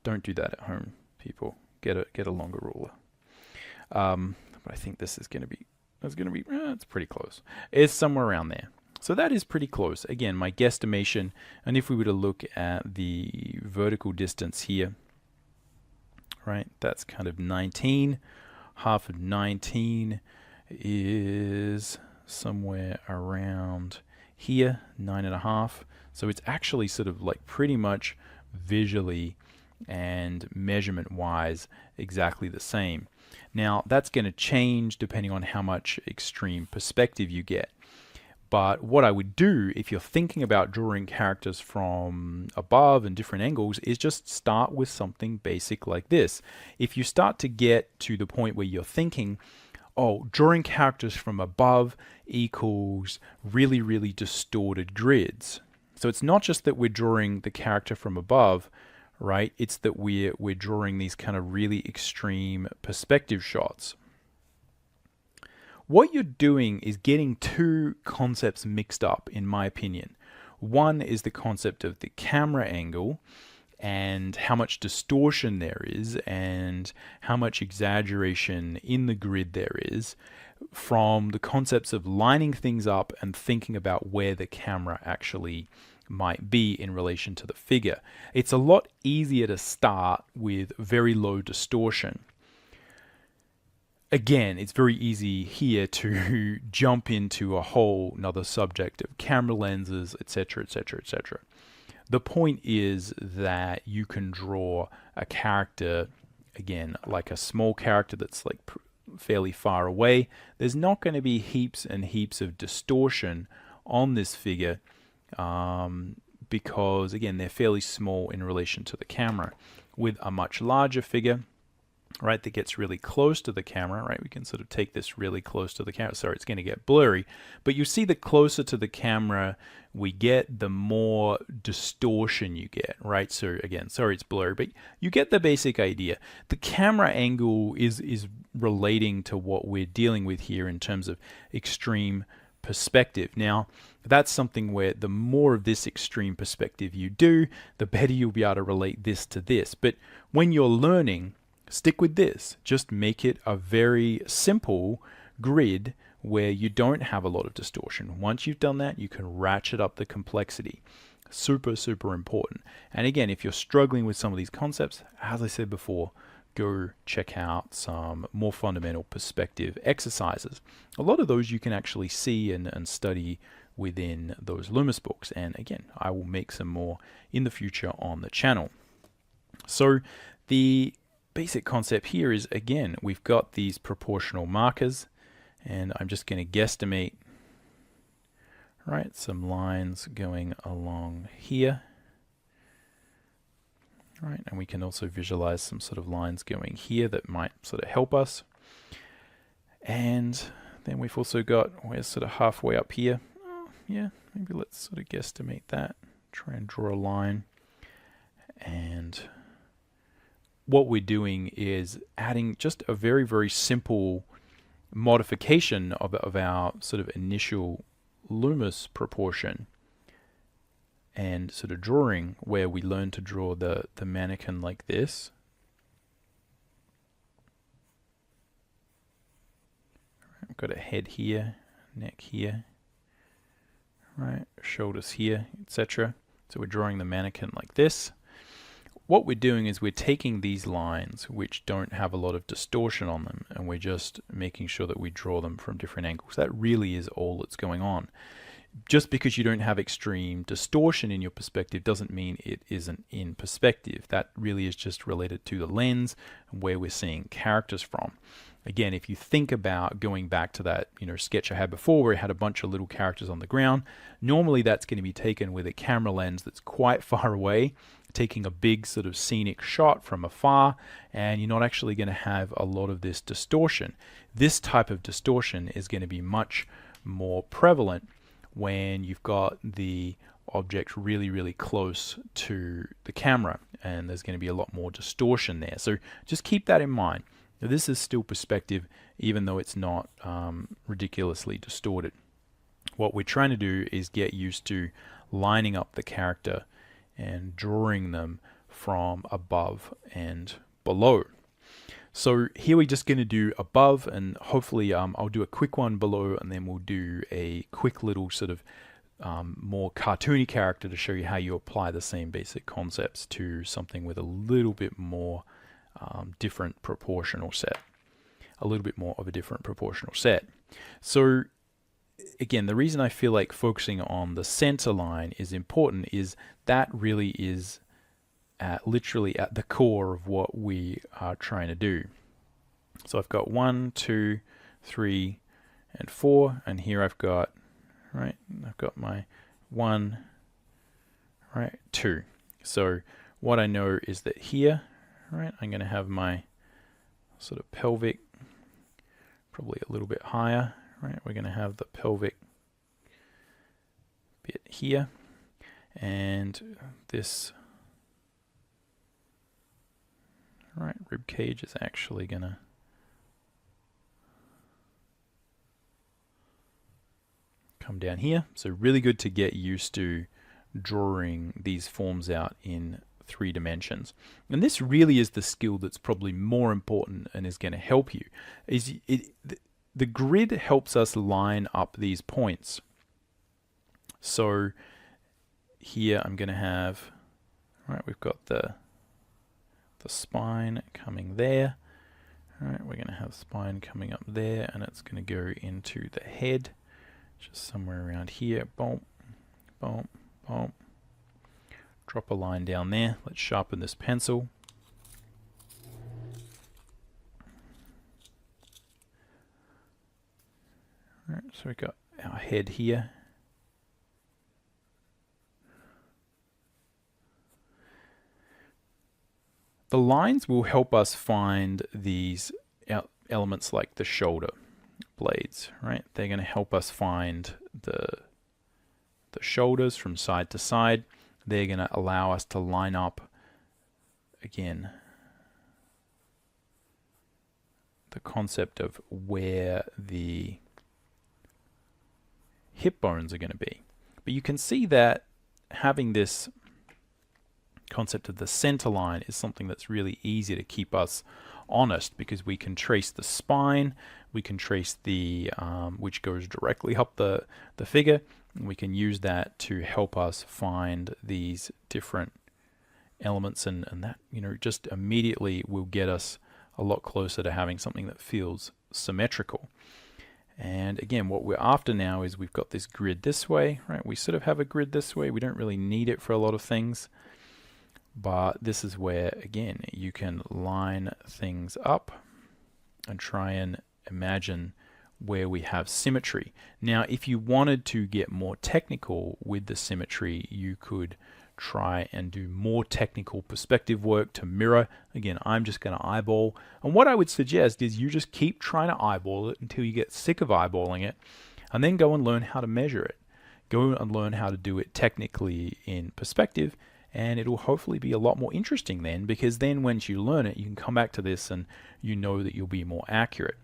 Don't do that at home, people. Get a longer ruler. But I think this is going to be. It's pretty close. It's somewhere around there. So that is pretty close. Again, my guesstimation. And if we were to look at the vertical distance here, right, that's kind of 19. Half of 19 is somewhere around here, 9.5. So it's actually sort of like pretty much visually and measurement wise exactly the same. Now that's going to change depending on how much extreme perspective you get. But what I would do if you're thinking about drawing characters from above and different angles is just start with something basic like this. If you start to get to the point where you're thinking, oh, drawing characters from above equals really, really distorted grids. So it's not just that we're drawing the character from above, right? It's that we're drawing these kind of really extreme perspective shots. What you're doing is getting two concepts mixed up, in my opinion. One is the concept of the camera angle and how much distortion there is and how much exaggeration in the grid there is, from the concepts of lining things up and thinking about where the camera actually might be in relation to the figure. It's a lot easier to start with very low distortion. again, it's very easy here to jump into a whole another subject of camera lenses, etc., etc., etc. The point is that you can draw a character, again, like a small character that's like fairly far away. There's not going to be heaps and heaps of distortion on this figure because, again, they're fairly small in relation to the camera. With a much larger figure, right, that gets really close to the camera, right, we can sort of take this really close to the camera. Sorry, it's going to get blurry, but you see the closer to the camera we get, the more distortion you get, right? So again, sorry it's blurry, but you get the basic idea. The camera angle is relating to what we're dealing with here in terms of extreme perspective. Now, that's something where the more of this extreme perspective you do, the better you'll be able to relate this to this. But when you're learning, stick with this. Just make it a very simple grid where you don't have a lot of distortion. Once you've done that, you can ratchet up the complexity. Super, super important. And again, if you're struggling with some of these concepts, as I said before, go check out some more fundamental perspective exercises. A lot of those you can actually see and study within those Loomis books. And again, I will make some more in the future on the channel. So the basic concept here is, again, we've got these proportional markers, and I'm just going to guesstimate, right, some lines going along here. Right, and we can also visualize some sort of lines going here that might sort of help us. And then we've also got, we're sort of halfway up here. Oh, yeah, maybe let's sort of guesstimate that. Try and draw a line. And what we're doing is adding just a very, very simple modification of our sort of initial Loomis proportion and sort of drawing, where we learn to draw the mannequin like this. I've got a head here, neck here, right, shoulders here, etc. So we're drawing the mannequin like this. What we're doing is we're taking these lines which don't have a lot of distortion on them, and we're just making sure that we draw them from different angles. That really is all that's going on. Just because you don't have extreme distortion in your perspective doesn't mean it isn't in perspective. That really is just related to the lens and where we're seeing characters from. Again, if you think about going back to that, sketch I had before where I had a bunch of little characters on the ground, normally that's going to be taken with a camera lens that's quite far away, taking a big sort of scenic shot from afar, and you're not actually going to have a lot of this distortion. This type of distortion is going to be much more prevalent when you've got the object really, really close to the camera, and there's going to be a lot more distortion there. So just keep that in mind. Now, this is still perspective, even though it's not ridiculously distorted. What we're trying to do is get used to lining up the character and drawing them from above and below. So here we're just going to do above, and hopefully I'll do a quick one below, and then we'll do a quick little sort of more cartoony character to show you how you apply the same basic concepts to something with a little bit more different proportional set. A little bit more of a different proportional set. So again, the reason I feel like focusing on the center line is important is that really is literally at the core of what we are trying to do. So I've got 1, 2, 3, and 4, and here I've got, right, I've got my 1, right, 2. So what I know is that here, right, I'm going to have my sort of pelvic probably a little bit higher, right, we're going to have the pelvic bit here, and this right rib cage is actually gonna come down here. So really good to get used to drawing these forms out in 3 dimensions. And this really is the skill that's probably more important and is going to help you. The grid helps us line up these points. So here I'm going to have, right, we've got the spine coming there, Right, we're going to have spine coming up there, and it's going to go into the head, just somewhere around here. Boom, boom, boom. Drop a line down there. Let's sharpen this pencil. Right, so we've got our head here. The lines will help us find these elements like the shoulder blades, right? They're going to help us find the shoulders from side to side. They're going to allow us to line up, again, the concept of where the hip bones are going to be. But you can see that having this concept of the center line is something that's really easy to keep us honest, because we can trace the spine, we can trace the which goes directly up the figure, and we can use that to help us find these different elements, and that, you know, just immediately will get us a lot closer to having something that feels symmetrical. And again, what we're after now is we've got this grid this way, right? We sort of have a grid this way. We don't really need it for a lot of things. But this is where, again, you can line things up and try and imagine where we have symmetry. Now, if you wanted to get more technical with the symmetry, you could try and do more technical perspective work to mirror. Again, I'm just going to eyeball. And what I would suggest is you just keep trying to eyeball it until you get sick of eyeballing it, and then go and learn how to measure it. Go and learn how to do it technically in perspective, and it'll hopefully be a lot more interesting then, because then once you learn it, you can come back to this and you know that you'll be more accurate.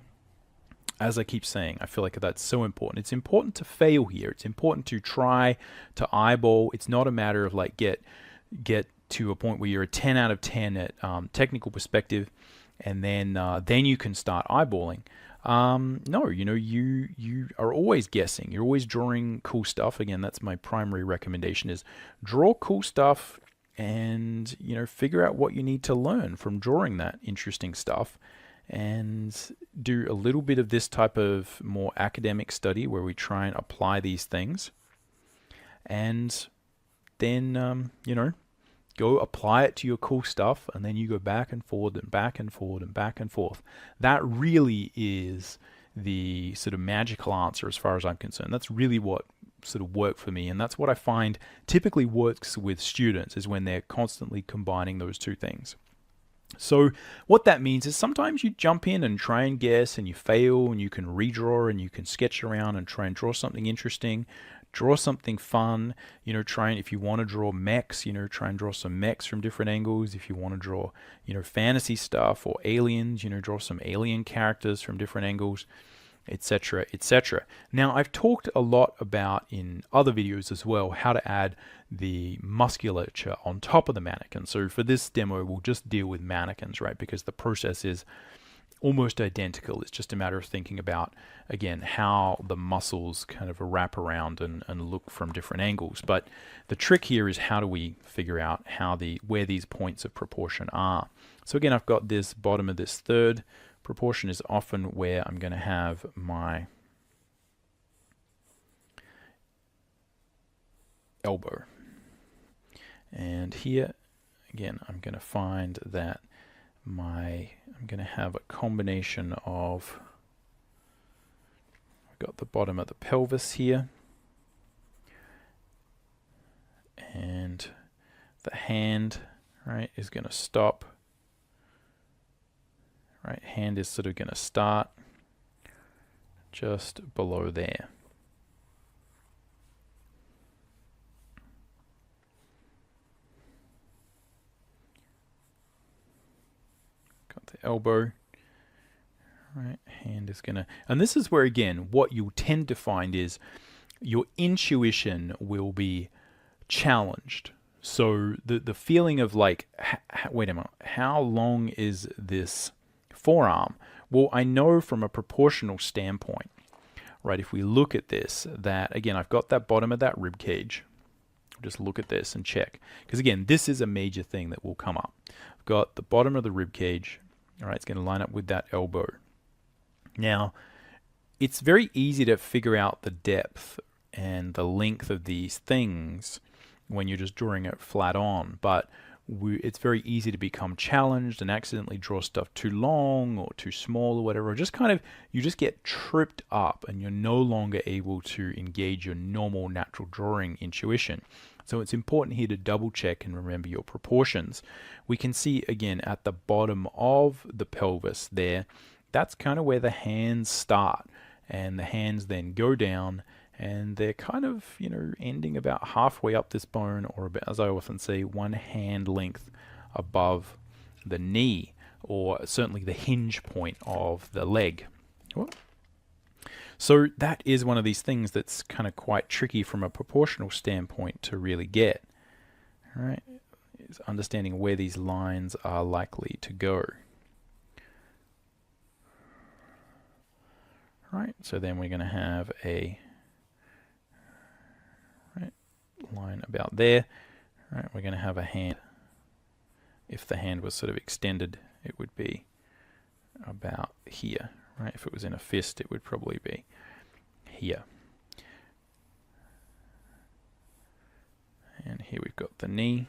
As I keep saying, I feel like that's so important. It's important to fail here. It's important to try to eyeball. It's not a matter of like get to a point where you're a 10 out of 10 at technical perspective, and then you can start eyeballing. No, you know, you are always guessing. You're always drawing cool stuff. Again, that's my primary recommendation, is draw cool stuff and, you know, figure out what you need to learn from drawing that interesting stuff, and do a little bit of this type of more academic study where we try and apply these things, and then, you know, go apply it to your cool stuff, and then you go back and forward and back and forward and back and forth. That really is the sort of magical answer as far as I'm concerned. That's really what sort of worked for me, and that's what I find typically works with students, is when they're constantly combining those two things. So what that means is sometimes you jump in and try and guess, and you fail, and you can redraw, and you can sketch around and try and draw something interesting. Draw something fun, you know, try and, if you want to draw mechs, you know, try and draw some mechs from different angles. If you want to draw, you know, fantasy stuff or aliens, you know, draw some alien characters from different angles, etc., etc. Now, I've talked a lot about in other videos as well how to add the musculature on top of the mannequin. So for this demo, we'll just deal with mannequins, right? Because the process is almost identical. It's just a matter of thinking about, again, how the muscles kind of wrap around and look from different angles. But the trick here is, how do we figure out where these points of proportion are? So again, I've got this bottom of this third. Proportion is often where I'm going to have my elbow. And here, again, I'm going to find that I'm going to have a combination of, I've got the bottom of the pelvis here, and the hand, right, is going to stop, right, hand is sort of going to start just below there. The elbow, right, hand is gonna, and this is where, again, what you tend to find is your intuition will be challenged. So the feeling of like, wait a minute, how long is this forearm? Well, I know from a proportional standpoint, right, if we look at this, that, again, I've got that bottom of that rib cage. Just look at this and check, because again, this is a major thing that will come up. I've got the bottom of the rib cage. All right, it's going to line up with that elbow. Now, it's very easy to figure out the depth and the length of these things when you're just drawing it flat on, but it's very easy to become challenged and accidentally draw stuff too long or too small or whatever, or just kind of, you just get tripped up and you're no longer able to engage your normal natural drawing intuition. So it's important here to double check and remember your proportions. We can see again at the bottom of the pelvis there, that's kind of where the hands start, and the hands then go down, and they're kind of, you know, ending about halfway up this bone, or about, as I often say, one hand length above the knee, or certainly the hinge point of the leg. Whoop. So that is one of these things that's kind of quite tricky from a proportional standpoint to really get. All right, is understanding where these lines are likely to go. All right, so then we're going to have a line about there. All right, we're going to have a hand. If the hand was sort of extended, it would be about here. Right? If it was in a fist, it would probably be here. And here we've got the knee.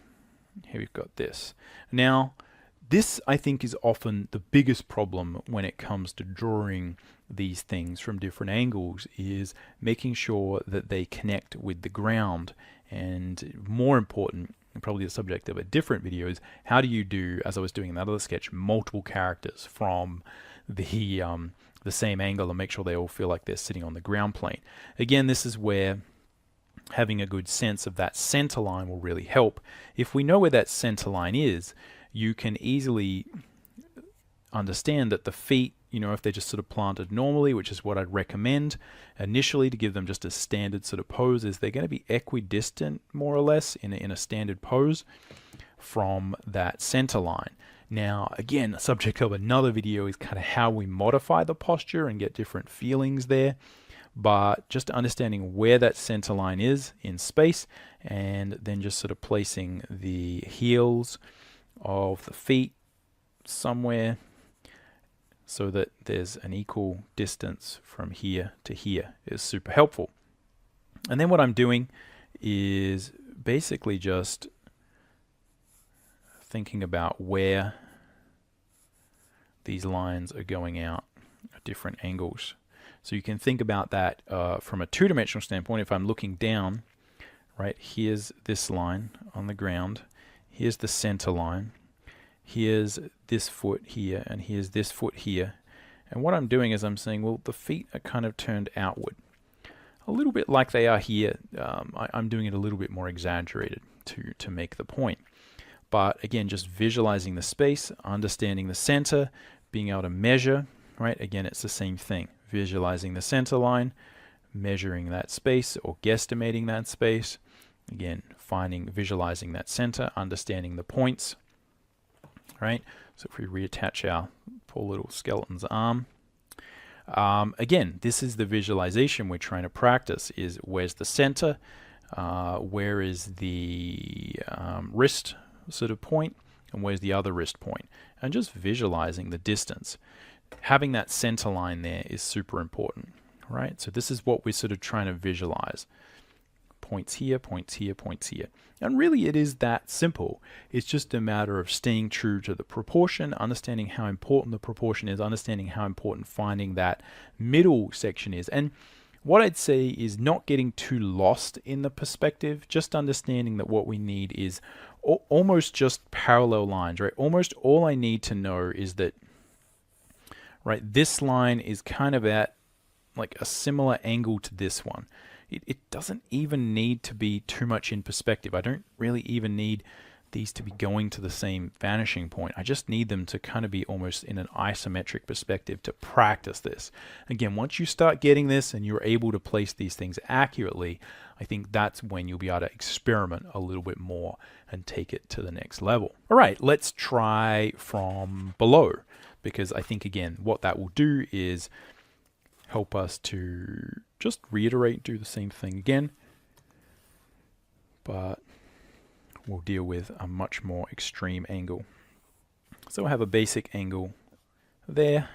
Here we've got this. Now, this, I think, is often the biggest problem when it comes to drawing these things from different angles, is making sure that they connect with the ground. And more important, and probably the subject of a different video, is how do you do, as I was doing in that other sketch, multiple characters from the same angle and make sure they all feel like they're sitting on the ground plane. Again, this is where having a good sense of that center line will really help. If we know where that center line is, you can easily understand that the feet, you know, if they're just sort of planted normally, which is what I'd recommend initially to give them just a standard sort of pose, is they're going to be equidistant more or less in a standard pose from that center line. Now, again, a subject of another video is kind of how we modify the posture and get different feelings there. But just understanding where that center line is in space, and then just sort of placing the heels of the feet somewhere so that there's an equal distance from here to here is super helpful. And then what I'm doing is basically just thinking about where these lines are going out at different angles. So you can think about that from a two-dimensional standpoint. If I'm looking down, right, here's this line on the ground, here's the center line, here's this foot here, and here's this foot here. And what I'm doing is I'm saying, well, the feet are kind of turned outward, a little bit like they are here. I'm doing it a little bit more exaggerated to make the point. But again, just visualizing the space, understanding the center, being able to measure, right? Again, it's the same thing. Visualizing the center line, measuring that space or guesstimating that space. Again, visualizing that center, understanding the points, right? So if we reattach our poor little skeleton's arm, again, this is the visualization we're trying to practice, is where's the center, where is the wrist sort of point, and where's the other wrist point, and just visualizing the distance. Having that center line there is super important, right? So this is what we're sort of trying to visualize. Points here, points here, points here. And really it is that simple. It's just a matter of staying true to the proportion, understanding how important the proportion is, understanding how important finding that middle section is. And what I'd say is not getting too lost in the perspective, just understanding that what we need is almost just parallel lines, right? Almost all I need to know is that, right, this line is kind of at like a similar angle to this one. It doesn't even need to be too much in perspective. I don't really even need these to be going to the same vanishing point. I just need them to kind of be almost in an isometric perspective to practice this. Again, once you start getting this and you're able to place these things accurately, I think that's when you'll be able to experiment a little bit more and take it to the next level. All right, let's try from below, because I think, again, what that will do is help us to just reiterate, do the same thing again, but we'll deal with a much more extreme angle. So we'll have a basic angle there,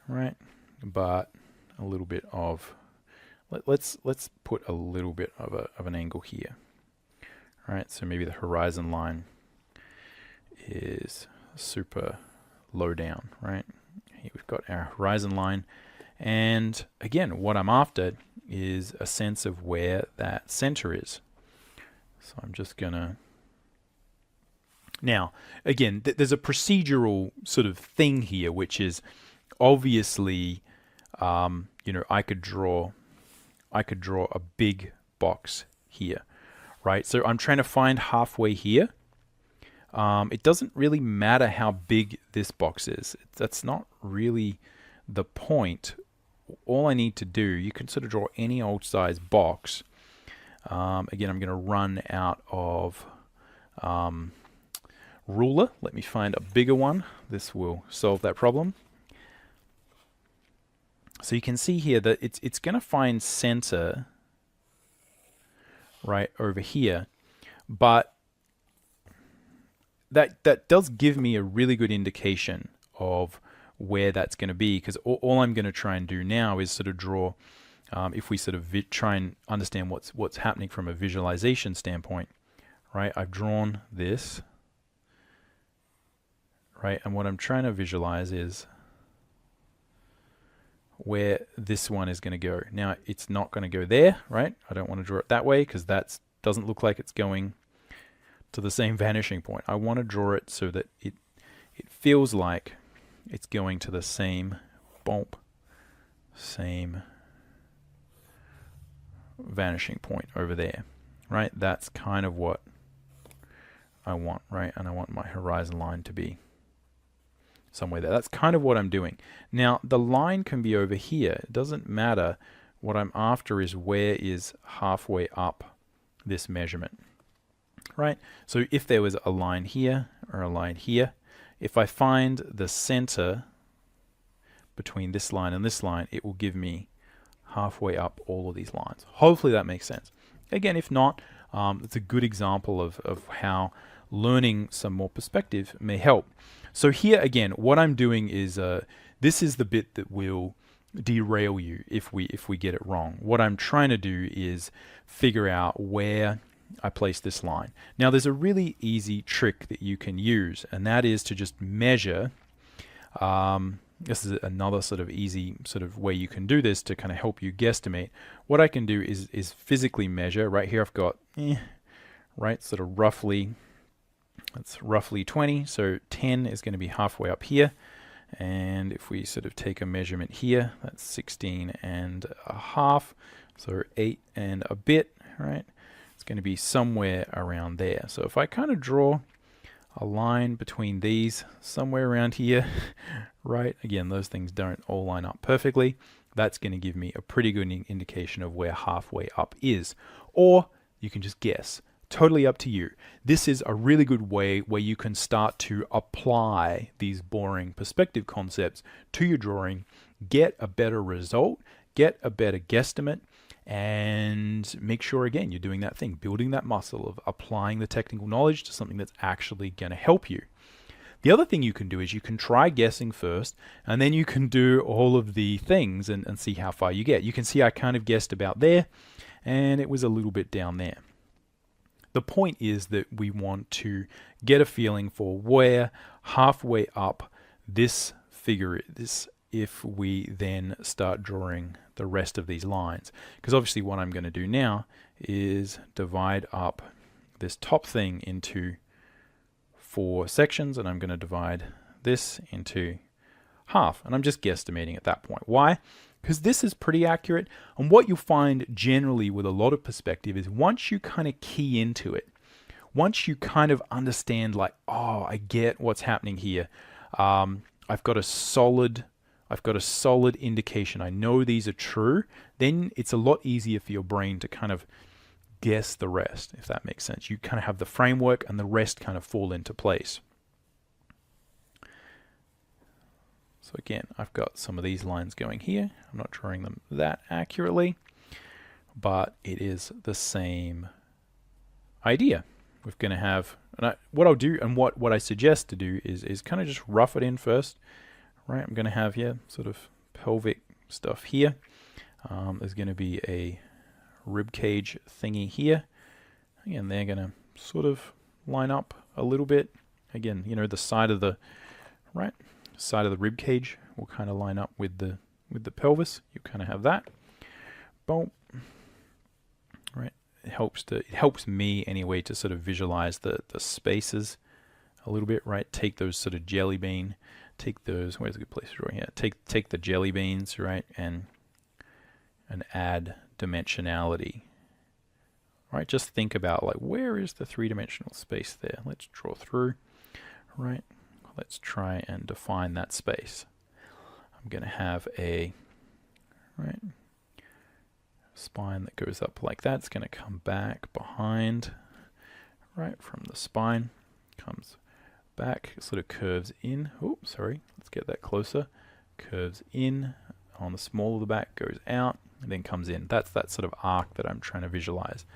right? But a little bit of, let's put a little bit of an angle here, right? So maybe the horizon line is super low down, right? Here we've got our horizon line, and again, what I'm after is a sense of where that center is. So I'm just gonna, now again, there's a procedural sort of thing here, which is obviously, you know, I could draw a big box here, right? So I'm trying to find halfway here. It doesn't really matter how big this box is. That's not really the point. All I need to do, you can sort of draw any old size box. Again, I'm going to run out of ruler. Let me find a bigger one. This will solve that problem. So you can see here that it's going to find center right over here, but that does give me a really good indication of where that's going to be, because all I'm going to try and do now is sort of draw, if we sort of try and understand what's happening from a visualization standpoint, right? I've drawn this, right? And what I'm trying to visualize is where this one is going to go. Now, it's not going to go there, right? I don't want to draw it that way because that doesn't look like it's going to the same vanishing point. I want to draw it so that it feels like it's going to the same bump, same vanishing point over there, right? That's kind of what I want, right? And I want my horizon line to be somewhere there. That's kind of what I'm doing. Now, the line can be over here. It doesn't matter. What I'm after is where is halfway up this measurement, right? So if there was a line here or a line here, if I find the center between this line and this line, it will give me halfway up all of these lines. Hopefully that makes sense. Again, if not, it's a good example of how learning some more perspective may help. So here again, what I'm doing is, this is the bit that will derail you if we get it wrong. What I'm trying to do is figure out where I place this line. Now there's a really easy trick that you can use, and that is to just measure. This is another sort of easy sort of way you can do this to kind of help you guesstimate. What I can do is physically measure. Right here I've got, right, sort of roughly, it's roughly 20, so 10 is going to be halfway up here. And if we sort of take a measurement here, that's 16 and a half, so 8 and a bit, right? It's going to be somewhere around there. So if I kind of draw a line between these somewhere around here, right? Again, those things don't all line up perfectly. That's going to give me a pretty good indication of where halfway up is. Or you can just guess. Totally up to you. This is a really good way where you can start to apply these boring perspective concepts to your drawing, get a better result, get a better guesstimate, and make sure, again, you're doing that thing, building that muscle of applying the technical knowledge to something that's actually going to help you. The other thing you can do is you can try guessing first, and then you can do all of the things and see how far you get. You can see I kind of guessed about there, and it was a little bit down there. The point is that we want to get a feeling for where halfway up this figure is if we then start drawing the rest of these lines. Because obviously what I'm going to do now is divide up this top thing into 4 sections, and I'm going to divide this into half. And I'm just guesstimating at that point. Why? Because this is pretty accurate, and what you'll find generally with a lot of perspective is once you kind of key into it, once you kind of understand like, oh, I get what's happening here, I've got a solid indication, I know these are true, then it's a lot easier for your brain to kind of guess the rest, if that makes sense. You kind of have the framework and the rest kind of fall into place. So again, I've got some of these lines going here. I'm not drawing them that accurately, but it is the same idea, we're going to have, and what I'll do and what I suggest to do is kind of just rough it in first, right? I'm going to have here sort of pelvic stuff here. There's going to be a rib cage thingy here. Again, they're going to sort of line up a little bit. Again, you know, the side of the side of the rib cage will kind of line up with the pelvis. You kind of have that. Boom. Right. It helps me anyway to sort of visualize the spaces a little bit, right? Take those sort of jelly bean, take those, where's a good place to draw here? Take the jelly beans, right, and add dimensionality. Right, just think about like where is the three-dimensional space there? Let's draw through, right? Let's try and define that space. I'm going to have a spine that goes up like that. It's going to come back behind, right, from the spine, comes back, sort of curves in. Oh, sorry, let's get that closer. Curves in on the small of the back, goes out, and then comes in. That's that sort of arc that I'm trying to visualize.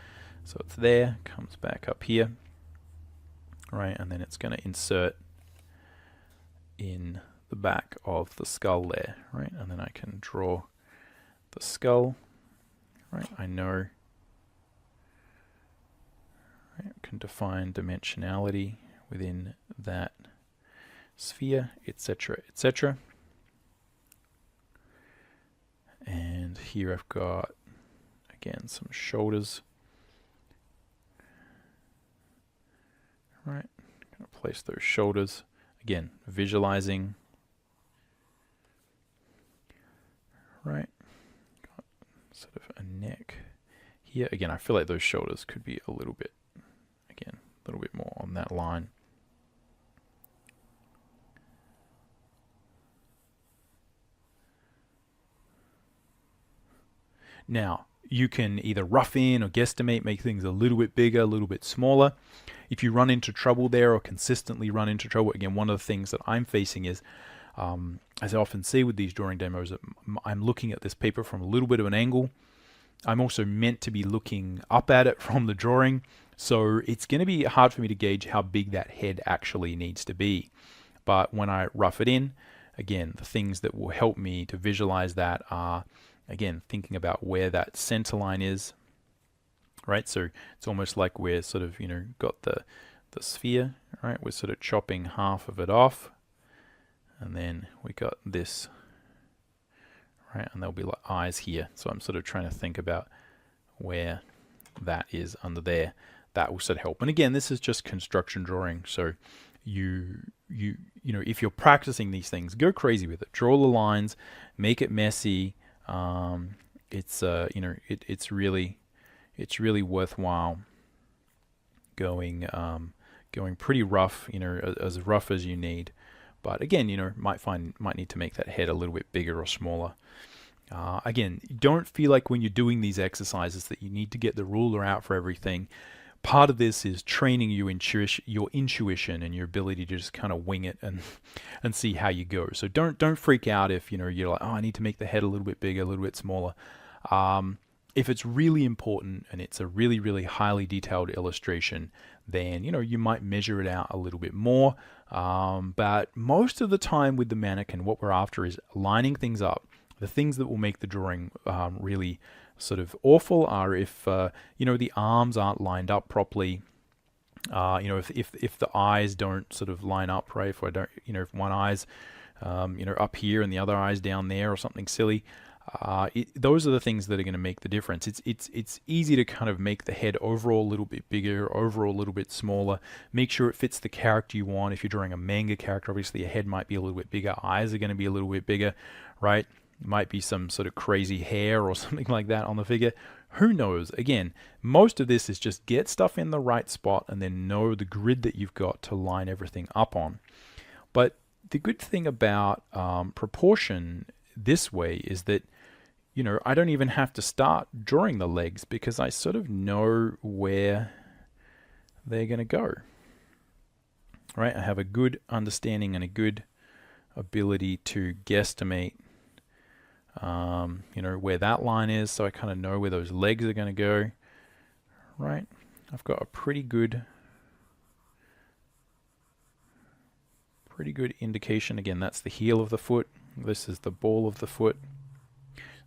So it's there, comes back up here, right, and then it's going to insert in the back of the skull there, right, and then I can draw the skull, right, I know, right, can define dimensionality within that sphere, etc., etc. And here I've got, again, some shoulders. Right, going to place those shoulders. Again, visualizing. Right, got sort of a neck here. Again, I feel like those shoulders could be a little bit, again, a little bit more on that line. Now, you can either rough in or guesstimate, make things a little bit bigger, a little bit smaller. If you run into trouble there or consistently run into trouble, again, one of the things that I'm facing is, as I often see with these drawing demos, I'm looking at this paper from a little bit of an angle. I'm also meant to be looking up at it from the drawing, so it's going to be hard for me to gauge how big that head actually needs to be. But when I rough it in, again, the things that will help me to visualize that are, again, thinking about where that center line is, right? So it's almost like we're sort of, you know, got the sphere, right? We're sort of chopping half of it off, and then we got this, right? And there'll be like eyes here. So I'm sort of trying to think about where that is under there. That will sort of help. And again, this is just construction drawing, so you know, if you're practicing these things, go crazy with it. Draw the lines, make it messy. It's you know, it's really worthwhile going pretty rough, you know, as rough as you need. But again, you know, might need to make that head a little bit bigger or smaller. Again, don't feel like when you're doing these exercises that you need to get the ruler out for everything. Part of this is training your intuition and your ability to just kind of wing it and see how you go. So don't freak out if, you know, you're like, oh, I need to make the head a little bit bigger, a little bit smaller. If it's really important and it's a really, really highly detailed illustration, then, you know, you might measure it out a little bit more. But most of the time with the mannequin, what we're after is lining things up. The things that will make the drawing really sort of awful are if you know, the arms aren't lined up properly. You know, if the eyes don't sort of line up, right? If I don't, you know, if one eye's you know, up here and the other eye's down there or something silly. Those are the things that are going to make the difference. It's easy to kind of make the head overall a little bit bigger, overall a little bit smaller. Make sure it fits the character you want. If you're drawing a manga character, obviously a head might be a little bit bigger, eyes are going to be a little bit bigger, right? Might be some sort of crazy hair or something like that on the figure. Who knows? Again, most of this is just get stuff in the right spot and then know the grid that you've got to line everything up on. But the good thing about proportion this way is that, you know, I don't even have to start drawing the legs because I sort of know where they're going to go. Right? I have a good understanding and a good ability to guesstimate you know, where that line is, so I kind of know where those legs are going to go, right? I've got a pretty good pretty good indication. Again, that's the heel of the foot. This is the ball of the foot.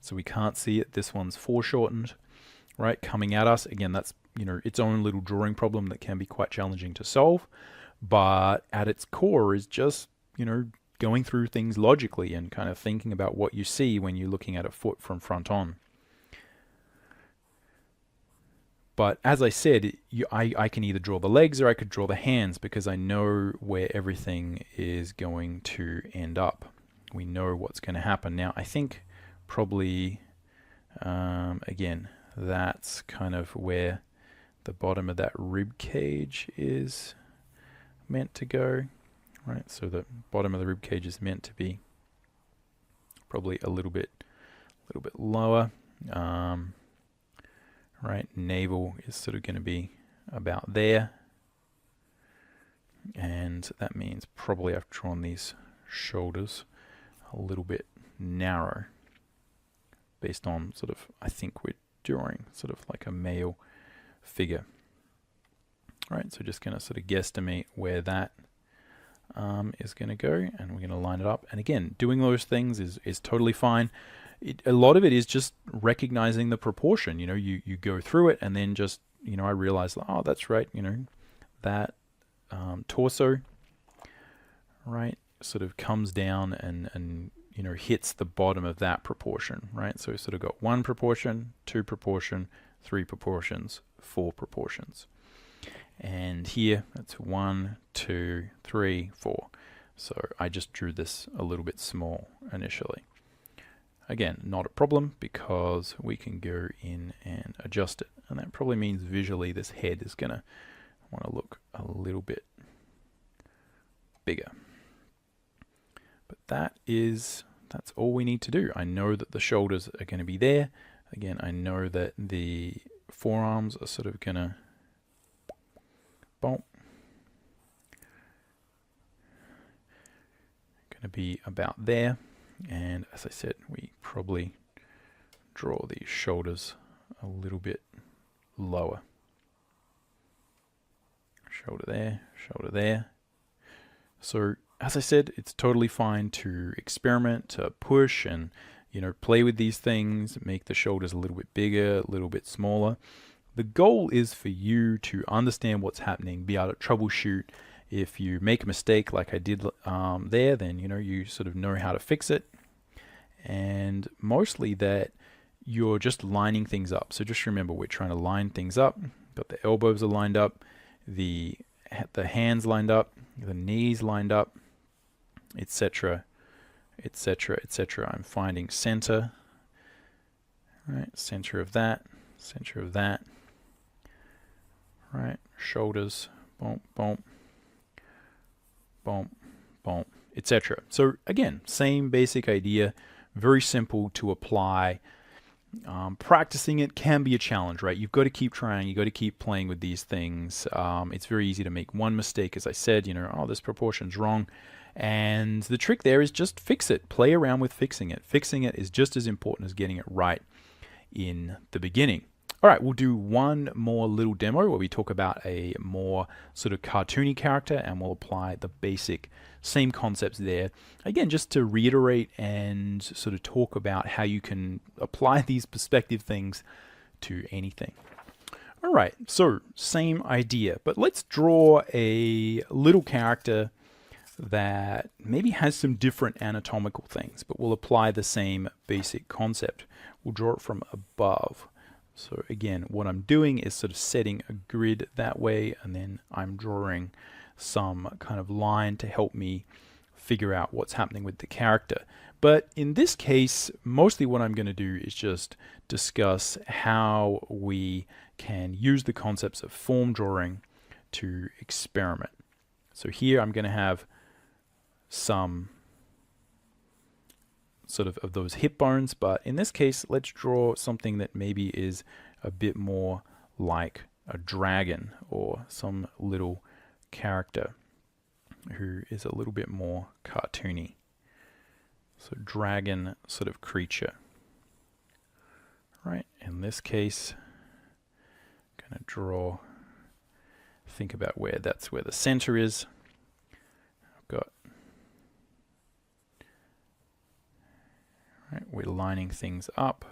So we can't see it. This one's foreshortened, right, coming at us. Again, that's, you know, its own little drawing problem that can be quite challenging to solve. But at its core is just, you know, going through things logically and kind of thinking about what you see when you're looking at a foot from front on. But as I said, I can either draw the legs or I could draw the hands because I know where everything is going to end up. We know what's going to happen. Now, I think probably, again, that's kind of where the bottom of that rib cage is meant to go, right? So the bottom of the rib cage is meant to be probably a little bit lower. Right, navel is sort of going to be about there, and that means probably I've drawn these shoulders a little bit narrow based on sort of, I think we're drawing sort of like a male figure. Right, so just going to sort of guesstimate where that is going to go, and we're going to line it up. And again, doing those things is totally fine. A lot of it is just recognizing the proportion. You know, you go through it, and then just, you know, I realize, oh, that's right, you know, that torso, right, sort of comes down and you know, hits the bottom of that proportion, right? So we sort of got 1 proportion, 2 proportion, 3 proportions, 4 proportions. And here, that's 1, 2, 3, 4. So I just drew this a little bit small initially. Again, not a problem because we can go in and adjust it. And that probably means visually this head is going to want to look a little bit bigger. But that's all we need to do. I know that the shoulders are going to be there. Again, I know that the forearms are sort of going to be about there. And as I said, we probably draw these shoulders a little bit lower. Shoulder there, shoulder there. So as I said, it's totally fine to experiment, to push and, you know, play with these things, make the shoulders a little bit bigger, a little bit smaller. The goal is for you to understand what's happening, be able to troubleshoot. If you make a mistake like I did there, then, you know, you sort of know how to fix it. And mostly that you're just lining things up. So just remember, we're trying to line things up. Got the elbows are lined up, the hands lined up, the knees lined up, etc., etc., etc. I'm finding center, right? Center of that, right? Shoulders, boom, boom, boom, boom, etc. So again, same basic idea. Very simple to apply. Practicing it can be a challenge, right? You've got to keep trying. You've got to keep playing with these things. It's very easy to make one mistake, as I said, you know, oh, this proportion's wrong. And the trick there is just fix it. Play around with fixing it. Fixing it is just as important as getting it right in the beginning. All right, we'll do one more little demo where we talk about a more sort of cartoony character, and we'll apply the basic same concepts there. Again, just to reiterate and sort of talk about how you can apply these perspective things to anything. All right, so same idea, but let's draw a little character that maybe has some different anatomical things, but we'll apply the same basic concept. We'll draw it from above. So again, what I'm doing is sort of setting a grid that way, and then I'm drawing some kind of line to help me figure out what's happening with the character. But in this case, mostly what I'm going to do is just discuss how we can use the concepts of form drawing to experiment. So here I'm going to have some sort of those hip bones, but in this case, let's draw something that maybe is a bit more like a dragon or some little character who is a little bit more cartoony. So dragon sort of creature. Right, in this case, I'm going to draw, think about where that's where the center is. I've got we're lining things up,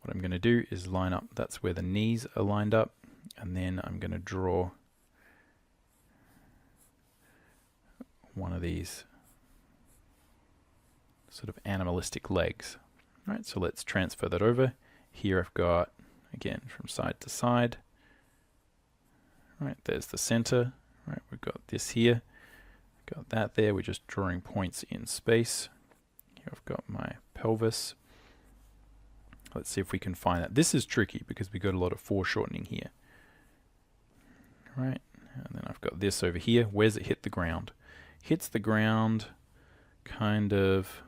what I'm going to do is line up, that's where the knees are lined up, and then I'm going to draw one of these sort of animalistic legs. Right, so let's transfer that over. Here I've got, again, from side to side. Right, there's the center. Right, we've got this here. Got that there. We're just drawing points in space. Here I've got my pelvis. Let's see if we can find that. This is tricky because we've got a lot of foreshortening here. Right, and then I've got this over here. Where's it hit the ground? Hits the ground kind of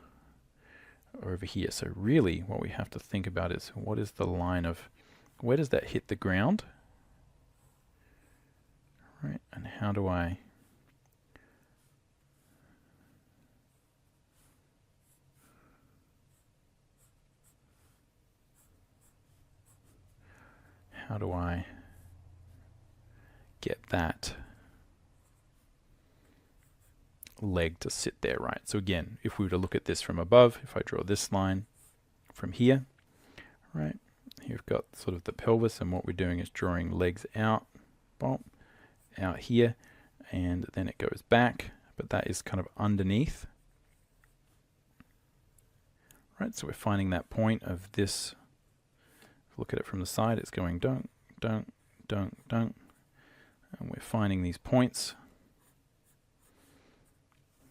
over here. So really what we have to think about is what is the line of, where does that hit the ground? Right, and how do I get that leg to sit there, right? So again, if we were to look at this from above, if I draw this line from here, right, here we've got sort of the pelvis, and what we're doing is drawing legs out, boom, out here, and then it goes back, but that is kind of underneath. Right, so we're finding that point of this. Look at it from the side, it's going dunk, dunk, dunk, dunk, and we're finding these points,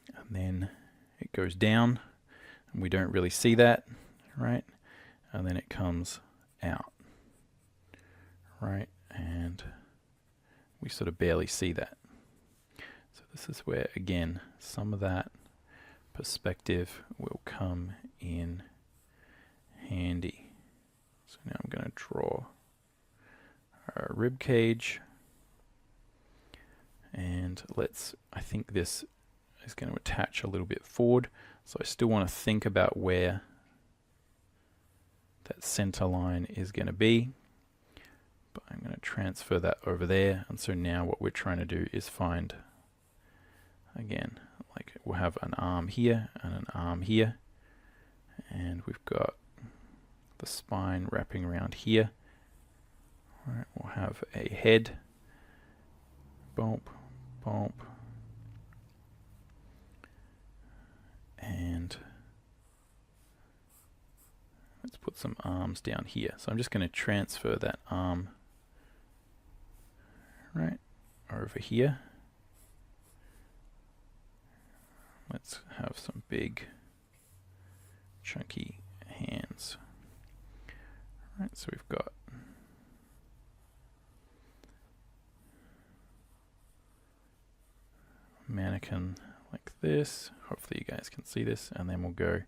and then it goes down, and we don't really see that, right, and then it comes out, right, and we sort of barely see that. So this is where, again, some of that perspective will come in handy. So now I'm going to draw our rib cage, and I think this is going to attach a little bit forward, so I still want to think about where that center line is going to be, but I'm going to transfer that over there, and so now what we're trying to do is find, again, like we'll have an arm here and an arm here, and we've got the spine wrapping around here. All right, we'll have a head, bump, bump, and let's put some arms down here. So I'm just going to transfer that arm right over here. Let's have some big chunky hands. Right, so we've got mannequin like this. Hopefully you guys can see this, and then we'll go,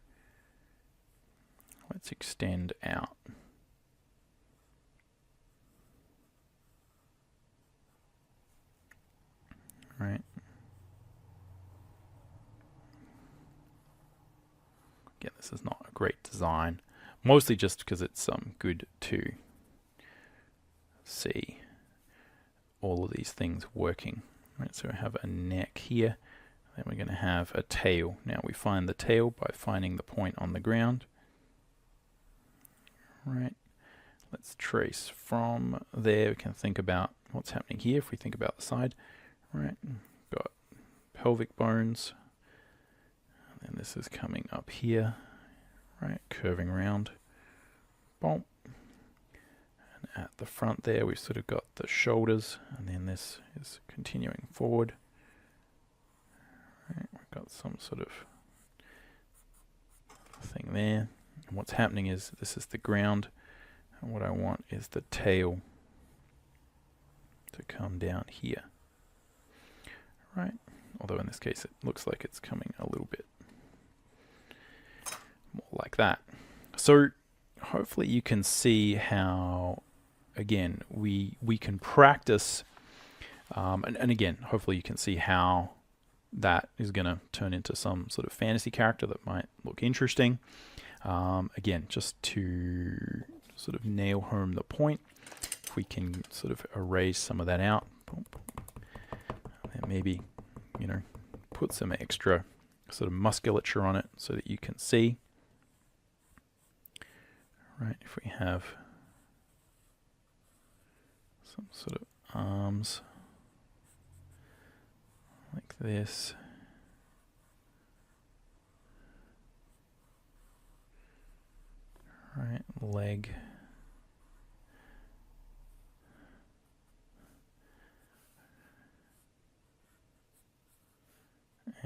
let's extend out. Right. Again, this is not a great design, mostly just because it's good to see all of these things working. Right, so we have a neck here, then we're going to have a tail. Now we find the tail by finding the point on the ground. Right, let's trace from there. We can think about what's happening here if we think about the side. Right, got pelvic bones, and then this is coming up here, right, curving around, boom. And at the front there we've sort of got the shoulders, and then this is continuing forward. Right, we've got some sort of thing there, and what's happening is this is the ground, and what I want is the tail to come down here. Right, although in this case it looks like it's coming a little bit more like that. So hopefully you can see how, again, we can practice, and again, hopefully you can see how that is going to turn into some sort of fantasy character that might look interesting. Again, just to sort of nail home the point, if we can sort of erase some of that out, and maybe, you know, put some extra sort of musculature on it so that you can see. right? If we have some sort of arms like this. Right, leg.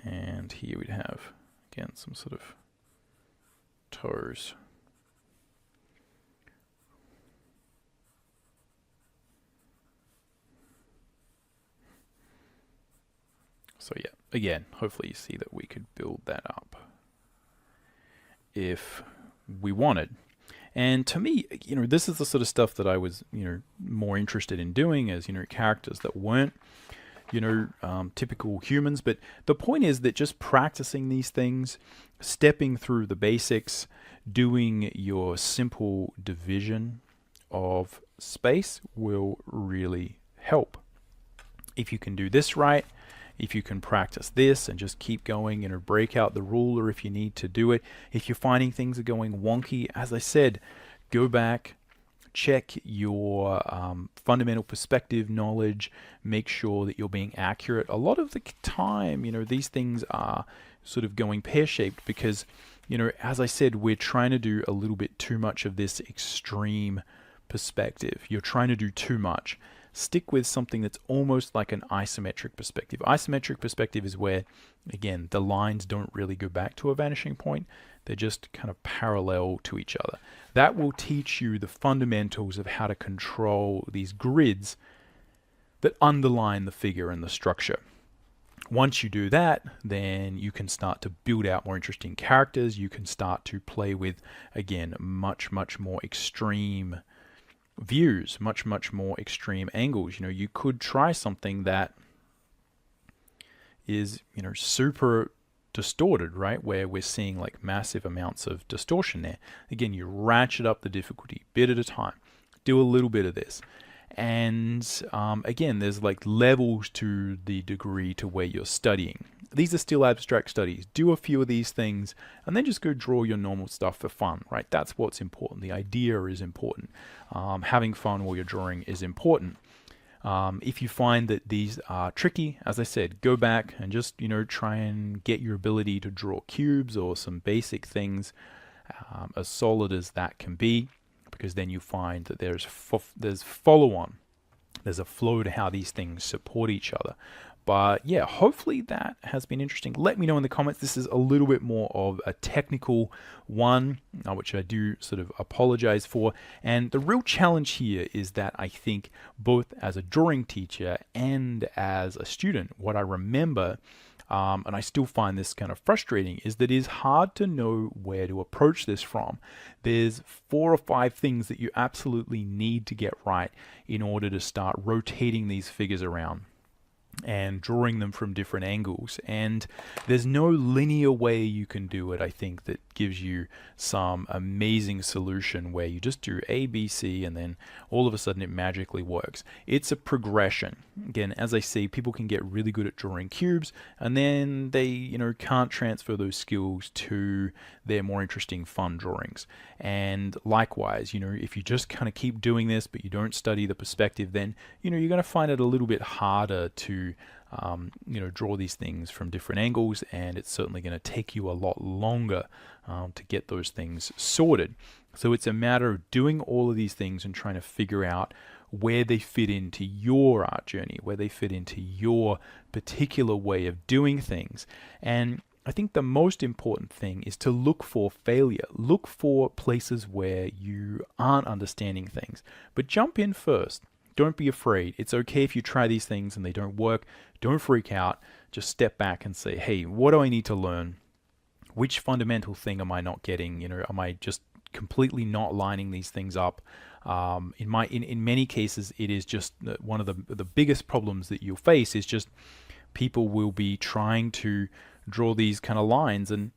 And here we'd have, again, some sort of toes. So yeah, again, hopefully you see that we could build that up if we wanted. And to me, you know, this is the sort of stuff that I was, you know, more interested in doing as, you know, characters that weren't, you know, typical humans. But the point is that just practicing these things, stepping through the basics, doing your simple division of space will really help. If you can do this right, if you can practice this and just keep going, you know, break out the ruler if you need to do it. If you're finding things are going wonky, as I said, go back, check your fundamental perspective knowledge, make sure that you're being accurate. A lot of the time, you know, these things are sort of going pear-shaped because, you know, as I said, we're trying to do a little bit too much of this extreme perspective. You're trying to do too much. Stick with something that's almost like an isometric perspective. Isometric perspective is where, again, the lines don't really go back to a vanishing point. They're just kind of parallel to each other. That will teach you the fundamentals of how to control these grids that underline the figure and the structure. Once you do that, then you can start to build out more interesting characters. You can start to play with, again, much, much more extreme views, much more extreme angles. You know, you could try something that is, you know, super distorted, right, where we're seeing like massive amounts of distortion there. Again, you ratchet up the difficulty bit at a time, do a little bit of this, and again, there's like levels to the degree to where you're studying. These are still abstract studies. Do a few of these things and then just go draw your normal stuff for fun, right? That's what's important. The idea is important. Having fun while you're drawing is important. If you find that these are tricky, as I said, go back and just, you know, try and get your ability to draw cubes or some basic things as solid as that can be, because then you find that there's follow-on. There's a flow to how these things support each other. But yeah, hopefully that has been interesting. Let me know in the comments. This is a little bit more of a technical one, which I do sort of apologize for. And the real challenge here is that I think both as a drawing teacher and as a student, what I remember, and I still find this kind of frustrating, is that it is hard to know where to approach this from. There's 4 or 5 things that you absolutely need to get right in order to start rotating these figures around and drawing them from different angles, and there's no linear way you can do it, I think, that gives you some amazing solution where you just do A, B, C, and then all of a sudden it magically works. It's a progression. Again, as I say, people can get really good at drawing cubes, and then they, you know, can't transfer those skills to their more interesting fun drawings. And likewise, you know, if you just kind of keep doing this but you don't study the perspective, then, you know, you're going to find it a little bit harder to you know, draw these things from different angles, and it's certainly going to take you a lot longer to get those things sorted. So it's a matter of doing all of these things and trying to figure out where they fit into your art journey, where they fit into your particular way of doing things. And I think the most important thing is to look for failure. Look for places where you aren't understanding things, but jump in first. Don't be afraid. It's okay if you try these things and they don't work. Don't freak out. Just step back and say, hey, what do I need to learn? Which fundamental thing am I not getting? You know, am I just completely not lining these things up? In many cases, it is just one of the biggest problems that you'll face is just people will be trying to draw these kind of lines and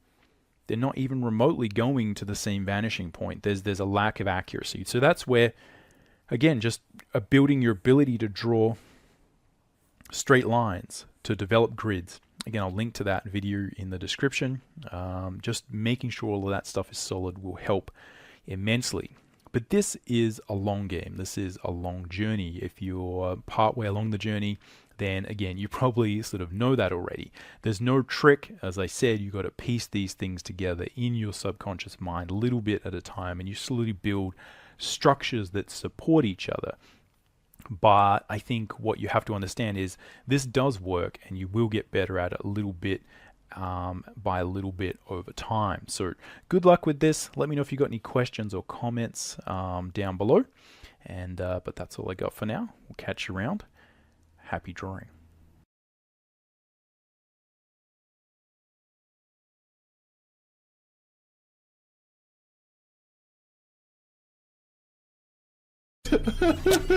they're not even remotely going to the same vanishing point. There's a lack of accuracy. So that's where, again, just building your ability to draw straight lines, to develop grids. Again, I'll link to that video in the description. Just making sure all of that stuff is solid will help immensely. But this is a long game. This is a long journey. If you're partway along the journey, then again, you probably sort of know that already. There's no trick. As I said, you got to piece these things together in your subconscious mind a little bit at a time, and you slowly build structures that support each other. But I think what you have to understand is this does work, and you will get better at it a little bit by a little bit over time. So good luck with this. Let me know if you got any questions or comments down below. And but that's all I got for now. We'll catch you around. Happy drawing.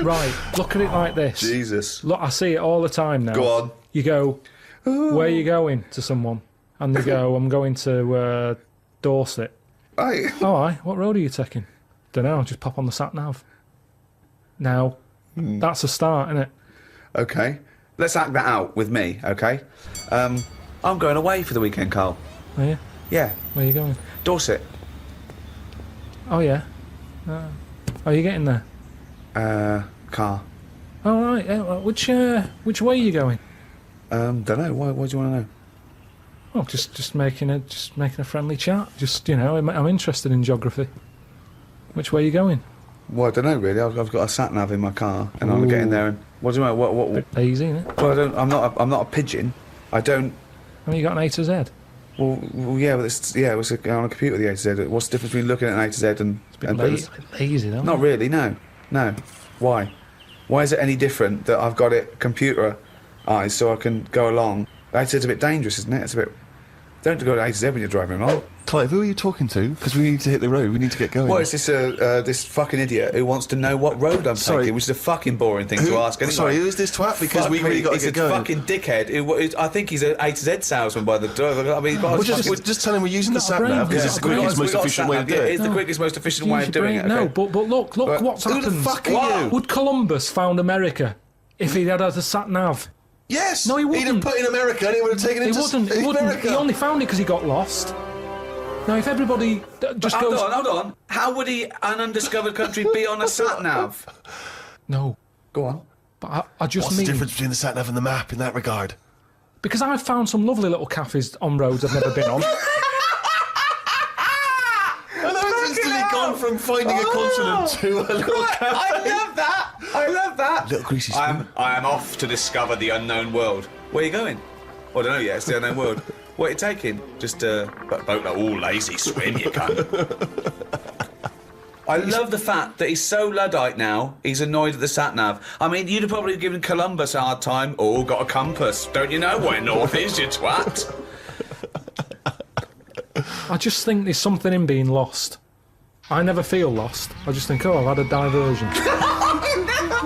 Right, look at it like this. Jesus. Look, I see it all the time now. Go on. You go, where are you going, to someone? And they go, I'm going to Dorset. Aye. Oh, aye. What road are you taking? Dunno, just pop on the sat-nav. Now, that's a start, isn't it? Okay. Let's act that out with me, okay? I'm going away for the weekend, Carl. Are you? Yeah. Where are you going? Dorset. Oh, yeah. Are you getting there? Car. Oh, right. Which way are you going? Dunno. Why do you want to know? Oh, just making a friendly chat. Just, you know, I'm interested in geography. Which way are you going? Well, I don't know really. I've got a sat nav in my car, and I'm getting there. And what do you mean? What? Bit lazy, isn't it? Well, I'm not a pigeon. I don't. Have you got an A to Z? Well, yeah, but it's on a computer. The A to Z. What's the difference between looking at an A to Z and? It's a bit lazy, though. Not really. No. Why? Why is it any different that I've got it computerized so I can go along? A to Z's a bit dangerous, isn't it? It's a bit. Don't go to A to Z when you're driving along. Clive, who are you talking to? Because we need to hit the road. We need to get going. Well, it's this fucking idiot who wants to know what road I'm taking, which is a fucking boring thing to ask. Anyway. Sorry, who is this twat? Because we really got to get going. He's a fucking dickhead. I think he's an A to Z salesman by the door. I mean, just tell him we're using the sat nav because it's the quickest, most efficient way to do it. It's the quickest, most efficient way of doing it. No, but look what's happened. Who the fuck are you? Would Columbus found America if he'd had a sat nav? Yes. No, he wouldn't. He'd have put in America and he would have taken him to He wouldn't. America. He only found it because he got lost. Now, if everybody just goes... Hold on. How would an undiscovered country be on a sat-nav? No. Go on. But I just What's mean... the difference between the sat-nav and the map in that regard? Because I've found some lovely little cafes on roads I've never been on. And I've instantly gone from finding a continent to a little cafe. I love that. Little greasy spoon. I am off to discover the unknown world. Where are you going? Well, I don't know yet. It's the unknown world. What are you taking? Just a boat. All lazy swim, you cunt. I love the fact that he's so Luddite now, he's annoyed at the sat-nav. I mean, you'd have probably given Columbus a hard time. Oh, got a compass. Don't you know where north is, you twat? I just think there's something in being lost. I never feel lost. I just think, oh, I've had a diversion.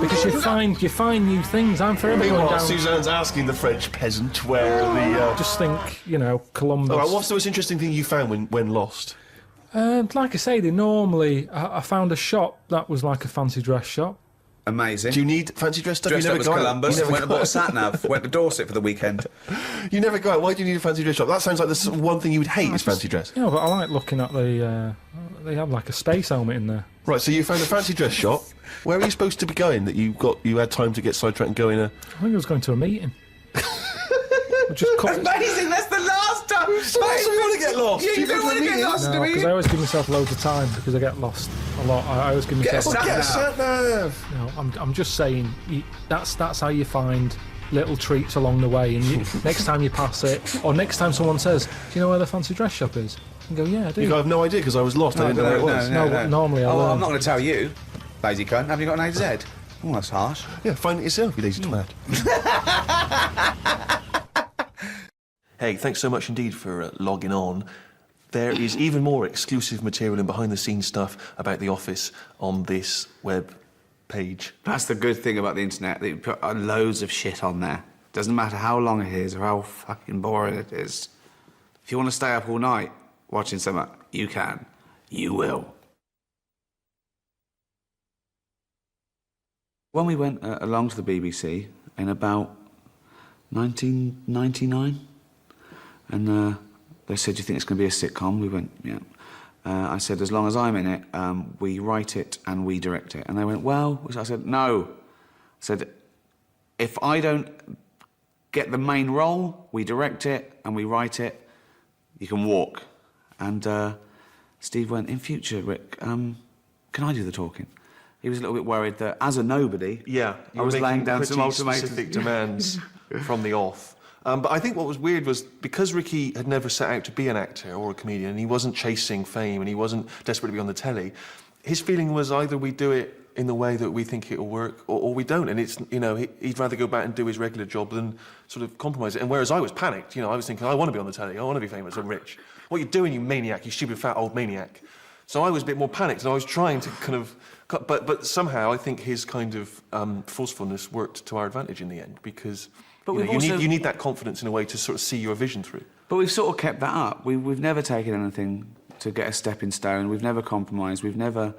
Because you find new things. I'm forever going down... Suzanne's asking the French peasant where the... Just think, you know, Columbus... All right, what's the most interesting thing you found when lost? Like I say, they normally... I found a shop that was like a fancy dress shop. Amazing. Do you need fancy dress stuff? Dressed you up never as got Columbus, it. You never went and bought a sat-nav, went to Dorset for the weekend. You never go out. Why do you need a fancy dress shop? That sounds like the one thing you would hate is fancy dress. Yeah, but I like looking at the... they have like a space helmet in there. Right, so you found a fancy dress shop. Where are you supposed to be going that you had time to get sidetracked and go in a... I think I was going to a meeting. Amazing, that's the last time! You want to get lost? Yeah, you don't want to get lost, do we? Because I always give myself loads of time because I get lost a lot. I always give myself... Get a sat-nav! No, I'm just saying, that's how you find little treats along the way, and next time you pass it, or next time someone says, do you know where the fancy dress shop is? You go, yeah, I do. You have no idea because I was lost. I didn't know where it was. No, but normally I learn. I'm not going to tell you, lazy cunt. Have you got an A to Z? Oh, that's harsh. Yeah, find it yourself, you lazy twat. Hey, thanks so much indeed for logging on. There is even more exclusive material and behind-the-scenes stuff about The Office on this web page. That's the good thing about the internet. They put loads of shit on there. Doesn't matter how long it is or how fucking boring it is. If you want to stay up all night watching something, you can. You will. When we went along to the BBC in about 1999, and they said, do you think it's going to be a sitcom? We went, yeah. I said, as long as I'm in it, we write it and we direct it. And they went, well, I said, no. I said, if I don't get the main role, we direct it and we write it, you can walk. And Steve went, in future, Rick, can I do the talking? He was a little bit worried that, as a nobody, I was laying down some ultimatums. Specific demands from the off. But I think what was weird was, because Ricky had never set out to be an actor or a comedian, and he wasn't chasing fame, and he wasn't desperate to be on the telly, his feeling was either we do it in the way that we think it'll work, or we don't. And it's, you know, he'd rather go back and do his regular job than sort of compromise it. And whereas I was panicked, you know, I was thinking, I want to be on the telly, I want to be famous and rich. What are you doing, you maniac, you stupid fat old maniac? So I was a bit more panicked, and I was trying to kind of... But somehow I think his kind of forcefulness worked to our advantage in the end, because you need that confidence in a way to sort of see your vision through. But we've sort of kept that up. We've never taken anything to get a stepping stone. We've never compromised. We've never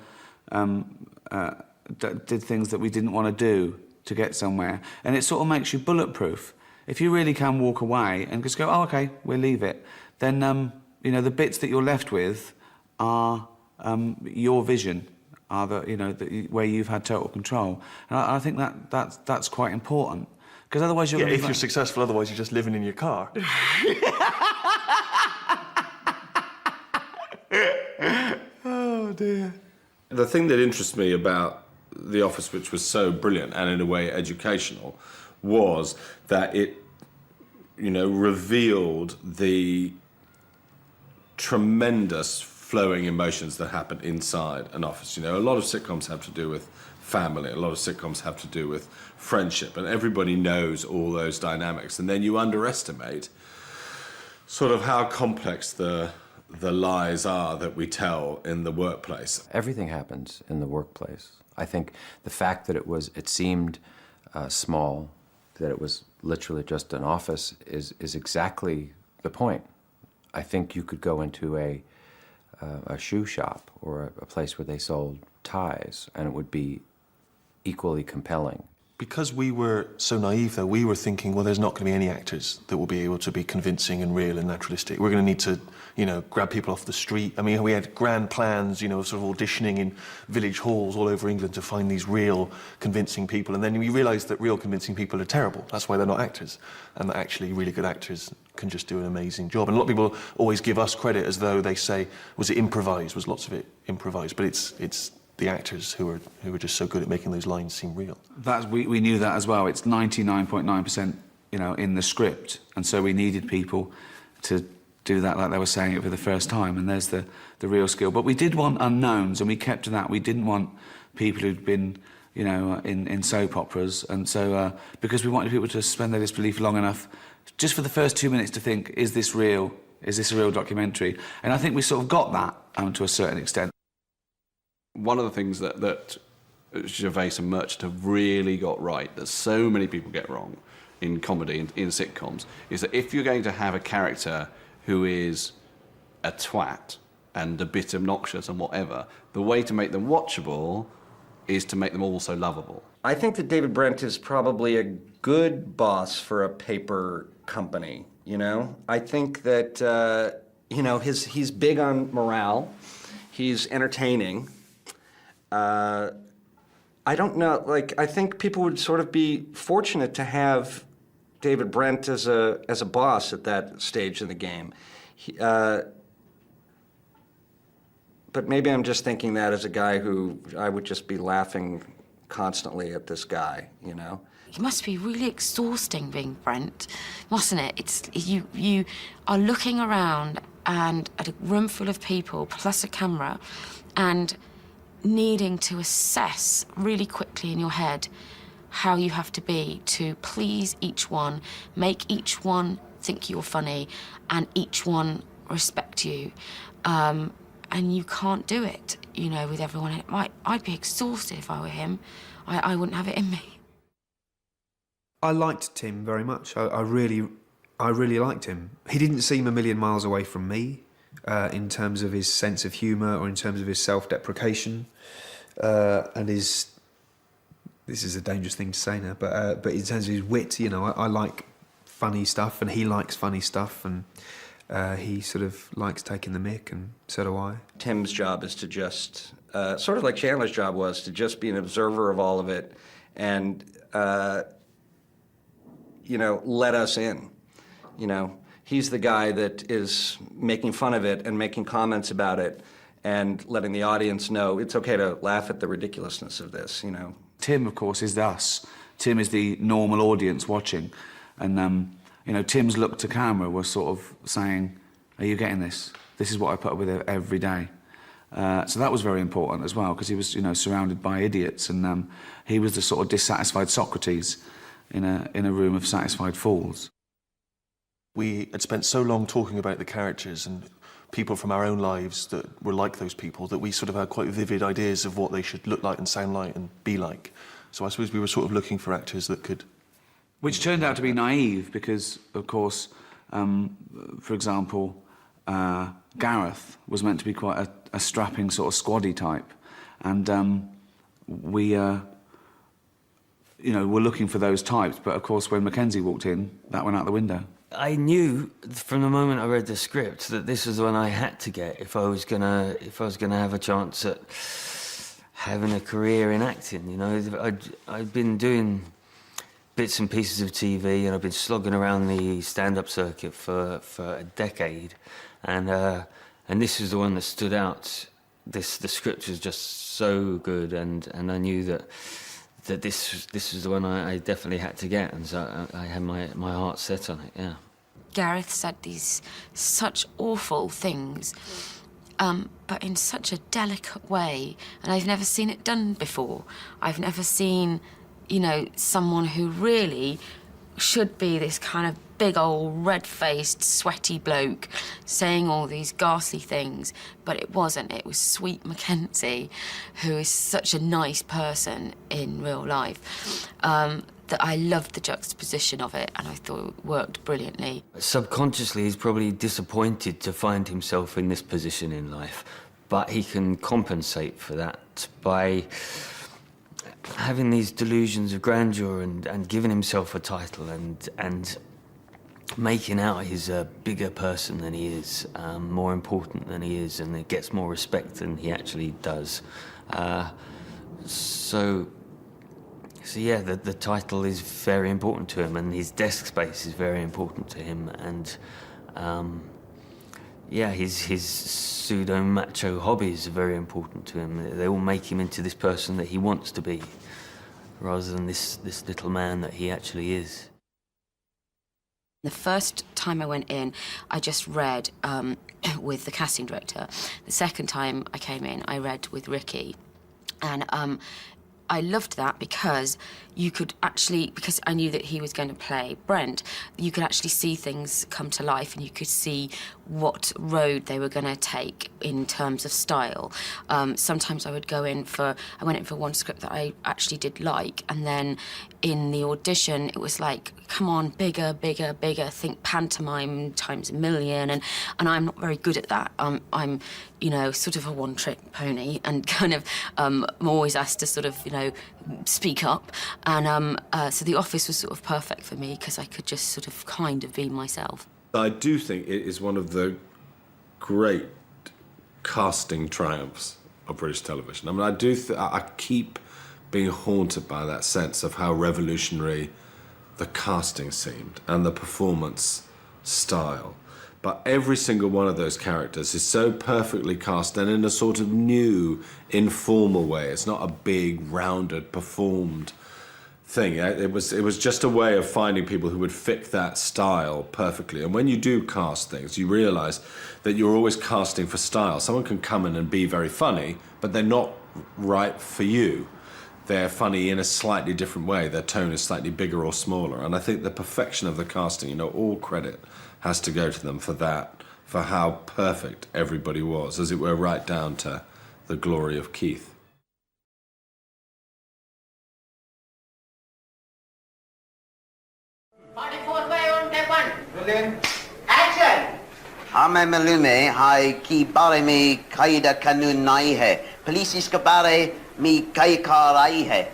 did things that we didn't want to do to get somewhere. And it sort of makes you bulletproof. If you really can walk away and just go, oh, OK, we'll leave it, then, you know, the bits that you're left with are your vision, are where you've had total control. And I think that's quite important. Because otherwise you're... Yeah, if you're successful, otherwise you're just living in your car. Oh, dear. The thing that interests me about The Office, which was so brilliant and in a way educational, was that it, you know, revealed the tremendous flowing emotions that happen inside an office. You know, a lot of sitcoms have to do with family, a lot of sitcoms have to do with friendship, and everybody knows all those dynamics. And then you underestimate sort of how complex the lies are that we tell in the workplace. Everything happens in the workplace. I think the fact that it seemed small, that it was literally just an office, is exactly the point. I think you could go into a shoe shop or a place where they sold ties, and it would be equally compelling. Because we were so naive, though, we were thinking, well, there's not going to be any actors that will be able to be convincing and real and naturalistic. We're going to need to, you know, grab people off the street. I mean, we had grand plans, you know, sort of auditioning in village halls all over England to find these real convincing people. And then we realised that real convincing people are terrible. That's why they're not actors. And that actually really good actors can just do an amazing job. And a lot of people always give us credit as though they say, was it improvised? Was lots of it improvised? But it's the actors who are just so good at making those lines seem real. We knew that as well. It's 99.9%, you know, in the script, and so we needed people to do that like they were saying it for the first time. And there's the real skill. But we did want unknowns, and we kept to that. We didn't want people who'd been, you know, in soap operas, and so because we wanted people to suspend their disbelief long enough, just for the first 2 minutes, to think, is this real? Is this a real documentary? And I think we sort of got that to a certain extent. One of the things that Gervais and Merchant have really got right, that so many people get wrong in comedy, in sitcoms, is that if you're going to have a character who is a twat and a bit obnoxious and whatever, the way to make them watchable is to make them also lovable. I think that David Brent is probably a good boss for a paper company, you know? I think that, you know, he's big on morale, he's entertaining. I don't know, like, I think people would sort of be fortunate to have David Brent as a boss at that stage of the game. But maybe I'm just thinking that as a guy who I would just be laughing constantly at this guy, you know? It must be really exhausting being Brent, mustn't it? It's you are looking around and at a room full of people plus a camera and needing to assess really quickly in your head how you have to be to please each one, make each one think you're funny, and each one respect you. And you can't do it, you know, with everyone. I'd be exhausted if I were him. I wouldn't have it in me. I liked Tim very much. I really liked him. He didn't seem a million miles away from me in terms of his sense of humour or in terms of his self-deprecation and his... This is a dangerous thing to say now, but in terms of his wit, you know, I like funny stuff and he likes funny stuff, and He sort of likes taking the mick, and so do I. Tim's job is to just, sort of like Chandler's job was, to just be an observer of all of it and, you know, let us in. You know, he's the guy that is making fun of it and making comments about it and letting the audience know it's okay to laugh at the ridiculousness of this, you know. Tim, of course, is us. Tim is the normal audience watching. And, you know, Tim's look to camera was sort of saying, are you getting this? This is what I put up with every day. So that was very important as well, because he was, you know, surrounded by idiots, and he was the sort of dissatisfied Socrates in a room of satisfied fools. We had spent so long talking about the characters and people from our own lives that were like those people that we sort of had quite vivid ideas of what they should look like and sound like and be like. So I suppose we were sort of looking for actors that could... Which turned out to be naive because, of course, for example, Gareth was meant to be quite a strapping sort of squaddy type. And we, you know, were looking for those types. But, of course, when Mackenzie walked in, that went out the window. I knew from the moment I read the script that this was the one I had to get if I was gonna have a chance at having a career in acting. You know, I'd been doing bits and pieces of TV, and I've been slogging around the stand-up circuit for a decade, and this is the one that stood out. The script was just so good, and I knew that this was the one I definitely had to get, and so I had my heart set on it. Yeah. Gareth said these such awful things, but in such a delicate way, and I've never seen it done before. I've never seen, you know, someone who really should be this kind of big old red-faced, sweaty bloke saying all these ghastly things, but it wasn't. It was sweet Mackenzie, who is such a nice person in real life, that I loved the juxtaposition of it, and I thought it worked brilliantly. Subconsciously, he's probably disappointed to find himself in this position in life, but he can compensate for that by having these delusions of grandeur and giving himself a title and making out he's a bigger person than he is, more important than he is, and it gets more respect than he actually does. So yeah, the title is very important to him, and his desk space is very important to him, and yeah, his pseudo-macho hobbies are very important to him. They all make him into this person that he wants to be, rather than this little man that he actually is. The first time I went in, I just read with the casting director. The second time I came in, I read with Ricky. And I loved that because you could actually, because I knew that he was going to play Brent, you could actually see things come to life, and you could see what road they were going to take in terms of style. Sometimes I went in for one script that I actually did like, and then in the audition it was like, come on, bigger, bigger, bigger, think pantomime times a million, and I'm not very good at that. I'm you know, sort of a one-trick pony, and kind of I'm always asked to sort of, you know, speak up. And so the office was sort of perfect for me because I could just sort of kind of be myself. I do think it is one of the great casting triumphs of British television. I mean, I keep being haunted by that sense of how revolutionary the casting seemed and the performance style. But every single one of those characters is so perfectly cast, and in a sort of new, informal way. It's not a big, rounded, performed thing. It was just a way of finding people who would fit that style perfectly. And when you do cast things, you realise that you're always casting for style. Someone can come in and be very funny, but they're not right for you. They're funny in a slightly different way. Their tone is slightly bigger or smaller. And I think the perfection of the casting, you know, all credit has to go to them for that, for how perfect everybody was, as it were, right down to the glory of Keith. Action! Hame malume hai ki bare me kaida kanun nahi hai. Police iske bare me kai karai hai.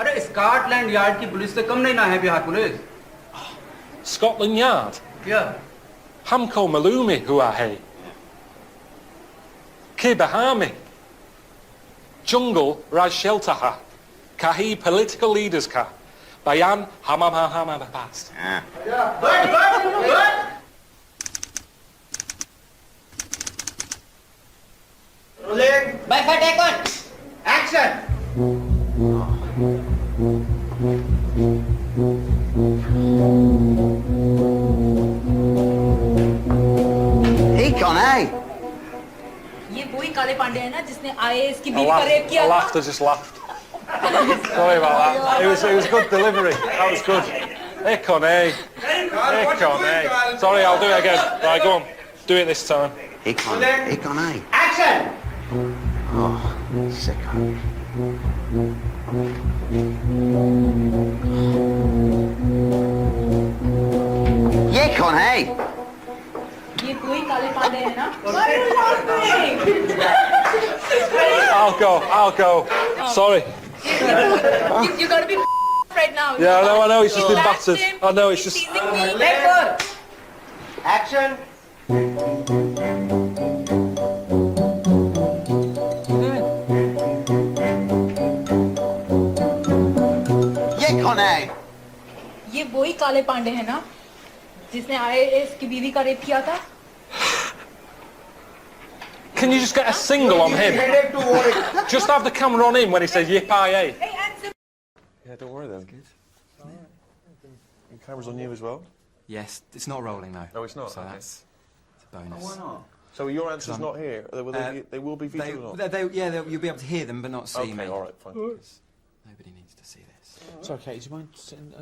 अरे Scotland yard की police से कम नहीं ना है Bihar police. Scotland Yard? Yeah. Hamko Malumi Huahe. Ke Bahami. Jungle Raj Sheltaha. Kahi political leaders ka. Bayan Hamamahamabapas. Rolling. By for take on. Action. Hey, Connie. ये वही काले पांडे है ना जिसने IAS की बीवी का रेप I किया था? laughed, I just laughed. Sorry about that. It was good delivery. That was good. Hey, Connie. Hey, Connie. Sorry, I'll do it again. Right, go on. Do it this time. Hey, Connie. Hey, Connie. Action. Oh, sicko. Yeah, Connie. ये वही काले पांडे है ना? Why are you laughing? I'll go. Sorry. You gotta be right now. Yeah, I know, it's just been Relax battered. him. I know, it's just... Teasing me. Left. Action. Yeah, Connie. ये वही काले पांडे है ना जिसने IAS की बीवी का rape किया था? Can you just get a single on him? Just have the camera on him when he says yippee. Yeah, don't worry then. The camera's on you as well? Yes, it's not rolling though. No, it's not. So Okay. that's a bonus. Oh, why not? So your answer's not here. They will be featured or not? You'll be able to hear them, but not see me. Okay, all right, fine. Because nobody needs to see this. It's okay. Do you mind sitting?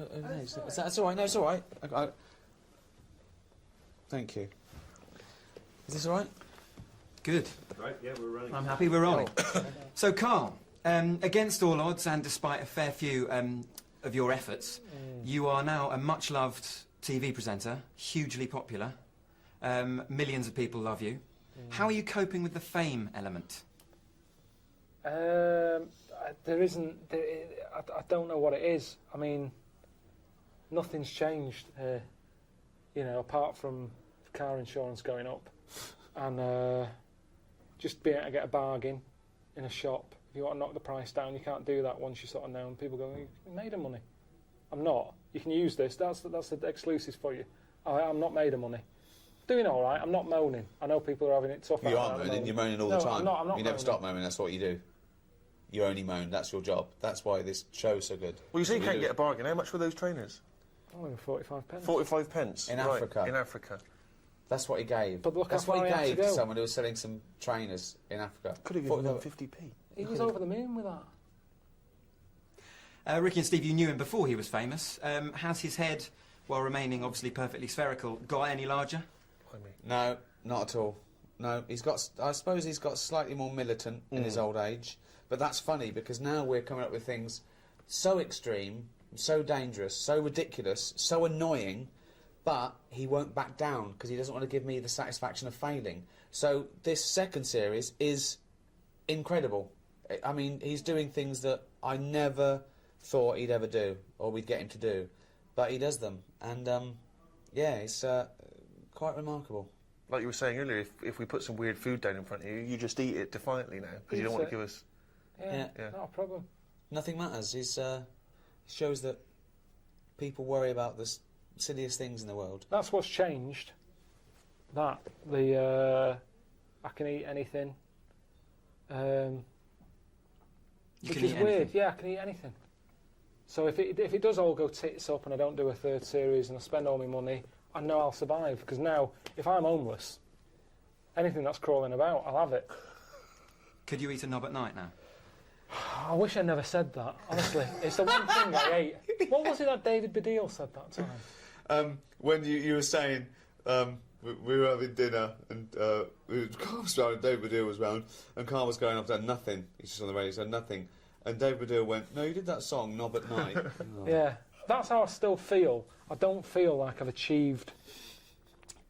That's all right. No, it's all right. Thank you. Is this all right? Good. Right, yeah, we're running. I'm happy we're rolling. So, Karl, against all odds and despite a fair few of your efforts, you are now a much-loved TV presenter, hugely popular. Millions of people love you. How are you coping with the fame element? There isn't... I don't know what it is. I mean, nothing's changed here, you know, apart from car insurance going up. And just being able to get a bargain in a shop. If you want to knock the price down, you can't do that once you're sort of known. People go, you made of money. I'm not. You can use this. That's the exclusives for you. I'm not made of money. Doing all right. I'm not moaning. I know people are having it tough. You are moaning. You're moaning all the time. I'm not you never stop moaning. That's what you do. You only moan. That's your job. That's why this show's so good. Well, you say you can't get a bargain. How much were those trainers? Only 45 pence. 45 pence? In right. Africa. In Africa. That's what he gave. But look That's how what far he he had gave to to go. someone who was selling some trainers in Africa. Could have given them 50p. He was over the moon with that. Ricky and Steve, you knew him before he was famous. Has his head, while remaining obviously perfectly spherical, got any larger? No, not at all. No, he's got. I suppose he's got slightly more militant in his old age, but that's funny because now we're coming up with things so extreme, so dangerous, so ridiculous, so annoying, but he won't back down because he doesn't want to give me the satisfaction of failing. So this second series is incredible. I mean, he's doing things that I never thought he'd ever do, or we'd get him to do, but he does them, and yeah, it's quite remarkable. Like you were saying earlier, if we put some weird food down in front of you, you just eat it defiantly now, because you don't want to give us... Yeah, not a problem. Nothing matters. He shows that people worry about the silliest things in the world. That's what's changed. I can eat anything. Which is weird. Yeah, I can eat anything. So if it does all go tits up and I don't do a third series and I spend all my money, I know I'll survive. Because now, if I'm homeless, anything that's crawling about, I'll have it. Could you eat a knob at night now? I wish I never said that, honestly. It's the one thing I ate. What was it that David Baddiel said that time? When you were saying we were having dinner and Carl was round and David Baddiel was round and Carl was going, I've done nothing. He's just on the radio, he said nothing. And David Baddiel went, no, you did that song, Knob at Night. Yeah, that's how I still feel. I don't feel like I've achieved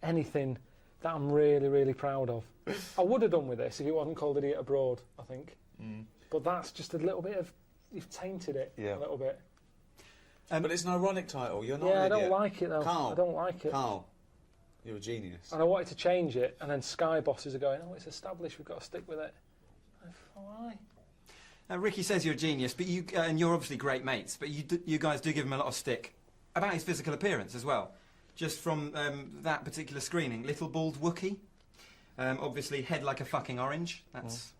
anything that I'm really, really proud of. I would have done with this if it wasn't called Idiot Abroad, I think. But that's just a little bit of... You've tainted it a little bit. But it's an ironic title. You're not Yeah, an I idiot. don't like it, though. Carl, I don't like it. Carl, You're a genius. And I wanted to change it, and then Sky bosses are going, oh, it's established, we've got to stick with it. I thought, why? Ricky says you're a genius, but you and you're obviously great mates, but you guys do give him a lot of stick about his physical appearance as well. Just from that particular screening, little bald Wookie. Obviously, head like a fucking orange.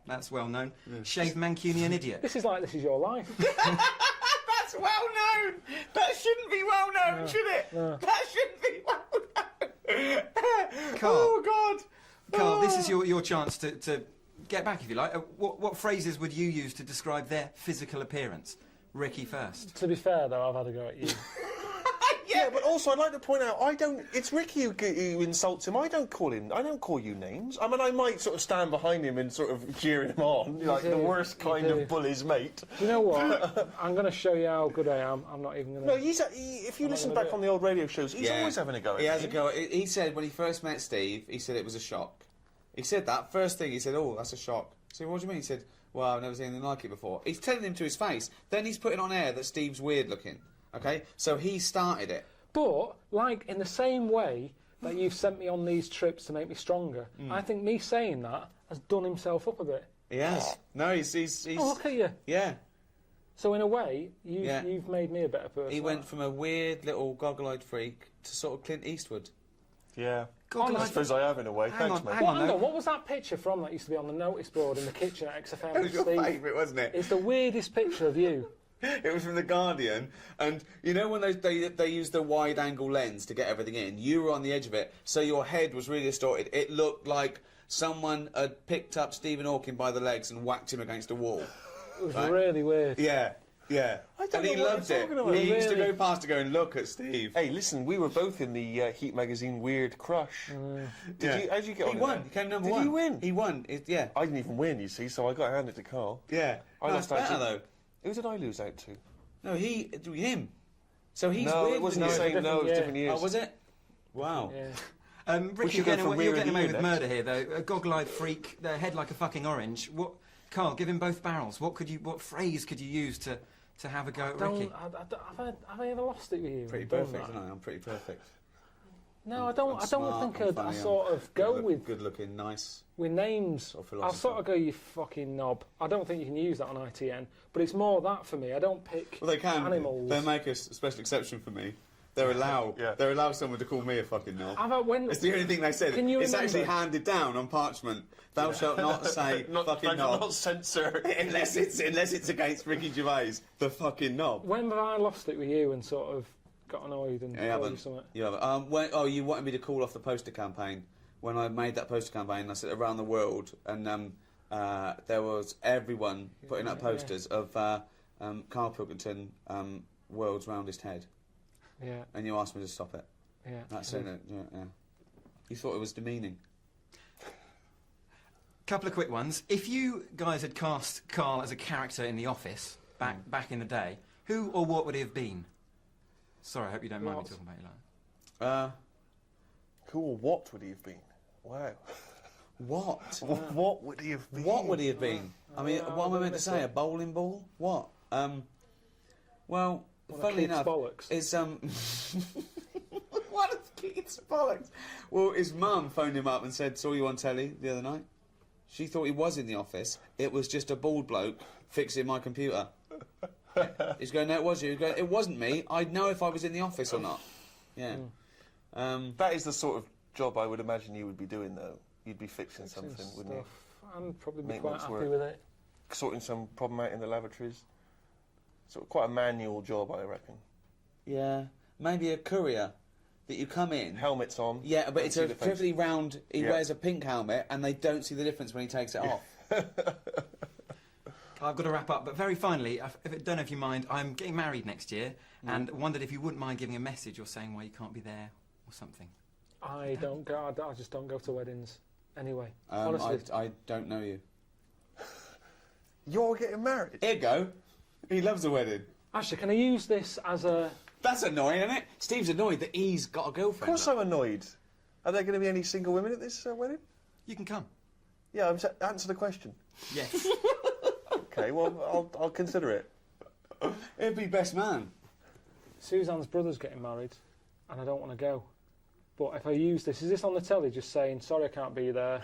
That's well known. Yeah. Shaved Mancunian idiot. This is like This Is Your Life. That's well known. That shouldn't be well known, No. should it? No. That shouldn't be well known. Carl, oh God. Carl, this is your chance to get back, if you like. What phrases would you use to describe their physical appearance? Ricky first. To be fair, though, I've had a go at you. Yeah, but also I'd like to point out, it's Ricky who insults him. I don't call you names. I mean, I might sort of stand behind him and sort of cheer him on, like the worst kind of bully's mate. Do you know what? I'm going to show you how good I am. I'm not even going to... No, if you listen back on the old radio shows, he's always having a go at He has a go. He said when he first met Steve, he said it was a shock. He said that. First thing, he said, oh, that's a shock. So what do you mean? He said, well, I've never seen anything like it before. He's telling him to his face. Then he's putting on air that Steve's weird looking. Okay? So he started it. But, like, in the same way that you've sent me on these trips to make me stronger, I think me saying that has done himself up a bit. He has. No, he's Oh, look at you. Yeah. So, in a way, you've made me a better person. He went from a weird little goggle-eyed freak to sort of Clint Eastwood. Yeah. God, I suppose I have in a way. Thanks, mate. Hang on, what was that picture from that used to be on the notice board in the kitchen at XFM? That was your Steve? favourite, wasn't it? It's the weirdest picture of you. It was from The Guardian, and you know when they use the wide-angle lens to get everything in, you were on the edge of it, so your head was really distorted. It looked like someone had picked up Stephen Hawking by the legs and whacked him against a wall. It was really weird. Yeah. Yeah, don't and he know what loved you're it. talking about. He used to Really? go past to go and look at Steve. Hey, listen, we were both in the Heat magazine Weird Crush. Yeah. How'd you get on? He in won. that? He came number Did one. Did he win? He won. Yeah. I didn't even win, you see, so I got handed to Carl. Yeah. I lost that's out better to... though. Who did I lose out to? No, him. So he's No, weird. it wasn't with the you. same. No, it was different years. Oh, was it? Wow. Ricky, should you're go for getting rear away end with next. murder here, though. A goggle-eyed freak, their head like a fucking orange. Carl, give him both barrels. What phrase could you use to have a go at Ricky? Have I ever lost it with you? Pretty Done perfect, that? isn't I? I'm pretty perfect. No, I don't smart, think I'm I funny, sort of go with good-looking, nice. with names. I'll philosopher. sort of go, you fucking knob. I don't think you can use that on ITN, but it's more that for me. I don't pick Well, they can. animals. They make a special exception for me. They're allowed someone to call me a fucking knob. It's the only thing they said. Can you It's remember? actually handed down on parchment. Thou shalt not say fucking knob. Not censor. unless it's against Ricky Gervais, the fucking knob. When have I lost it with you and sort of got annoyed and You called you haven't. something? You haven't. You wanted me to call off the poster campaign. When I made that poster campaign, I said around the world, and there was everyone putting up posters of Karl Pilkington, world's roundest head. Yeah. And you asked me to stop it. Yeah. That's it. Yeah. You thought it was demeaning. Couple of quick ones. If you guys had cast Carl as a character in The Office back in the day, who or what would he have been? Sorry, I hope you don't mind me talking about you like. Cool. What would he have been? Wow. What? What would he have been? What would he have been? I mean, what am I meant to say? A bowling ball? What? Well, funnily enough, is what a kid's bollocks. Well, his mum phoned him up and said, "Saw you on telly the other night." She thought he was in the office. It was just a bald bloke fixing my computer. He's going, "No, it was you." He's going, "It wasn't me. I'd know if I was in the office or not." Yeah. That is the sort of job I would imagine you would be doing, though. You'd be fixing something, wouldn't you? I'd probably be quite Maintenance happy work. with it. Sorting some problem out in the lavatories. Sort of quite a manual job, I reckon. Yeah. Maybe a courier that you come in. Helmets on. Yeah, but Don't it's see a the face. perfectly round. He Yeah. wears a pink helmet, and they don't see the difference when he takes it off. I've got to wrap up, but very finally, I don't know if you mind, I'm getting married next year, and wondered if you wouldn't mind giving a message or saying why you can't be there or something. I don't go. I just don't go to weddings. Anyway, honestly. I don't know you. You're getting married? Here you go. He loves a wedding. Actually, can I use this as a... That's annoying, isn't it? Steve's annoyed that he's got a girlfriend. Of course I'm annoyed. Are there going to be any single women at this wedding? You can come. Yeah, answer the question. Yes. Okay, well, I'll consider it. It'd be best man. Suzanne's brother's getting married, and I don't want to go. But if I use this, is this on the telly just saying, sorry I can't be there,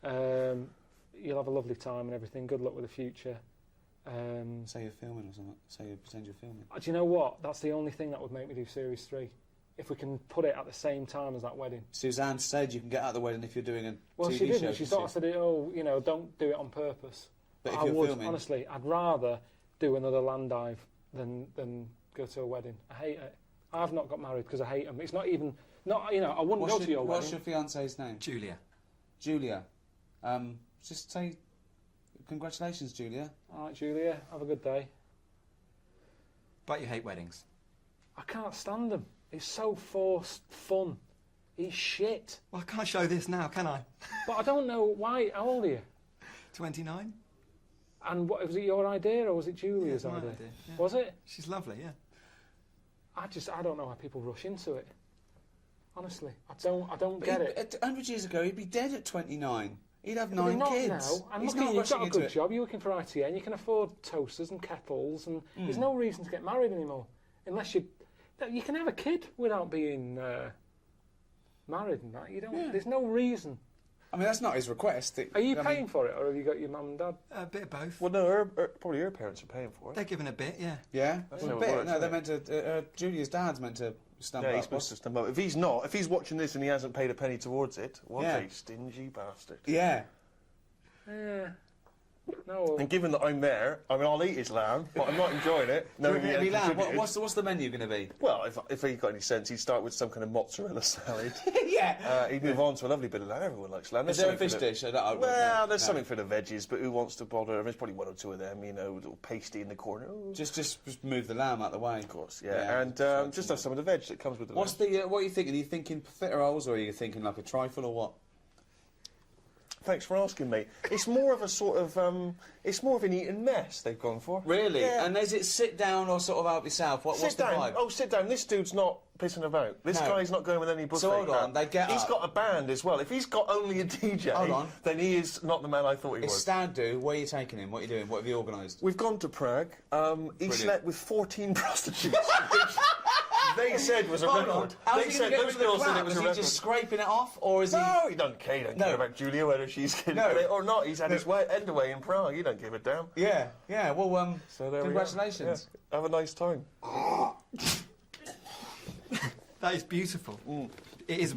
you'll have a lovely time and everything, good luck with the future. Say you're filming or something. Say you pretend you're filming. Do you know what? That's the only thing that would make me do Series 3. If we can put it at the same time as that wedding. Suzanne said you can get out of the wedding if you're doing a well, TV she didn't. show. She sort of said, oh, you know, don't do it on purpose. But if I you're would, filming... honestly, I'd rather do another land dive than go to a wedding. I hate it. I've not got married because I hate them. It's not even... you know, I wouldn't go to your wedding. What's your fiance's name? Julia. Julia. Just say... Congratulations, Julia. All right, Julia. Have a good day. But you hate weddings? I can't stand them. It's so forced fun. He's shit. Well, I can't show this now, can I? But I don't know why. How old are you? 29. And what, was it your idea or was it Julia's my idea? Yeah. Was it? She's lovely, yeah. I don't know why people rush into it. Honestly, I don't get it. 100 years ago, he'd be dead at 29. He'd have But 9 not kids. now. And He's look at not you, you've rushing got a into good it. job. You're working for ITN. You can afford toasters and kettles, and there's no reason to get married anymore, unless you can have a kid without being married and that. You don't. Yeah. There's no reason. I mean, that's not his request. Are you paying for it, or have you got your mum and dad? A bit of both. Well, no, probably her parents are paying for it. They're giving a bit, yeah. Yeah? That's Well, how a it bit. works, No, they're isn't meant to... Julia's dad's meant to stump Yeah, up. he's supposed to stump up. If he's not, if he's watching this and he hasn't paid a penny towards it, what Yeah. a stingy bastard. Yeah. Yeah. No. And given that I'm there, I mean, I'll eat his lamb, but I'm not enjoying it. No, Any lamb? What's the menu going to be? Well, if he got any sense, he'd start with some kind of mozzarella salad. Yeah. He'd move on to a lovely bit of lamb. Everyone likes lamb. Is there a fish dish? Well, there's something for the veggies, but who wants to bother? There's probably one or two of them, you know, a little pasty in the corner. Ooh. Just move the lamb out the way. Of course, yeah. And just have some of the veg that comes with the What's lamb. the... what are you thinking? Are you thinking profiteroles, or are you thinking like a trifle, or what? Thanks for asking, mate. It's more of a sort of, it's more of an eating mess they've gone for. Really? Yeah. And is it sit down or sort of out yourself? What's Sit the down. vibe? Oh, sit down. This dude's not pissing about. This No. guy's not going with any buffet. So hold on, crap. they get He's up. got a band as well. If he's got only a DJ, Hold on. then he is not the man I thought he It's was. Stag Do. Where are you taking him? What are you doing? What have you organised? We've gone to Prague. He Brilliant. slept with 14 prostitutes. which they said was a Hold record. on. How's They he said going to get those rid of girls the said crap? it was Is a he record. just scraping it off, or is he... No, he doesn't care. He don't care about Julia, whether she's getting it or not. He's had his end away in Prague. He don't give a damn. Yeah, yeah. Well, so there congratulations. We go. Yeah. Have a nice time. That is beautiful. It is.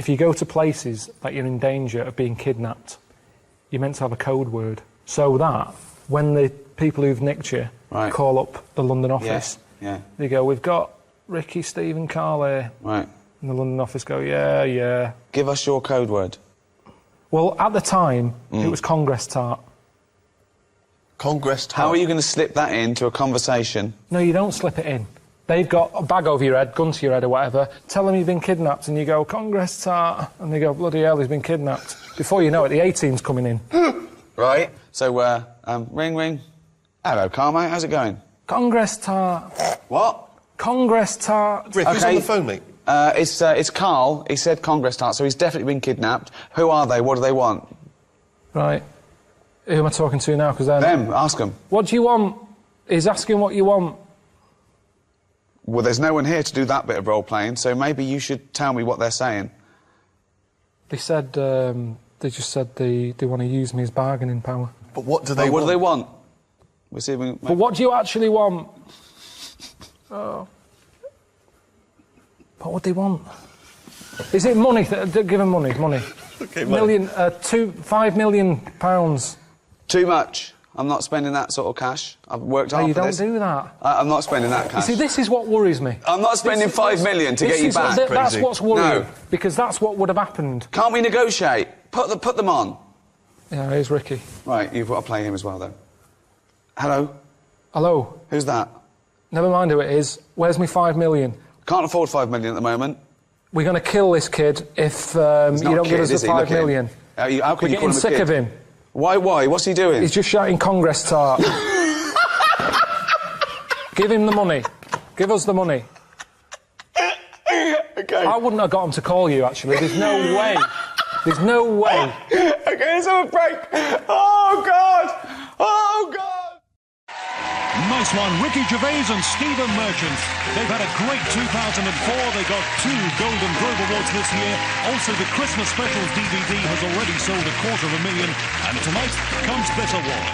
if you go to places that you're in danger of being kidnapped, you're meant to have a code word. So that, when the people who've nicked you call up the London office, they go, we've got Ricky, Steve and Karl here. Right. And the London office go, yeah, yeah. Give us your code word. Well, at the time, it was Congress tart. Congress tart? How are you going to slip that into a conversation? No, you don't slip it in. They've got a bag over your head, gun to your head or whatever, tell them you've been kidnapped, and you go, Congress tart, and they go, bloody hell, he's been kidnapped. Before you know it, the A-team's coming in. Right. So, ring, ring. Hello, Karl, mate, how's it going? Congress tart. What? Congress tart. Rick, who's on the phone, mate? It's Karl. He said Congress tart, so he's definitely been kidnapped. Who are they? What do they want? Right. Who am I talking to now? Because them. Ask them. What do you want? He's asking what you want. Well, there's no one here to do that bit of role-playing, so maybe you should tell me what they're saying. They said, they just said they want to use me as bargaining power. But what do they want? What do they want? We'll see if we can... But what do you actually want? Oh. What would they want? Is it money? Give them money. Okay, £5 million. Too much. I'm not spending that sort of cash. I've worked hard for this. You don't do that. I'm not spending that cash. You see, this is what worries me. I'm not spending $5 million to get you back. That's what's worrying. No. Because that's what would have happened. Can't we negotiate? Put them on. Yeah, here's Ricky. Right, you've got to play him as well, though. Hello? Hello? Who's that? Never mind who it is. Where's my $5 million? Can't afford $5 million at the moment. We're going to kill this kid if you don't give us the $5 million. How can We're you call getting him a sick kid? of him. Why? What's he doing? He's just shouting Congress tart. Give him the money. Give us the money. Okay. I wouldn't have got him to call you, actually. There's no way. There's no way. Okay, let's have a break. Oh, God! Oh, God! Nice one, Ricky Gervais and Stephen Merchant. They've had a great 2004. They got 2 Golden Globe Awards this year. Also, the Christmas Specials DVD has already sold 250,000. And tonight comes this award.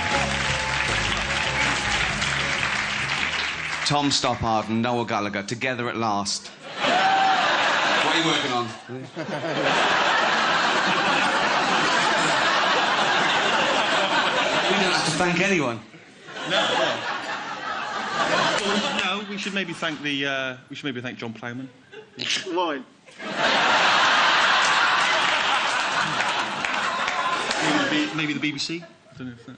Tom Stoppard and Noel Gallagher, together at last. What are you working on? We don't have to thank anyone. No, we should maybe thank John Plowman. Why? Maybe the BBC. I don't know if that.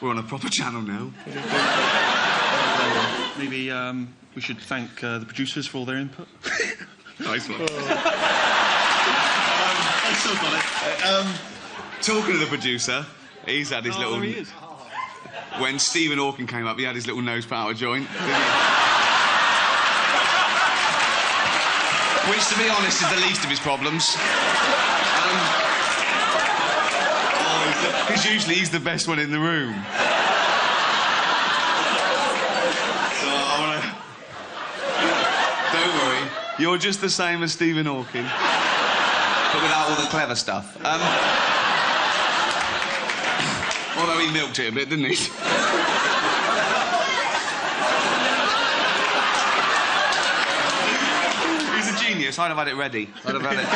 We're on a proper channel now. Maybe we should thank the producers for all their input. Nice one. I still got it. Talking to the producer, he's had his little... There he is. When Stephen Hawking came up, he had his little nose powder joint, didn't he? Which, to be honest, is the least of his problems. Because usually he's the best one in the room. So I wanna... Don't worry, you're just the same as Stephen Hawking, but without all the clever stuff. Although he milked it a bit, didn't he? He's a genius. I'd have had it ready. I'd have had it.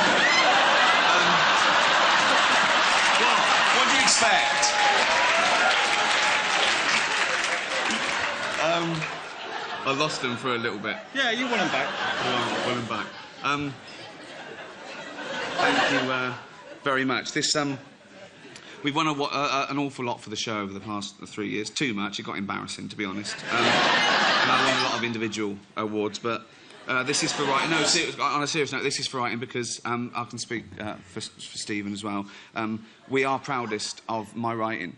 What do you expect? I lost him for a little bit. Yeah, you want him back. I want him back. Thank you very much. This We've won an awful lot for the show over the past 3 years. Too much. It got embarrassing, to be honest. And I won a lot of individual awards, but this is for writing. No, on a serious note, this is for writing because I can speak for Stephen as well. We are proudest of my writing.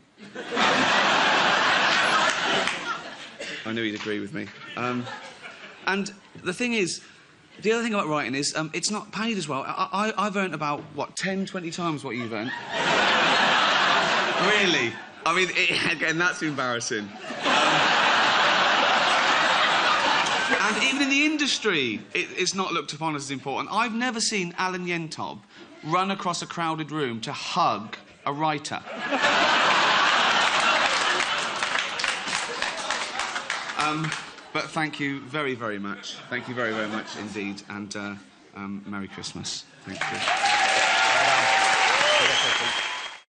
I knew he'd agree with me. And the thing is, the other thing about writing is it's not paid as well. I've earned about, what, 10, 20 times what you've earned? Really? I mean, again, that's embarrassing. And even in the industry, it's not looked upon as important. I've never seen Alan Yentob run across a crowded room to hug a writer. But thank you very, very much. Thank you very, very much indeed. And Merry Christmas. Thank you.